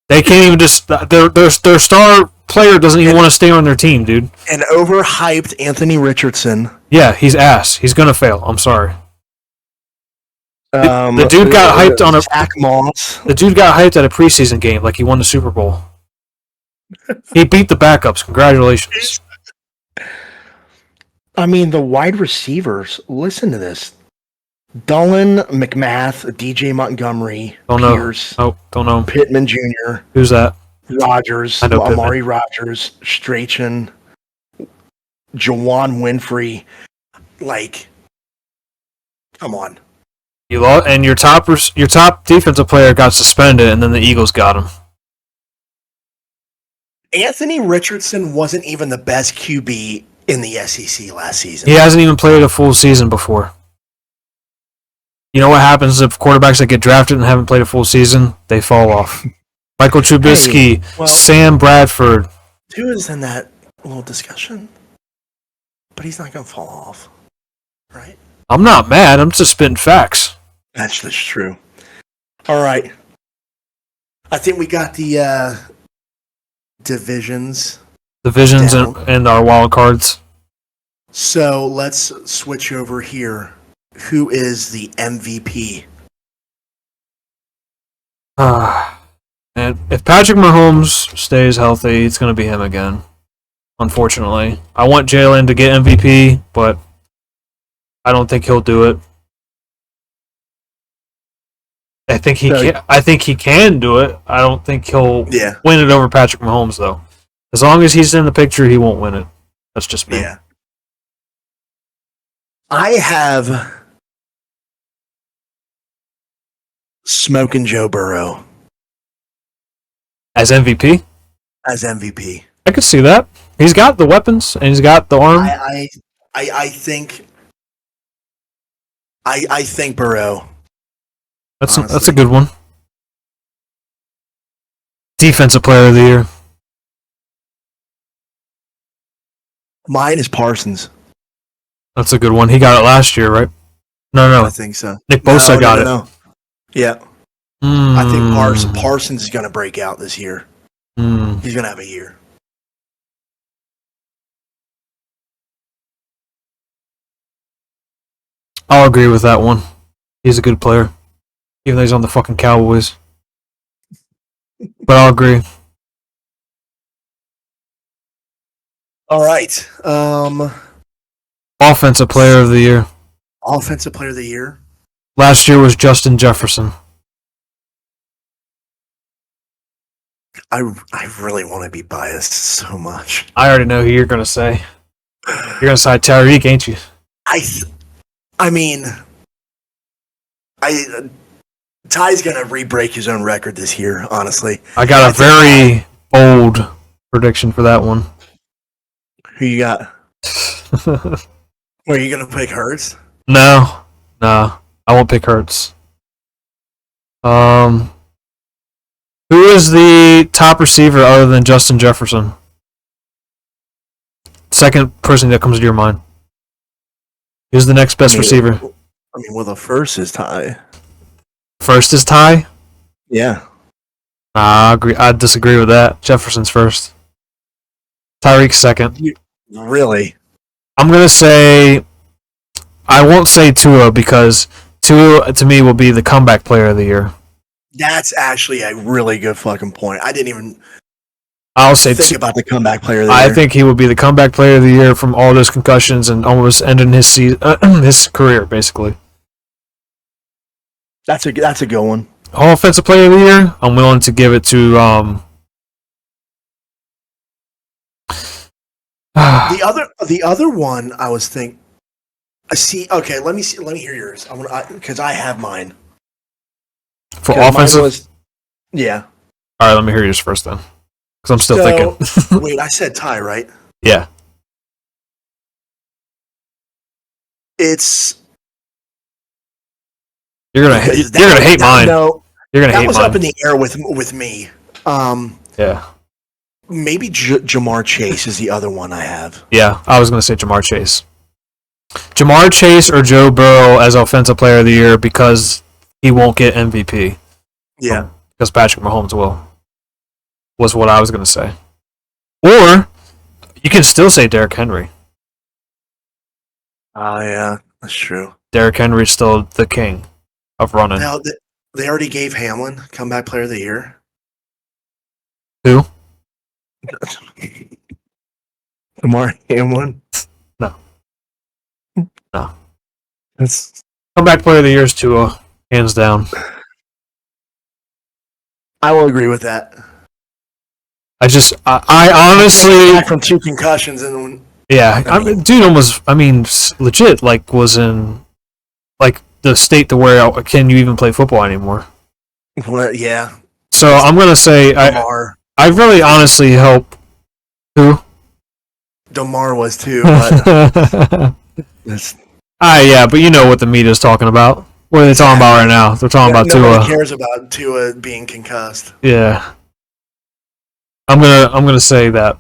[SPEAKER 2] They can't even just their star player doesn't even want to stay on their team, dude.
[SPEAKER 1] An overhyped Anthony Richardson.
[SPEAKER 2] Yeah, he's ass. He's gonna fail. I'm sorry. The dude got hyped on a
[SPEAKER 1] Zach Moss.
[SPEAKER 2] The dude got hyped at a preseason game like he won the Super Bowl. He beat the backups. Congratulations.
[SPEAKER 1] I mean, the wide receivers. Listen to this: Dullen, McMath, DJ Montgomery,
[SPEAKER 2] Don't know.
[SPEAKER 1] Pierce,
[SPEAKER 2] Oh, don't know.
[SPEAKER 1] Pittman Jr.,
[SPEAKER 2] Who's that?
[SPEAKER 1] Rogers,
[SPEAKER 2] I know
[SPEAKER 1] Amari Rogers, Strachan, Jawan Winfrey. Come on.
[SPEAKER 2] You lost, and your top defensive player got suspended, and then the Eagles got him.
[SPEAKER 1] Anthony Richardson wasn't even the best QB in the SEC last season.
[SPEAKER 2] He hasn't even played a full season before. You know what happens if quarterbacks that get drafted and haven't played a full season? They fall off. Michael Trubisky, Sam Bradford.
[SPEAKER 1] Who is in that little discussion? But he's not going to fall off, right?
[SPEAKER 2] I'm not mad. I'm just spitting facts.
[SPEAKER 1] That's true. All right. I think we got the divisions
[SPEAKER 2] and our wild cards.
[SPEAKER 1] So let's switch over here. Who is the MVP?
[SPEAKER 2] And if Patrick Mahomes stays healthy, it's going to be him again. Unfortunately, I want Jalen to get MVP, but I don't think he'll do it. I think he can. I think he can do it. I don't think he'll win it over Patrick Mahomes, though. As long as he's in the picture, he won't win it. That's just me.
[SPEAKER 1] Yeah. I have Smoking Joe Burrow
[SPEAKER 2] as MVP.
[SPEAKER 1] As MVP,
[SPEAKER 2] I could see that. He's got the weapons and he's got the arm.
[SPEAKER 1] I think Burrow.
[SPEAKER 2] That's a good one. Defensive Player of the Year.
[SPEAKER 1] Mine is Parsons.
[SPEAKER 2] That's a good one. He got it last year, right? No.
[SPEAKER 1] I think so.
[SPEAKER 2] Nick Bosa got it.
[SPEAKER 1] No. Yeah. I think Parsons is going to break out this year. He's going to have a year.
[SPEAKER 2] I'll agree with that one. He's a good player. Even though he's on the fucking Cowboys. But I'll agree.
[SPEAKER 1] All right.
[SPEAKER 2] Offensive player of the year.
[SPEAKER 1] Offensive player of the year.
[SPEAKER 2] Last year was Justin Jefferson.
[SPEAKER 1] I really want to be biased so much.
[SPEAKER 2] I already know who you're going to say. You're going to say Tyreek, ain't you?
[SPEAKER 1] Ty's going to re-break his own record this year, honestly.
[SPEAKER 2] I got a very bold prediction for that one.
[SPEAKER 1] Who you got? Are you going to pick Hurts?
[SPEAKER 2] No. I won't pick Hurts. Who is the top receiver other than Justin Jefferson? Second person that comes to your mind. Who's the next best receiver?
[SPEAKER 1] The first is Ty.
[SPEAKER 2] First is Ty?
[SPEAKER 1] Yeah.
[SPEAKER 2] I agree. I disagree with that. Jefferson's first. Tyreek's second.
[SPEAKER 1] Really?
[SPEAKER 2] I'm going to say... I won't say Tua because Tua, to me, will be the comeback player of the year.
[SPEAKER 1] That's actually a really good fucking point. I didn't even think about the comeback player of the year.
[SPEAKER 2] I think he will be the comeback player of the year from all those concussions and almost ending his his career, basically.
[SPEAKER 1] That's a good one.
[SPEAKER 2] Offensive player of the year, I'm willing to give it to
[SPEAKER 1] the other one I was thinking. See, okay, let me hear yours. Because I have mine.
[SPEAKER 2] For offensive?
[SPEAKER 1] Yeah.
[SPEAKER 2] All right, let me hear yours first then. Because I'm still thinking.
[SPEAKER 1] Wait, I said Ty, right?
[SPEAKER 2] Yeah.
[SPEAKER 1] It's...
[SPEAKER 2] You're gonna hate mine.
[SPEAKER 1] No,
[SPEAKER 2] you're gonna hate mine. That
[SPEAKER 1] was up in the air with me.
[SPEAKER 2] Yeah.
[SPEAKER 1] Maybe Jamar Chase is the other one I have.
[SPEAKER 2] Yeah, I was gonna say Jamar Chase. Jamar Chase or Joe Burrow as offensive player of the year because he won't get MVP.
[SPEAKER 1] Yeah.
[SPEAKER 2] Because Patrick Mahomes will. Was what I was going to say. Or you can still say Derrick Henry.
[SPEAKER 1] Yeah, that's true.
[SPEAKER 2] Derrick Henry's still the king of running.
[SPEAKER 1] Now, they already gave Hamlin comeback player of the year.
[SPEAKER 2] Who?
[SPEAKER 1] Damar Hamlin?
[SPEAKER 2] No.
[SPEAKER 1] That's
[SPEAKER 2] comeback player of the year is Tua, hands down.
[SPEAKER 1] I will agree with that.
[SPEAKER 2] I honestly
[SPEAKER 1] back from 2 concussions and
[SPEAKER 2] dude almost legit was in the state to where can you even play football anymore?
[SPEAKER 1] Well, yeah.
[SPEAKER 2] So I'm gonna say I really honestly hope who
[SPEAKER 1] Damar was too, but
[SPEAKER 2] yeah, but you know what the media's talking about. What are they talking about right now? They're talking about Tua.
[SPEAKER 1] Nobody cares about Tua being concussed.
[SPEAKER 2] Yeah. I'm gonna say that.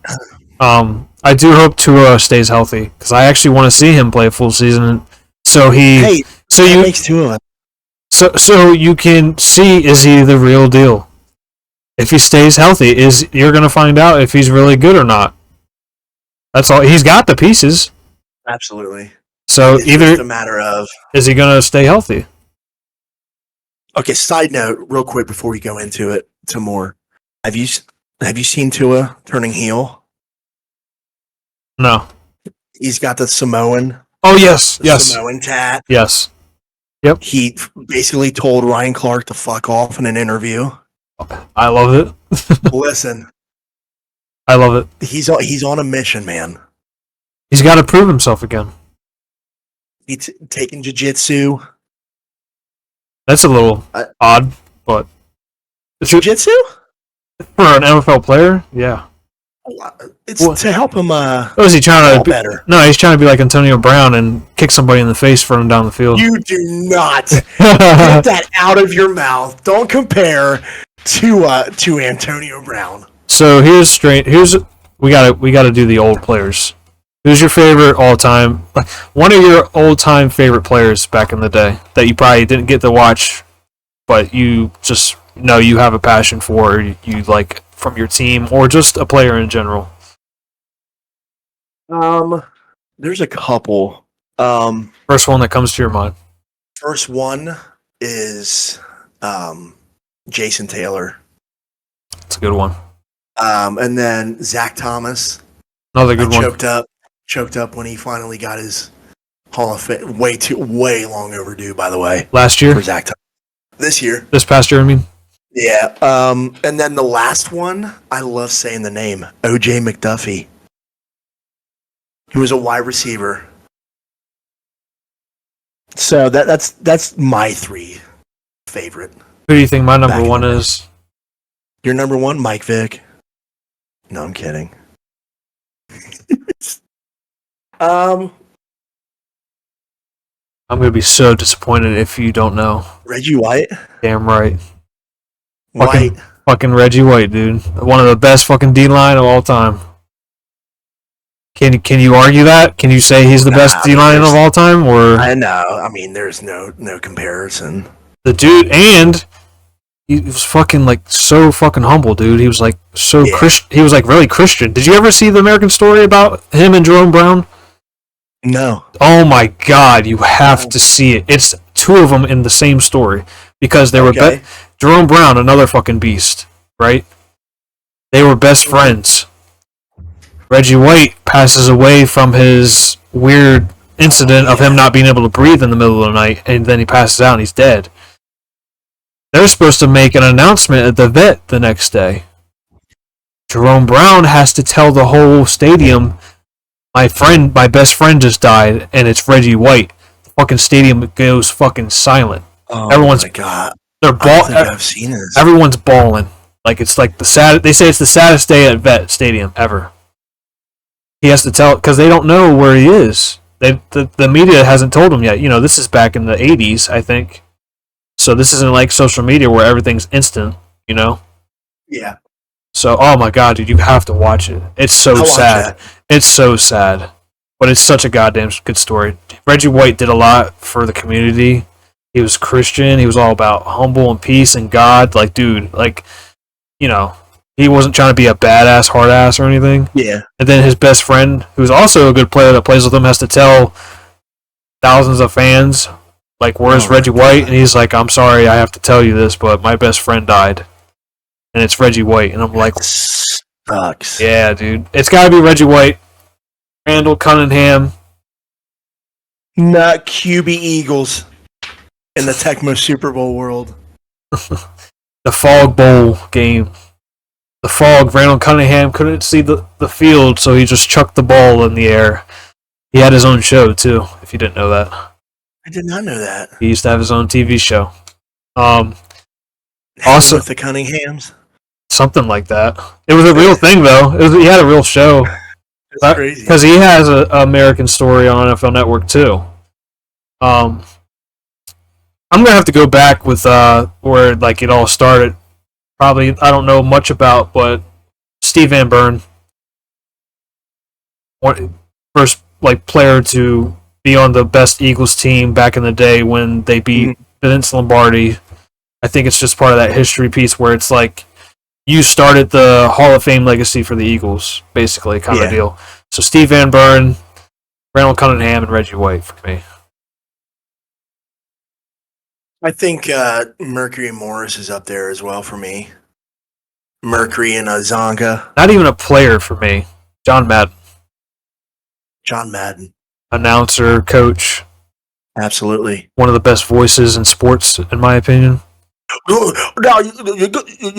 [SPEAKER 2] I do hope Tua stays healthy because I actually want to see him play a full season. So
[SPEAKER 1] makes Tua.
[SPEAKER 2] So you can see, is he the real deal? If he stays healthy, you're gonna find out if he's really good or not. That's all. He's got the pieces.
[SPEAKER 1] Absolutely.
[SPEAKER 2] So
[SPEAKER 1] it's
[SPEAKER 2] either
[SPEAKER 1] just a matter of,
[SPEAKER 2] is he gonna stay healthy?
[SPEAKER 1] Okay. Side note, real quick before we go into it some more, have you seen Tua turning heel?
[SPEAKER 2] No.
[SPEAKER 1] He's got the Samoan.
[SPEAKER 2] Oh yes.
[SPEAKER 1] Samoan tat.
[SPEAKER 2] Yes. Yep.
[SPEAKER 1] He basically told Ryan Clark to fuck off in an interview.
[SPEAKER 2] I love it.
[SPEAKER 1] Listen.
[SPEAKER 2] I love it.
[SPEAKER 1] He's on a mission, man.
[SPEAKER 2] He's got to prove himself again.
[SPEAKER 1] He's taking jiu-jitsu.
[SPEAKER 2] That's a little odd, but
[SPEAKER 1] jiu-jitsu
[SPEAKER 2] for an NFL player, yeah.
[SPEAKER 1] It's to help him.
[SPEAKER 2] Is he trying to
[SPEAKER 1] be better?
[SPEAKER 2] No, he's trying to be like Antonio Brown and kick somebody in the face for him down the field.
[SPEAKER 1] You do not get that out of your mouth. Don't compare to Antonio Brown.
[SPEAKER 2] So here's we got to do the old players. Who's your favorite all-time? Like, one of your old-time favorite players back in the day that you probably didn't get to watch, but you just know you have a passion for, or you like from your team, or just a player in general.
[SPEAKER 1] There's a couple.
[SPEAKER 2] First one that comes to your mind.
[SPEAKER 1] First one is Jason Taylor.
[SPEAKER 2] It's a good one.
[SPEAKER 1] And then Zach Thomas.
[SPEAKER 2] Another good one.
[SPEAKER 1] Choked up when he finally got his Hall of Fame. Way long overdue, by the way.
[SPEAKER 2] Last year?
[SPEAKER 1] For Zach Thomas. This year.
[SPEAKER 2] This past year, I mean?
[SPEAKER 1] Yeah. And then the last one, I love saying the name, O.J. McDuffie. He was a wide receiver. So that's my three favorite.
[SPEAKER 2] Who do you think my number one is?
[SPEAKER 1] Your number one, Mike Vick. No, I'm kidding.
[SPEAKER 2] I'm gonna be so disappointed if you don't know.
[SPEAKER 1] Reggie White.
[SPEAKER 2] Damn right.
[SPEAKER 1] White.
[SPEAKER 2] Fucking Reggie White, dude. One of the best fucking D-line of all time. Can you argue that? Can you say he's the best D-line of all time? Or
[SPEAKER 1] I know. I mean, there's no comparison.
[SPEAKER 2] The dude, and he was fucking like so fucking humble, dude. He was like so Christian. He was like really Christian. Did you ever see the American Story about him and Jerome Brown?
[SPEAKER 1] No.
[SPEAKER 2] Oh my god, you have to see it. It's two of them in the same story because they were Jerome Brown, another fucking beast, right? They were best friends. Reggie White passes away from his weird incident of him not being able to breathe in the middle of the night, and then he passes out and he's dead. They're supposed to make an announcement at the vet the next day. Jerome Brown has to tell the whole stadium, my best friend just died, and it's Reggie White. The fucking stadium goes fucking silent.
[SPEAKER 1] Oh
[SPEAKER 2] Everyone's,
[SPEAKER 1] my god!
[SPEAKER 2] They're
[SPEAKER 1] I've seen this.
[SPEAKER 2] Everyone's bawling. Like it's like they say it's the saddest day at Vet Stadium ever. He has to tell because they don't know where he is. The media hasn't told him yet. You know, this is back in the 80s, I think. So this isn't like social media where everything's instant. You know.
[SPEAKER 1] Yeah.
[SPEAKER 2] So, oh my god, dude, you have to watch it. It's so sad. It's so sad. But it's such a goddamn good story. Reggie White did a lot for the community. He was Christian. He was all about humble and peace and God. Like, dude, like, you know, he wasn't trying to be a badass, hard ass or anything.
[SPEAKER 1] Yeah.
[SPEAKER 2] And then his best friend, who's also a good player that plays with him, has to tell thousands of fans, like, where's Reggie White? And he's like, I'm sorry, I have to tell you this, but my best friend died. And it's Reggie White. And I'm like,
[SPEAKER 1] sucks.
[SPEAKER 2] Yeah, dude. It's got to be Reggie White, Randall Cunningham.
[SPEAKER 1] Not QB Eagles in the Tecmo Super Bowl world.
[SPEAKER 2] The Fog Bowl game. The fog, Randall Cunningham couldn't see the field, so he just chucked the ball in the air. He had his own show, too, if you didn't know that.
[SPEAKER 1] I did not know that.
[SPEAKER 2] He used to have his own TV show.
[SPEAKER 1] Also, with the Cunninghams?
[SPEAKER 2] Something like that. It was a real thing, though. He had a real show.
[SPEAKER 1] That's crazy.
[SPEAKER 2] Because he has an American Story on NFL Network, too. I'm going to have to go back with where like it all started. Probably, I don't know much about, but Steve Van Burn, first like player to be on the best Eagles team back in the day when they beat Vince Lombardi. I think it's just part of that history piece where it's like you started the Hall of Fame legacy for the Eagles, basically, kind of deal. So Steve Van Burn, Randall Cunningham, and Reggie White for me.
[SPEAKER 1] I think Mercury Morris is up there as well for me. Mercury and Zonga.
[SPEAKER 2] Not even a player for me. John Madden.
[SPEAKER 1] John Madden.
[SPEAKER 2] Announcer, coach.
[SPEAKER 1] Absolutely.
[SPEAKER 2] One of the best voices in sports, in my opinion.
[SPEAKER 1] Now, you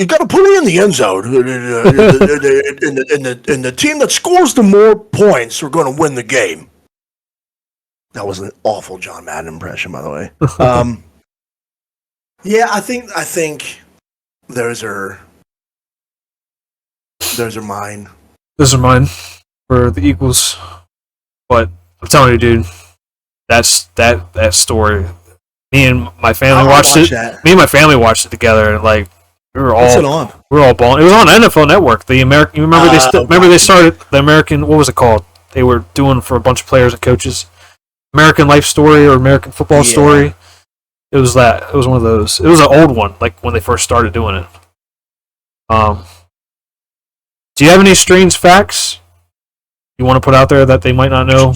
[SPEAKER 1] got to put me in the end zone. And the team that scores the more points are going to win the game. That was an awful John Madden impression, by the way. Yeah, I think those are mine.
[SPEAKER 2] Those are mine for the Eagles. But I'm telling you, dude, that story. Me and my family watched it. Me and my family watched it together, and like we were all balling. It was on NFL Network. The American. You remember they started the American. What was it called? they were doing for a bunch of players and coaches. American Life Story or American Football Story. It was that. It was one of those. It was an old one, like when they first started doing it. Do you have any strange facts you want to put out there that they might not know?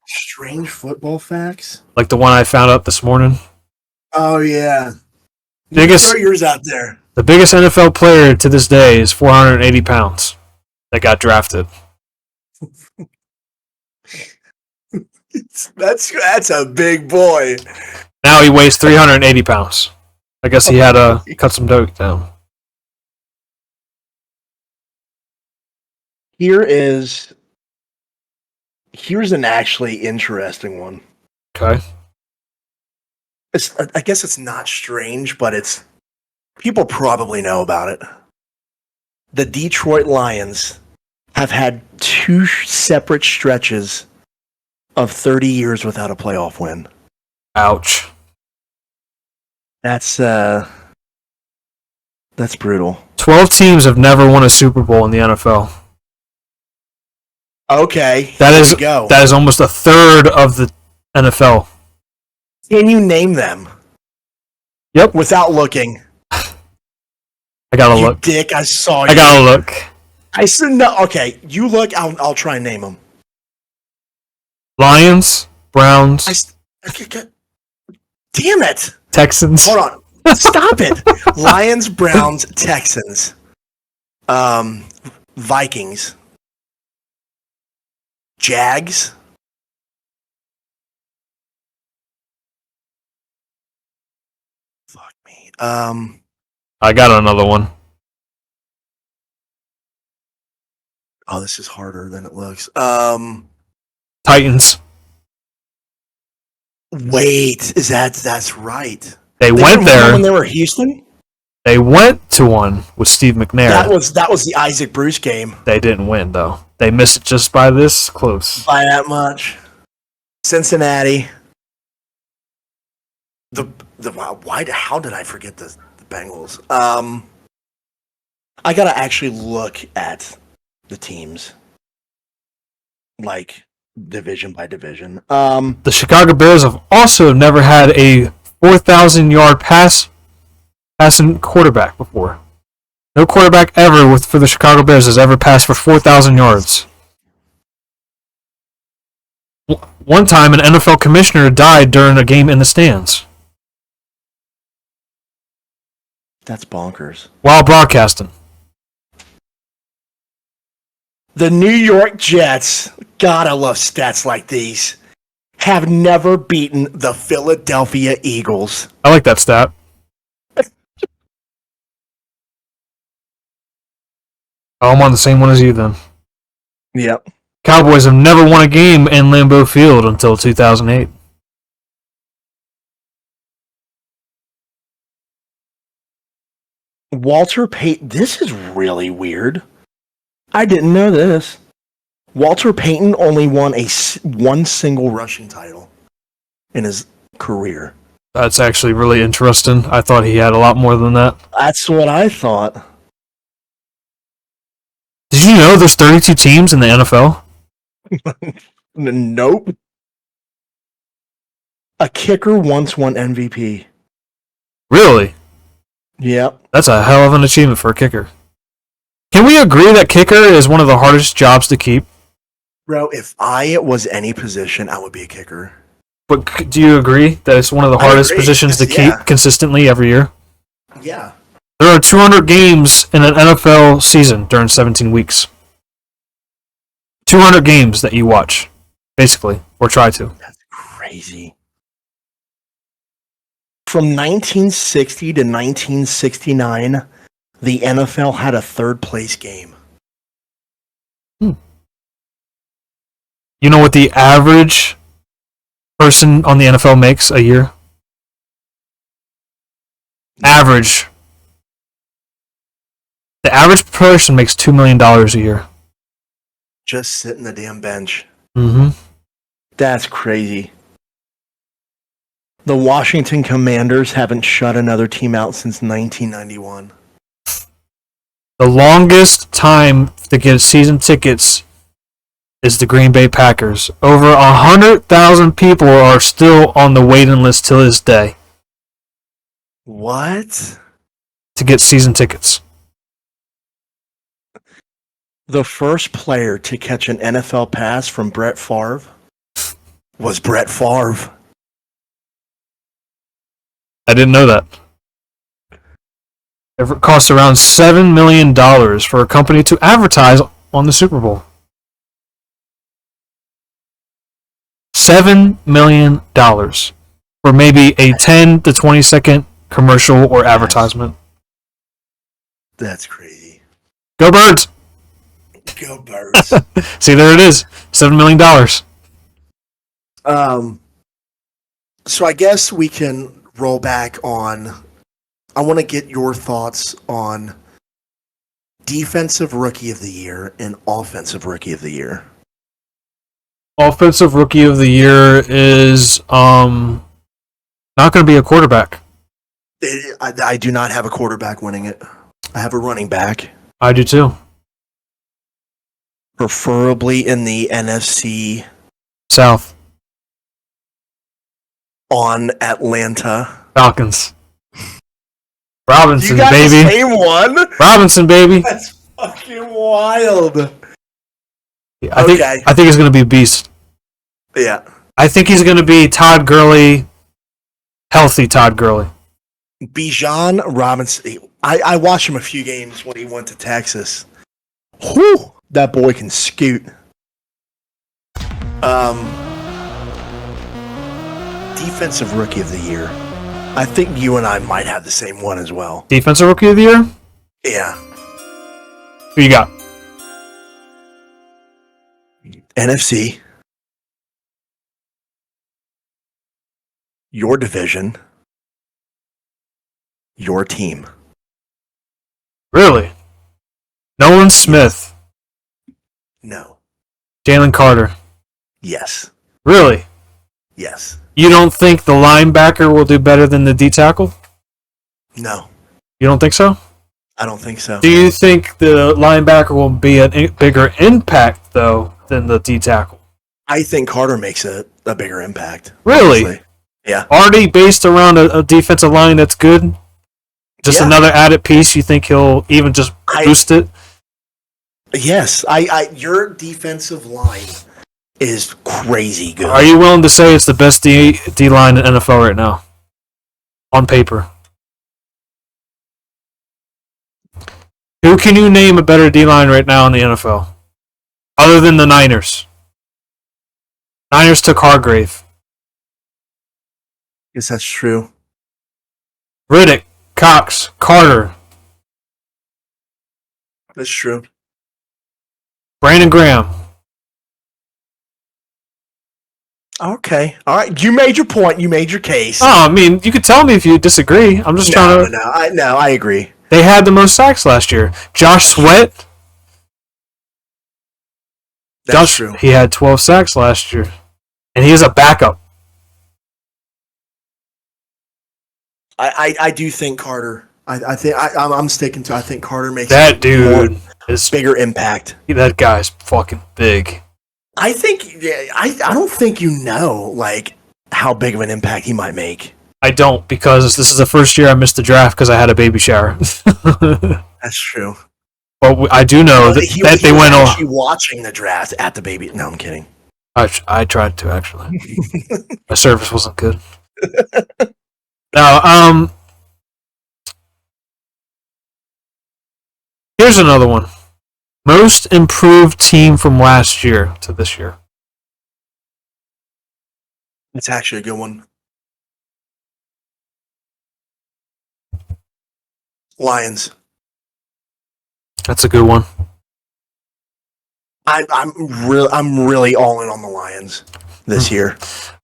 [SPEAKER 1] Strange football facts?
[SPEAKER 2] Like the one I found out this morning?
[SPEAKER 1] Oh, yeah.
[SPEAKER 2] Throw
[SPEAKER 1] yours out there.
[SPEAKER 2] The biggest NFL player to this day is 480 pounds that got drafted.
[SPEAKER 1] That's a big boy.
[SPEAKER 2] Now he weighs 380 pounds. I guess he had to cut some dough down.
[SPEAKER 1] Here's an actually interesting one.
[SPEAKER 2] Okay.
[SPEAKER 1] I guess it's not strange, but people probably know about it. The Detroit Lions have had 2 separate stretches of 30 years without a playoff win.
[SPEAKER 2] Ouch.
[SPEAKER 1] That's brutal.
[SPEAKER 2] 12 teams have never won a Super Bowl in the NFL.
[SPEAKER 1] Okay.
[SPEAKER 2] That is almost a third of the NFL.
[SPEAKER 1] Can you name them?
[SPEAKER 2] Yep.
[SPEAKER 1] Without looking.
[SPEAKER 2] I gotta look.
[SPEAKER 1] Dick, I saw you.
[SPEAKER 2] I gotta look.
[SPEAKER 1] I said no. Okay, you look. I'll try and name them.
[SPEAKER 2] Lions, Browns,
[SPEAKER 1] damn it!
[SPEAKER 2] Texans.
[SPEAKER 1] Hold on. Stop it. Lions, Browns, Texans, Vikings, Jags. Fuck me.
[SPEAKER 2] I got another one.
[SPEAKER 1] Oh, this is harder than it looks.
[SPEAKER 2] Titans.
[SPEAKER 1] Wait, that's right.
[SPEAKER 2] They went there
[SPEAKER 1] when they were Houston.
[SPEAKER 2] They went to one with Steve McNair.
[SPEAKER 1] That was the Isaac Bruce game.
[SPEAKER 2] They didn't win though. They missed it just by this close.
[SPEAKER 1] By that much. Cincinnati. How did I forget the Bengals? I gotta actually look at the teams, like division by division.
[SPEAKER 2] The Chicago Bears have also never had a 4,000-yard passing quarterback before. No quarterback ever for the Chicago Bears has ever passed for 4,000 yards. One time, an NFL commissioner died during a game in the stands.
[SPEAKER 1] That's bonkers.
[SPEAKER 2] While broadcasting.
[SPEAKER 1] The New York Jets, God, I love stats like these, have never beaten the Philadelphia Eagles.
[SPEAKER 2] I like that stat. I'm on the same one as you then.
[SPEAKER 1] Yep.
[SPEAKER 2] Cowboys have never won a game in Lambeau Field until 2008.
[SPEAKER 1] Walter Payton, this is really weird. I didn't know this. Walter Payton only won one single rushing title in his career.
[SPEAKER 2] That's actually really interesting. I thought he had a lot more than that.
[SPEAKER 1] That's what I thought.
[SPEAKER 2] Did you know there's 32 teams in the NFL?
[SPEAKER 1] Nope. A kicker once won MVP.
[SPEAKER 2] Really?
[SPEAKER 1] Yep.
[SPEAKER 2] That's a hell of an achievement for a kicker. Can we agree that kicker is one of the hardest jobs to keep?
[SPEAKER 1] Bro, if I was any position, I would be a kicker.
[SPEAKER 2] But do you agree that it's one of the hardest positions to keep consistently every year?
[SPEAKER 1] Yeah.
[SPEAKER 2] There are 200 games in an NFL season during 17 weeks. 200 games that you watch, basically, or try to.
[SPEAKER 1] That's crazy. From 1960 to 1969, the NFL had a third-place game.
[SPEAKER 2] You know what the average person on the NFL makes a year? Average. The average person makes $2 million a year.
[SPEAKER 1] Just sitting the damn bench.
[SPEAKER 2] Mm-hmm.
[SPEAKER 1] That's crazy. The Washington Commanders haven't shut another team out since 1991.
[SPEAKER 2] The longest time to get season tickets is the Green Bay Packers. Over 100,000 people are still on the waiting list till this day
[SPEAKER 1] What?
[SPEAKER 2] to get season tickets.
[SPEAKER 1] The first player to catch an NFL pass from Brett Favre was Brett Favre.
[SPEAKER 2] I didn't know that. It costs around $7 million for a company to advertise on the Super Bowl. $7 million for maybe a 10 to 20 second commercial or advertisement.
[SPEAKER 1] That's crazy.
[SPEAKER 2] Go Birds!
[SPEAKER 1] Go Birds.
[SPEAKER 2] See, there it is. $7 million.
[SPEAKER 1] So I guess we can roll back on. I want to get your thoughts on Defensive Rookie of the Year and Offensive Rookie of the Year.
[SPEAKER 2] Offensive Rookie of the Year is not going to be a quarterback.
[SPEAKER 1] I do not have a quarterback winning it. I have a running back.
[SPEAKER 2] I do too.
[SPEAKER 1] Preferably in the NFC
[SPEAKER 2] South.
[SPEAKER 1] on Atlanta.
[SPEAKER 2] Falcons. Robinson,
[SPEAKER 1] You got
[SPEAKER 2] baby.
[SPEAKER 1] the same one?
[SPEAKER 2] Robinson, baby.
[SPEAKER 1] That's fucking wild.
[SPEAKER 2] I think he's going to be a beast.
[SPEAKER 1] Yeah.
[SPEAKER 2] I think he's going to be Todd Gurley, healthy Todd Gurley.
[SPEAKER 1] Bijan Robinson. I watched him a few games when he went to Texas. Whew, that boy can scoot. Defensive Rookie of the Year. I think you and I might have the same one as well.
[SPEAKER 2] Defensive Rookie of the Year?
[SPEAKER 1] Yeah.
[SPEAKER 2] Who you got?
[SPEAKER 1] NFC. Your division. Your team.
[SPEAKER 2] Really? Nolan Smith.
[SPEAKER 1] No.
[SPEAKER 2] Jalen Carter.
[SPEAKER 1] Yes.
[SPEAKER 2] Really?
[SPEAKER 1] Yes.
[SPEAKER 2] You don't think the linebacker will do better than the D tackle?
[SPEAKER 1] No.
[SPEAKER 2] You don't think so?
[SPEAKER 1] I don't think so.
[SPEAKER 2] Do you think the linebacker will be a bigger impact, though, than the D tackle?
[SPEAKER 1] I think Carter makes a bigger impact.
[SPEAKER 2] Really?
[SPEAKER 1] Honestly. Yeah.
[SPEAKER 2] Already based around a defensive line that's good? Just another added piece, you think he'll even just boost it?
[SPEAKER 1] Yes. Your defensive line is crazy good.
[SPEAKER 2] Are you willing to say it's the best D line in NFL right now? On paper. Who can you name a better D line right now in the NFL? Other than the Niners. Niners took Hargrave.
[SPEAKER 1] Yes, that's true.
[SPEAKER 2] Riddick, Cox, Carter,
[SPEAKER 1] That's true.
[SPEAKER 2] Brandon Graham.
[SPEAKER 1] Okay. All right. You made your point. You made your case.
[SPEAKER 2] Oh, I mean, you could tell me if you disagree. I'm just trying to...
[SPEAKER 1] I agree.
[SPEAKER 2] They had the most sacks last year. Josh Sweat.
[SPEAKER 1] That's true.
[SPEAKER 2] He had 12 sacks last year. And he is a backup.
[SPEAKER 1] I do think Carter. I think I'm sticking to. I think Carter makes
[SPEAKER 2] That dude is...
[SPEAKER 1] bigger impact.
[SPEAKER 2] That guy's fucking big.
[SPEAKER 1] I think. I don't think you know like how big of an impact he might make.
[SPEAKER 2] I don't, because this is the first year I missed the draft because I had a baby shower.
[SPEAKER 1] That's true.
[SPEAKER 2] But I do know that they went on.
[SPEAKER 1] Actually watching the draft at the baby. No, I'm kidding.
[SPEAKER 2] I tried to, actually. My service wasn't good. Now, here's another one. Most improved team from last year to this year.
[SPEAKER 1] It's actually a good one. Lions.
[SPEAKER 2] That's a good one.
[SPEAKER 1] I'm really all in on the Lions this year.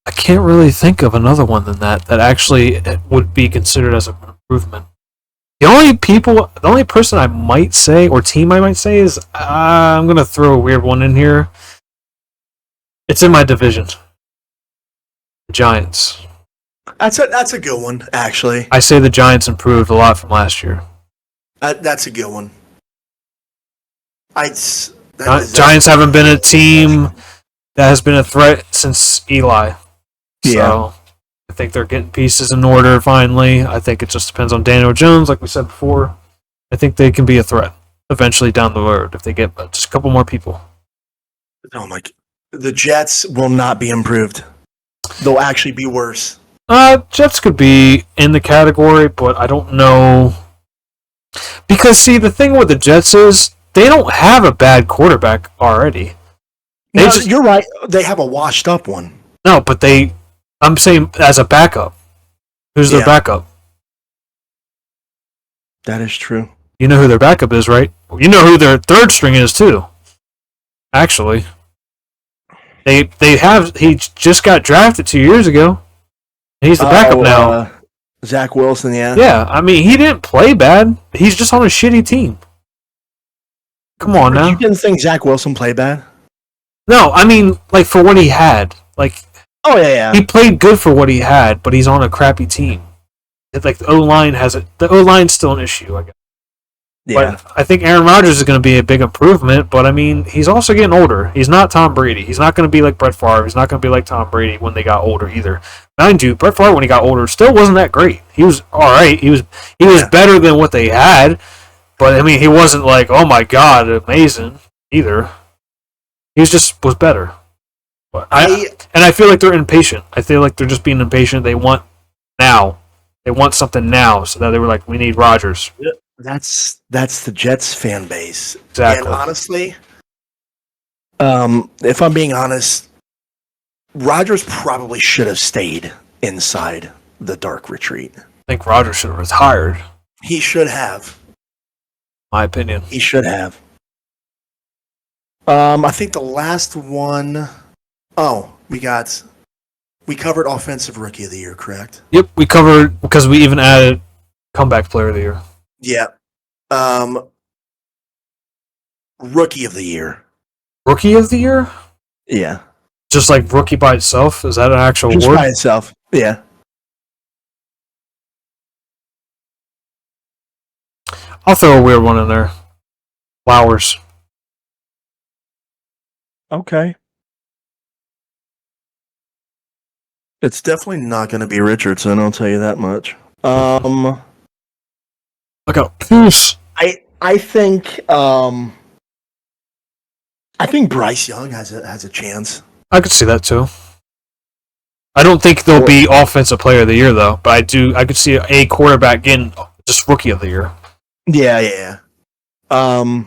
[SPEAKER 2] I can't really think of another one than that actually would be considered as an improvement. The only person I might say, or team I might say, is I'm gonna throw a weird one in here. It's in my division. The Giants.
[SPEAKER 1] That's a good one, actually.
[SPEAKER 2] I say the Giants improved a lot from last year.
[SPEAKER 1] That's a good one.
[SPEAKER 2] Giants haven't been a team that has been a threat since Eli. So
[SPEAKER 1] Yeah.
[SPEAKER 2] I think they're getting pieces in order finally. I think it just depends on Daniel Jones, like we said before. I think they can be a threat eventually down the road if they get just a couple more people.
[SPEAKER 1] Oh my! The Jets will not be improved. They'll actually be worse.
[SPEAKER 2] Jets could be in the category, but I don't know. Because, see, the thing with the Jets is they don't have a bad quarterback already.
[SPEAKER 1] You're right. They have a washed up one.
[SPEAKER 2] No, but I'm saying as a backup. Who's their backup?
[SPEAKER 1] That is true.
[SPEAKER 2] You know who their backup is, right? You know who their third string is, too. Actually. He just got drafted 2 years ago. He's the backup now.
[SPEAKER 1] Zach Wilson, yeah.
[SPEAKER 2] Yeah, I mean, he didn't play bad. He's just on a shitty team. Come on now.
[SPEAKER 1] You didn't think Zach Wilson played bad?
[SPEAKER 2] No, I mean, like, for what he had. Like,
[SPEAKER 1] oh, yeah.
[SPEAKER 2] He played good for what he had, but he's on a crappy team. It's like, the O-line's still an issue, I guess.
[SPEAKER 1] Yeah.
[SPEAKER 2] But I think Aaron Rodgers is going to be a big improvement, but I mean, he's also getting older. He's not Tom Brady. He's not going to be like Brett Favre. He's not going to be like Tom Brady when they got older either. Mind you, Brett Favre when he got older still wasn't that great. He was all right. He was better than what they had, but I mean, he wasn't like, oh my god, amazing either. He was better. But I feel like they're impatient. I feel like they're just being impatient. They want now. They want something now, so that they were like, we need Rodgers.
[SPEAKER 1] That's the Jets fan base.
[SPEAKER 2] Exactly.
[SPEAKER 1] And honestly, if I'm being honest, Rodgers probably should have stayed inside the dark retreat.
[SPEAKER 2] I think Rodgers should have retired.
[SPEAKER 1] He should have.
[SPEAKER 2] My opinion.
[SPEAKER 1] He should have. I think the last one. Oh, we covered offensive rookie of the year, correct?
[SPEAKER 2] Yep, we covered because we even added comeback player of the year.
[SPEAKER 1] Yeah. Rookie of the year.
[SPEAKER 2] Rookie of the year?
[SPEAKER 1] Yeah.
[SPEAKER 2] Just like rookie by itself? Is that an actual
[SPEAKER 1] Just
[SPEAKER 2] word?
[SPEAKER 1] by itself. Yeah.
[SPEAKER 2] I'll throw a weird one in there. Flowers.
[SPEAKER 1] Okay. It's definitely not going to be Richardson, I'll tell you that much.
[SPEAKER 2] Look out. Peace.
[SPEAKER 1] I think Bryce Young has a chance.
[SPEAKER 2] I could see that too. I don't think they'll be offensive player of the year though, but I could see a quarterback getting just rookie of the year.
[SPEAKER 1] Yeah. That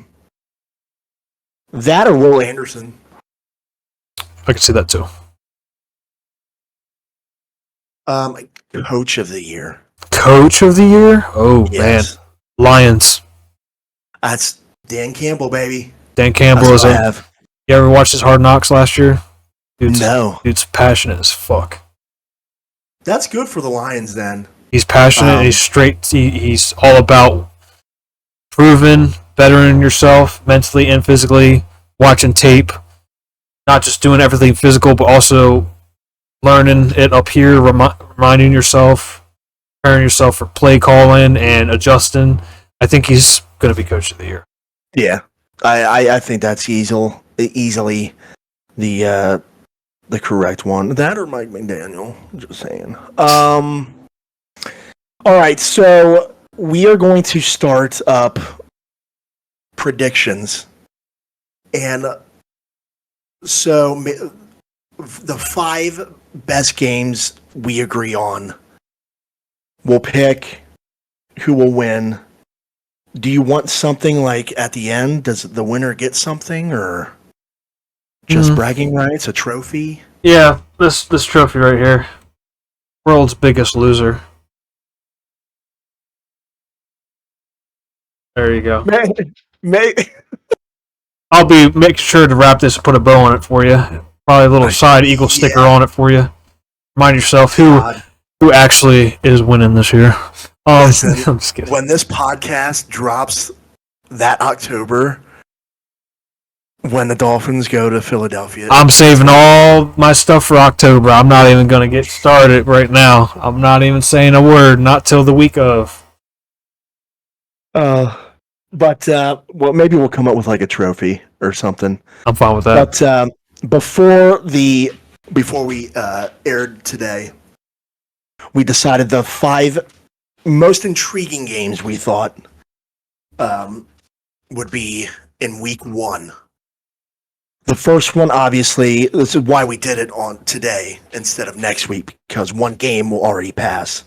[SPEAKER 1] or Will Anderson.
[SPEAKER 2] I could see that too.
[SPEAKER 1] Coach of the year.
[SPEAKER 2] Coach of the year? Oh
[SPEAKER 1] Yes.
[SPEAKER 2] man. Lions.
[SPEAKER 1] That's Dan Campbell, baby.
[SPEAKER 2] Dan Campbell is
[SPEAKER 1] have.
[SPEAKER 2] You ever watched his Hard Knocks last year?
[SPEAKER 1] No.
[SPEAKER 2] Dude's passionate as fuck.
[SPEAKER 1] That's good for the Lions then.
[SPEAKER 2] He's passionate. He's straight. He's all about proving, bettering yourself mentally and physically, watching tape, not just doing everything physical, but also learning it up here, reminding yourself, preparing yourself for play calling and adjusting. I think he's going to be coach of the year.
[SPEAKER 1] Yeah. I think that's easily the correct one. That or Mike McDaniel. Just saying. All right, so we are going to start up predictions, and so the 5 best games we agree on. We'll pick who will win. Do you want something like at the end? Does the winner get something, or just bragging rights, a trophy?
[SPEAKER 2] Yeah, this trophy right here, world's biggest loser. There you go. I'll be making sure to wrap this and put a bow on it for you. Probably a little side eagle sticker on it for you. Remind yourself who actually is winning this year.
[SPEAKER 1] Listen,
[SPEAKER 2] I'm just kidding.
[SPEAKER 1] When this podcast drops that October, when the Dolphins go to Philadelphia,
[SPEAKER 2] I'm saving all my stuff for October. I'm not even going to get started right now. I'm not even saying a word, not till the week of.
[SPEAKER 1] But well, maybe we'll come up with like a trophy or something.
[SPEAKER 2] I'm fine with that.
[SPEAKER 1] But before we aired today, we decided the 5 most intriguing games we thought would be in week 1. The first one, obviously, this is why we did it on today instead of next week, because one game will already pass.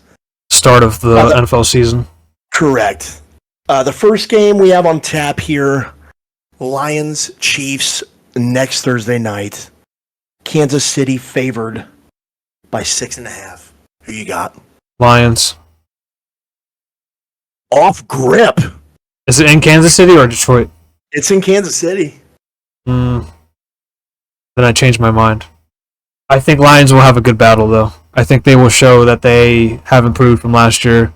[SPEAKER 2] Start of the NFL season.
[SPEAKER 1] Correct. The first game we have on tap here, Lions, Chiefs, next Thursday night. Kansas City favored by 6.5. Who you got?
[SPEAKER 2] Lions.
[SPEAKER 1] Off grip.
[SPEAKER 2] Is it in Kansas City or Detroit?
[SPEAKER 1] It's in Kansas City.
[SPEAKER 2] Then I changed my mind. I think Lions will have a good battle, though. I think they will show that they have improved from last year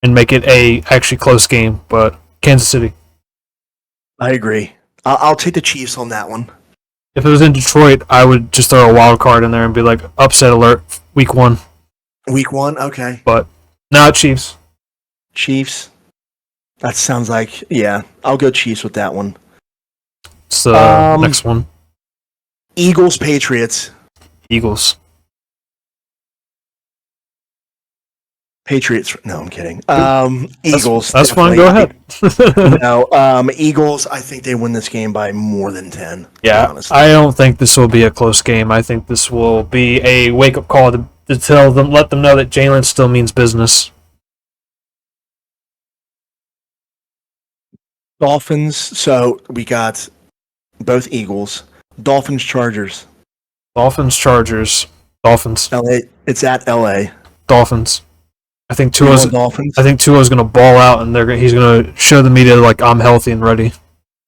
[SPEAKER 2] and make it a actually close game. But Kansas City.
[SPEAKER 1] I agree. I'll take the Chiefs on that one.
[SPEAKER 2] If it was in Detroit, I would just throw a wild card in there and be like, upset alert, week 1.
[SPEAKER 1] Week 1? Okay.
[SPEAKER 2] But now Chiefs.
[SPEAKER 1] Chiefs. That sounds like, yeah, I'll go Chiefs with that one.
[SPEAKER 2] It's the next one.
[SPEAKER 1] Eagles, Patriots.
[SPEAKER 2] Eagles.
[SPEAKER 1] Patriots. No, I'm kidding. Eagles.
[SPEAKER 2] That's fine. Go ahead.
[SPEAKER 1] No, Eagles, I think they win this game by more than 10.
[SPEAKER 2] Yeah, honestly. I don't think this will be a close game. I think this will be a wake-up call to tell them, let them know that Jalen still means business.
[SPEAKER 1] Dolphins. So we got both Eagles. Dolphins, Chargers.
[SPEAKER 2] Dolphins, Chargers. Dolphins.
[SPEAKER 1] LA. It's at LA.
[SPEAKER 2] Dolphins. I think Tua's going to ball out, and he's going to show the media like I'm healthy and ready.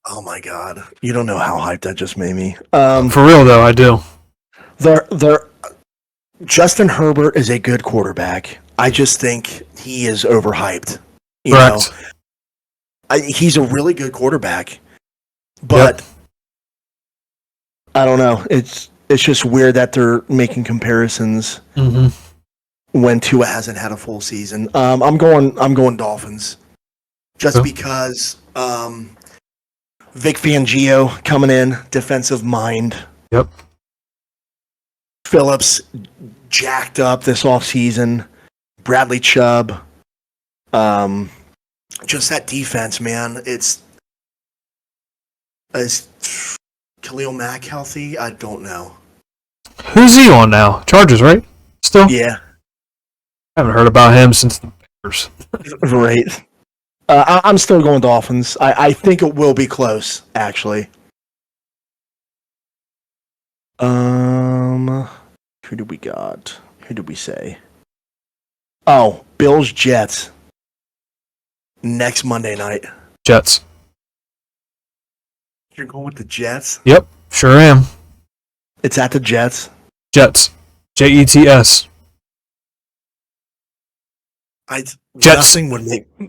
[SPEAKER 1] Oh my god! You don't know how hyped that just made me.
[SPEAKER 2] For real though, I do.
[SPEAKER 1] Justin Herbert is a good quarterback. I just think he is overhyped.
[SPEAKER 2] Correct.
[SPEAKER 1] He's a really good quarterback, but I don't know. It's just weird that they're making comparisons when Tua hasn't had a full season. I'm going Dolphins, just because Vic Fangio coming in, defensive mind.
[SPEAKER 2] Yep.
[SPEAKER 1] Phillips jacked up this offseason. Bradley Chubb. Just that defense, man. Is Khalil Mack healthy? I don't know.
[SPEAKER 2] Who's he on now? Chargers, right? Still?
[SPEAKER 1] Yeah.
[SPEAKER 2] I haven't heard about him since the Bears.
[SPEAKER 1] Right. I'm still going Dolphins. I think it will be close, actually. Who did we got? Who did we say? Oh, Bills, Jets. Next Monday night.
[SPEAKER 2] Jets.
[SPEAKER 1] You're going with the Jets?
[SPEAKER 2] Yep, sure am.
[SPEAKER 1] It's at the Jets?
[SPEAKER 2] Jets. Jets. Jets.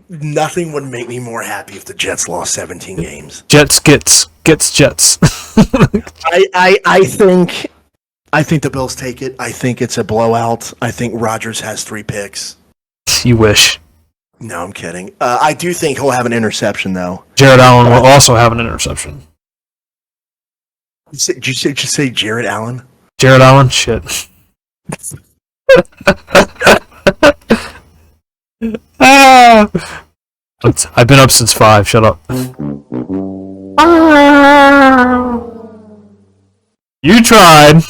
[SPEAKER 1] Nothing would make me more happy if the Jets lost 17 games.
[SPEAKER 2] Jets gets Jets.
[SPEAKER 1] I think the Bills take it. I think it's a blowout. I think Rodgers has 3 picks.
[SPEAKER 2] You wish.
[SPEAKER 1] No, I'm kidding. I do think he'll have an interception, though.
[SPEAKER 2] Jared Allen will also have an interception.
[SPEAKER 1] Did you say Jared Allen?
[SPEAKER 2] Jared Allen? Shit. I've been up since 5. Shut up. You tried.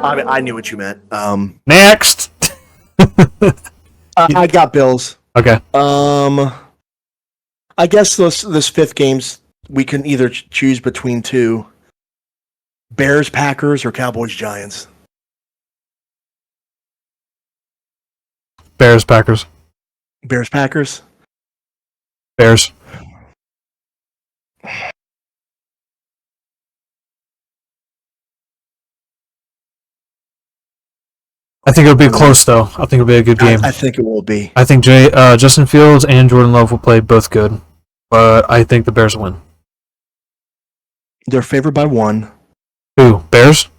[SPEAKER 1] I knew what you meant.
[SPEAKER 2] Next.
[SPEAKER 1] I got Bills.
[SPEAKER 2] Okay.
[SPEAKER 1] I guess this 5th games we can either choose between 2: Bears, Packers, or Cowboys, Giants.
[SPEAKER 2] Bears, Packers.
[SPEAKER 1] Bears, Packers.
[SPEAKER 2] Bears. I think it'll be close, though. I think it'll be a good game.
[SPEAKER 1] I think it will be.
[SPEAKER 2] I think Justin Fields and Jordan Love will play both good, but I think the Bears win.
[SPEAKER 1] They're favored by 1.
[SPEAKER 2] Who? Bears?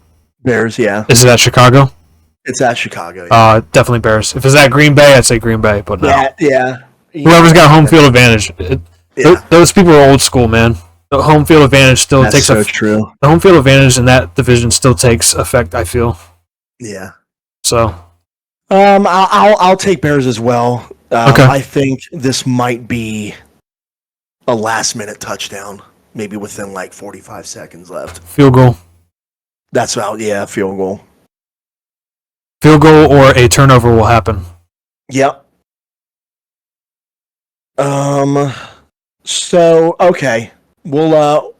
[SPEAKER 1] Bears, yeah.
[SPEAKER 2] Is it at Chicago?
[SPEAKER 1] It's at Chicago. Yeah.
[SPEAKER 2] Definitely Bears. If it's at Green Bay, I'd say Green Bay, but no.
[SPEAKER 1] Yeah.
[SPEAKER 2] Whoever's got home field advantage.
[SPEAKER 1] Yeah.
[SPEAKER 2] Those people are old school, man. The home field advantage still
[SPEAKER 1] That's
[SPEAKER 2] takes
[SPEAKER 1] so true.
[SPEAKER 2] The home field advantage in that division still takes effect, I feel.
[SPEAKER 1] Yeah.
[SPEAKER 2] So,
[SPEAKER 1] I'll take Bears as well.
[SPEAKER 2] Okay.
[SPEAKER 1] I think this might be a last minute touchdown, maybe within like 45 seconds left.
[SPEAKER 2] Field goal.
[SPEAKER 1] That's out. Yeah, field goal.
[SPEAKER 2] Field goal or a turnover will happen.
[SPEAKER 1] Yep. So okay, we'll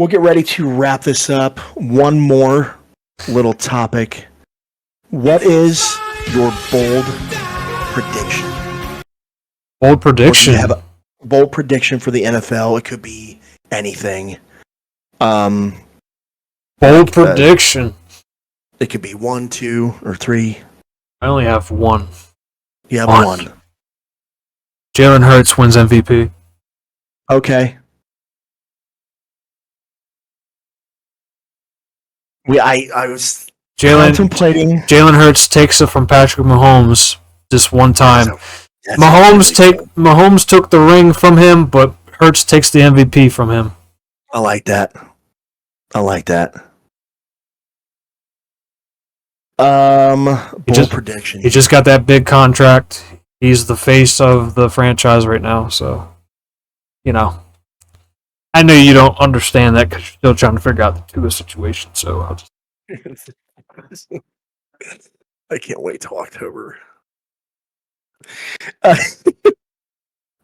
[SPEAKER 1] get ready to wrap this up. One more little topic. What is your bold prediction?
[SPEAKER 2] Bold prediction.
[SPEAKER 1] You have a bold prediction for the NFL. It could be anything.
[SPEAKER 2] Bold prediction.
[SPEAKER 1] It could be 1, 2, or 3.
[SPEAKER 2] I only have one.
[SPEAKER 1] You have one.
[SPEAKER 2] Jalen Hurts wins MVP.
[SPEAKER 1] Okay. I was contemplating.
[SPEAKER 2] Jalen Hurts takes it from Patrick Mahomes just one time. Mahomes took the ring from him, but Hurts takes the MVP from him.
[SPEAKER 1] I like that. Bold prediction.
[SPEAKER 2] He just got that big contract. He's the face of the franchise right now, so I know you don't understand that because you're still trying to figure out the Tua situation. So I'll just.
[SPEAKER 1] I can't wait till October.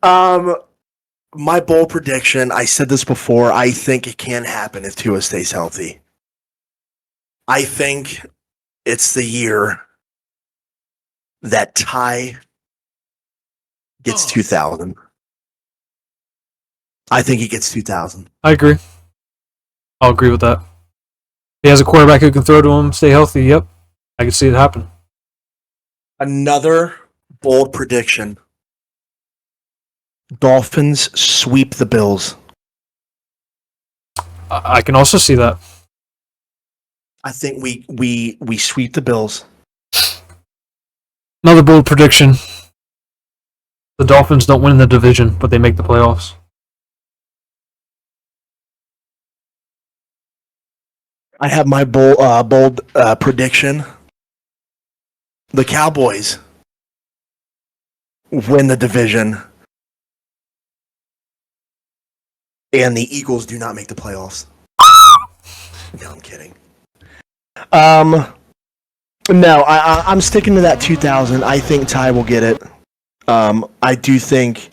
[SPEAKER 1] My bold prediction. I said this before. I think it can happen if Tua stays healthy. I think it's the year that Ty gets 2,000. I think he gets 2,000.
[SPEAKER 2] I agree. I'll agree with that. He has a quarterback who can throw to him, stay healthy. Yep. I can see it happen.
[SPEAKER 1] Another bold prediction. Dolphins sweep the Bills.
[SPEAKER 2] I can also see that.
[SPEAKER 1] I think we sweep the Bills.
[SPEAKER 2] Another bold prediction. The Dolphins don't win the division, but they make the playoffs.
[SPEAKER 1] I have my bold prediction. The Cowboys win the division, and the Eagles do not make the playoffs. No, I'm kidding. No, I'm sticking to that 2,000. I think Ty will get it. I do think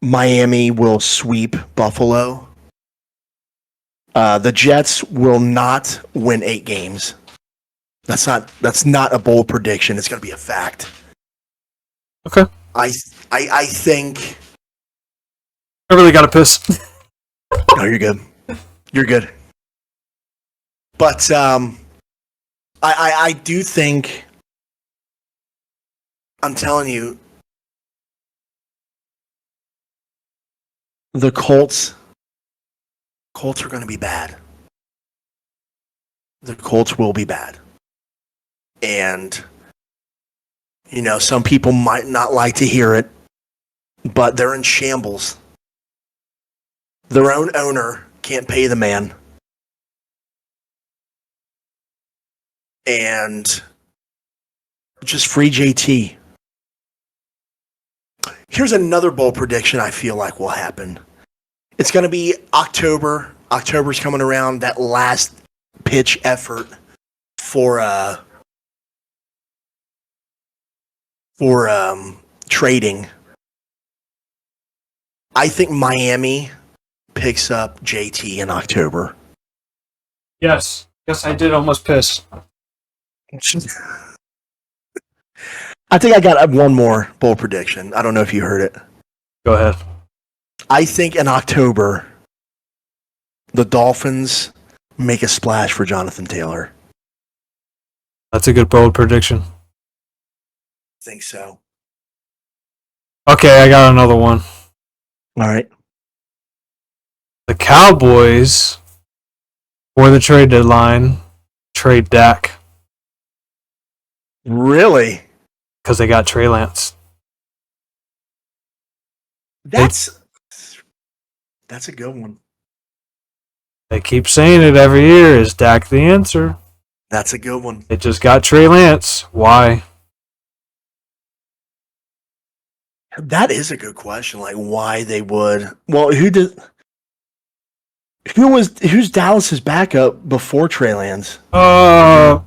[SPEAKER 1] Miami will sweep Buffalo. The Jets will not win 8 games. That's not a bold prediction. It's going to be a fact.
[SPEAKER 2] Okay.
[SPEAKER 1] I think.
[SPEAKER 2] I really got to piss.
[SPEAKER 1] No, you're good. You're good. But I do think. I'm telling you, the Colts are going to be bad. The Colts will be bad. And, some people might not like to hear it, but they're in shambles. Their own owner can't pay the man. And just free JT. Here's another bold prediction I feel like will happen. It's going to be October. October's coming around. That last pitch effort for trading. I think Miami picks up JT in October.
[SPEAKER 2] Yes, I did almost piss.
[SPEAKER 1] I think I got one more bold prediction. I don't know if you heard it.
[SPEAKER 2] Go ahead.
[SPEAKER 1] I think in October, the Dolphins make a splash for Jonathan Taylor.
[SPEAKER 2] That's a good bold prediction.
[SPEAKER 1] I think so.
[SPEAKER 2] Okay, I got another one.
[SPEAKER 1] All right.
[SPEAKER 2] The Cowboys, for the trade deadline, trade Dak.
[SPEAKER 1] Really?
[SPEAKER 2] because they got Trey Lance.
[SPEAKER 1] That's a good one.
[SPEAKER 2] They keep saying it every year. Is Dak the answer?
[SPEAKER 1] That's a good one.
[SPEAKER 2] They just got Trey Lance. Why?
[SPEAKER 1] That is a good question. Like, why they would? Well, who's Dallas's backup before Trey Lance?
[SPEAKER 2] What's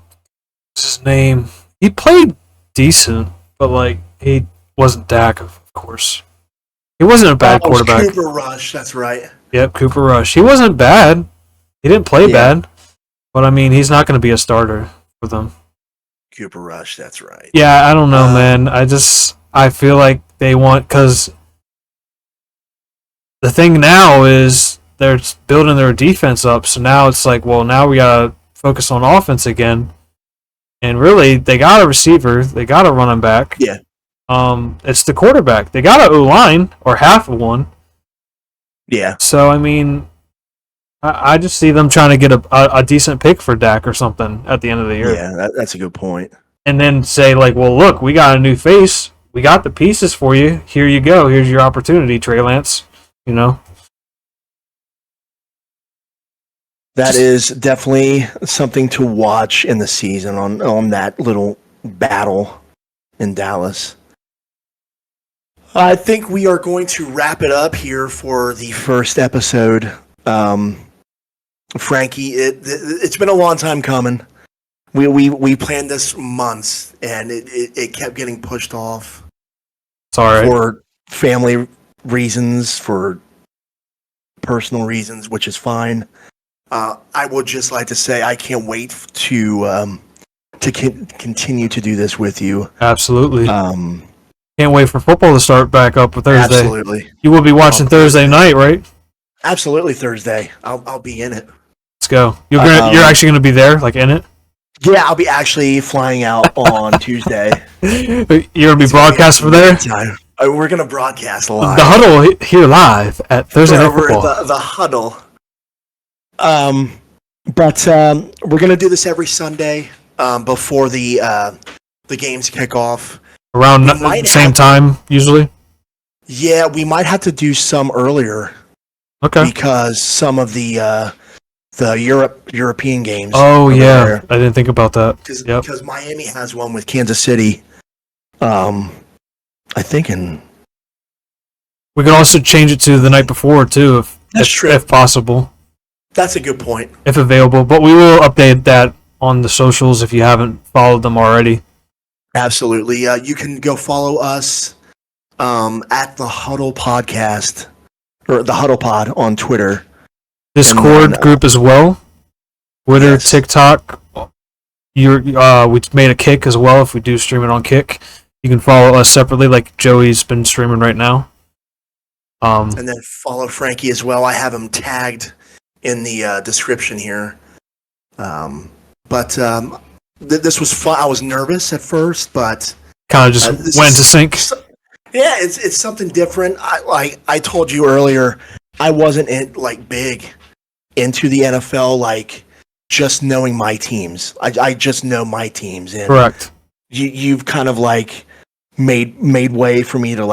[SPEAKER 2] his name? He played decent, but like he wasn't Dak, of course. He wasn't a bad quarterback.
[SPEAKER 1] Cooper Rush, that's right.
[SPEAKER 2] Yep, Cooper Rush. He wasn't bad. He didn't play bad, but I mean, he's not going to be a starter for them.
[SPEAKER 1] Cooper Rush, that's right.
[SPEAKER 2] Yeah, I don't know, man. I feel like they want, because the thing now is they're building their defense up, so now it's like, well, now we got to focus on offense again. And really, they got a receiver, they got a running back.
[SPEAKER 1] Yeah.
[SPEAKER 2] It's the quarterback. They got an O-line, or half of one.
[SPEAKER 1] Yeah.
[SPEAKER 2] So, I mean, I just see them trying to get a decent pick for Dak or something at the end of the year.
[SPEAKER 1] Yeah, that's a good point.
[SPEAKER 2] And then say, like, well, look, we got a new face. We got the pieces for you. Here you go. Here's your opportunity, Trey Lance. You know?
[SPEAKER 1] That is definitely something to watch in the season on that little battle in Dallas. I think we are going to wrap it up here for the first episode. Frankie, it's been a long time coming. We planned this months, and it kept getting pushed off.
[SPEAKER 2] It's all right.
[SPEAKER 1] For family reasons, for personal reasons, which is fine. I would just like to say I can't wait to continue to do this with you.
[SPEAKER 2] Absolutely. Can't wait for football to start back up with Thursday.
[SPEAKER 1] Absolutely.
[SPEAKER 2] You will be watching Thursday night, right?
[SPEAKER 1] Absolutely, Thursday. I'll be in it.
[SPEAKER 2] Let's go. You're actually going to be there, like in it?
[SPEAKER 1] Yeah, I'll be actually flying out on Tuesday.
[SPEAKER 2] You're going to be broadcast from there?
[SPEAKER 1] We're going to broadcast live.
[SPEAKER 2] The Huddle here live at Thursday Night Football.
[SPEAKER 1] The Huddle. But we're going to do this every Sunday before the games kick off.
[SPEAKER 2] Around the same time, usually? Yeah,
[SPEAKER 1] we might have to do some earlier.
[SPEAKER 2] Okay.
[SPEAKER 1] Because some of the European games.
[SPEAKER 2] Oh, yeah. There. I didn't think about that.
[SPEAKER 1] Because Miami has one with Kansas City. I think
[SPEAKER 2] we could also change it to the night before, too, if possible.
[SPEAKER 1] That's a good point.
[SPEAKER 2] If available. But we will update that on the socials if you haven't followed them already.
[SPEAKER 1] Absolutely. You can go follow us at the Huddle Podcast, or the Huddle Pod on Twitter.
[SPEAKER 2] Discord group as well. Twitter, yes. TikTok. We made a Kick as well if we do stream it on Kick. You can follow us separately like Joey's been streaming right now.
[SPEAKER 1] And then follow Frankie as well. I have him tagged in the description here. This was fun. I was nervous at first, but
[SPEAKER 2] kind of just went to sync.
[SPEAKER 1] Yeah, it's something different. I told you earlier, I wasn't big into the NFL, like just knowing my teams. I just know my teams. And
[SPEAKER 2] correct.
[SPEAKER 1] You've kind of like made way for me to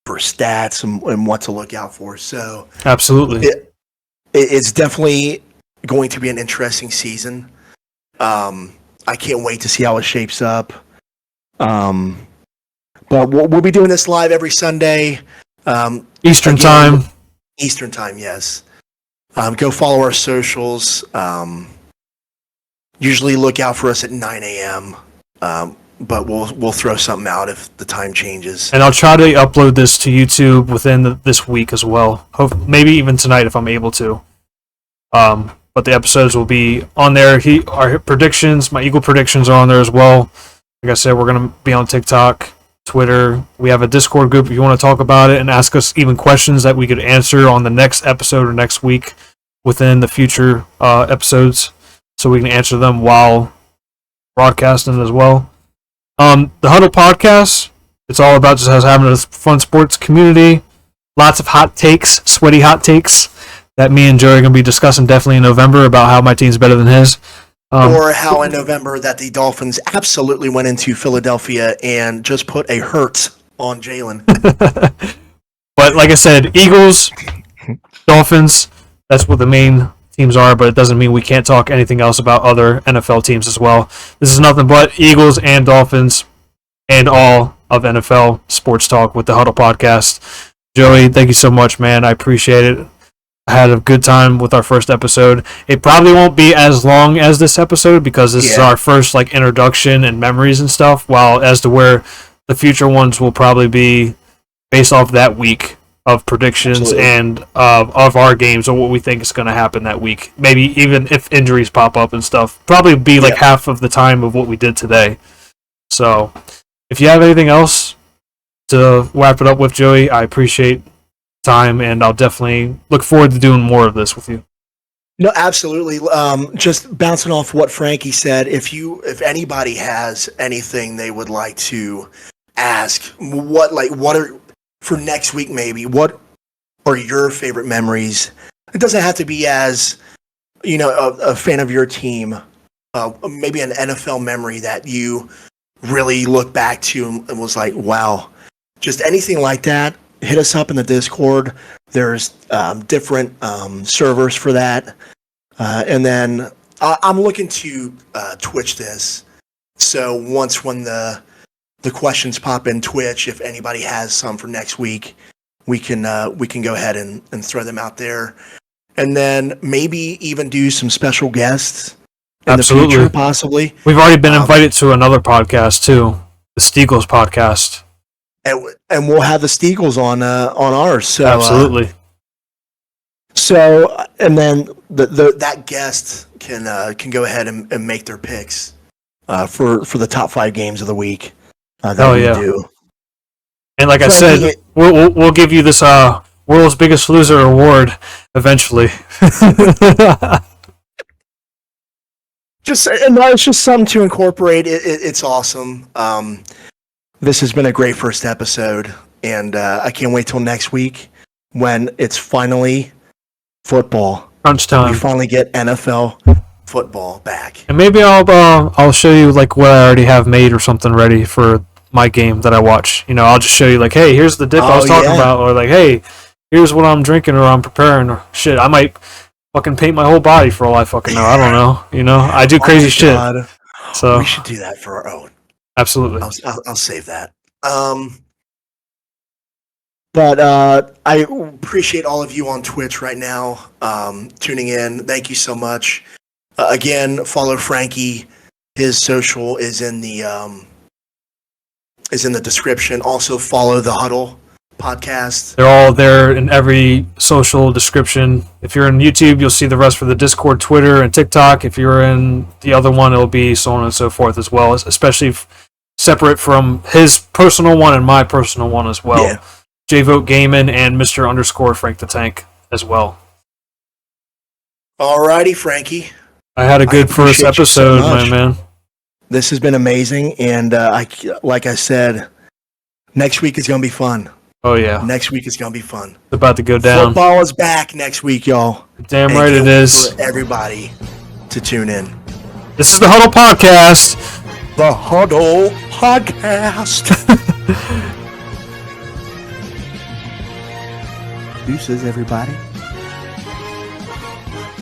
[SPEAKER 1] for stats and what to look out for. So
[SPEAKER 2] absolutely,
[SPEAKER 1] it's definitely going to be an interesting season. I can't wait to see how it shapes up. But we'll be doing this live every Sunday.
[SPEAKER 2] Eastern time.
[SPEAKER 1] Eastern time, yes. Go follow our socials. Usually look out for us at 9 a.m. But we'll throw something out if the time changes.
[SPEAKER 2] And I'll try to upload this to YouTube within this week as well. Maybe even tonight if I'm able to. But the episodes will be on there. Our predictions, my Eagle predictions are on there as well. Like I said, we're going to be on TikTok, Twitter. We have a Discord group if you want to talk about it and ask us even questions that we could answer on the next episode or next week within the future episodes, so we can answer them while broadcasting as well. The Huddle Podcast, it's all about just having a fun sports community. Lots of hot takes, sweaty hot takes that me and Joey are going to be discussing definitely in November about how my team's better than his.
[SPEAKER 1] Or how in November that the Dolphins absolutely went into Philadelphia and just put a hurt on Jalen.
[SPEAKER 2] But like I said, Eagles, Dolphins, that's what the main teams are, but it doesn't mean we can't talk anything else about other NFL teams as well. This is nothing but Eagles and Dolphins and all of NFL sports talk with the Huddle Podcast. Joey, thank you so much, man. I appreciate it. I had a good time with our first episode. It probably won't be as long as this episode because this is our first like introduction and memories and stuff, while as to where the future ones will probably be based off that week of predictions and of our games or what we think is going to happen that week. Maybe even if injuries pop up and stuff. Probably be like half of the time of what we did today. So if you have anything else to wrap it up with, Joey, I appreciate time, and I'll definitely look forward to doing more of this with you.
[SPEAKER 1] No, absolutely. Just bouncing off what Frankie said, if anybody has anything they would like to ask, what are for next week maybe, what are your favorite memories? It doesn't have to be as, a fan of your team. Maybe an NFL memory that you really look back to and was like, wow. Just anything like that. Hit us up in the Discord. There's different servers for that. And then I'm looking to Twitch this. So when the questions pop in Twitch, if anybody has some for next week, we can go ahead and throw them out there. And then maybe even do some special guests in the future, possibly.
[SPEAKER 2] We've already been invited to another podcast too, the Steagles podcast.
[SPEAKER 1] And we'll have the Steagles on ours. So,
[SPEAKER 2] absolutely.
[SPEAKER 1] And then that guest can go ahead and make their picks for the top 5 games of the week. That we do.
[SPEAKER 2] And like I said, we'll give you this World's Biggest Loser award eventually.
[SPEAKER 1] It's just something to incorporate. It's awesome. This has been a great first episode, and I can't wait till next week when it's finally football.
[SPEAKER 2] Crunch time.
[SPEAKER 1] We finally get NFL football back.
[SPEAKER 2] And maybe I'll show you like what I already have made or something ready for my game that I watch. I'll just show you like, hey, here's the dip I was talking about, or like, hey, here's what I'm drinking or I'm preparing. Or shit, I might fucking paint my whole body for all I fucking know. I don't know. I do crazy shit. So
[SPEAKER 1] we should do that for our own.
[SPEAKER 2] Absolutely.
[SPEAKER 1] I'll save that. But I appreciate all of you on Twitch right now tuning in. Thank you so much. Again, follow Frankie. His social is in the description. Also follow the Huddle Podcast.
[SPEAKER 2] They're all there in every social description. If you're in YouTube, you'll see the rest for the Discord, Twitter, and TikTok. If you're in the other one, it'll be so on and so forth as well, especially separate from his personal one and my personal one as well. Yeah. JVote Gaming and Mr. _ Frank the Tank as well.
[SPEAKER 1] Alrighty, Frankie.
[SPEAKER 2] I had a good first episode, my man.
[SPEAKER 1] This has been amazing, and like I said, next week is going to be fun.
[SPEAKER 2] Oh, yeah.
[SPEAKER 1] Next week is going to be fun.
[SPEAKER 2] It's about to go down.
[SPEAKER 1] Football is back next week, y'all.
[SPEAKER 2] Damn right it is.
[SPEAKER 1] For everybody to tune in.
[SPEAKER 2] This is the Huddle Podcast.
[SPEAKER 1] The Huddle Podcast. Deuces, everybody.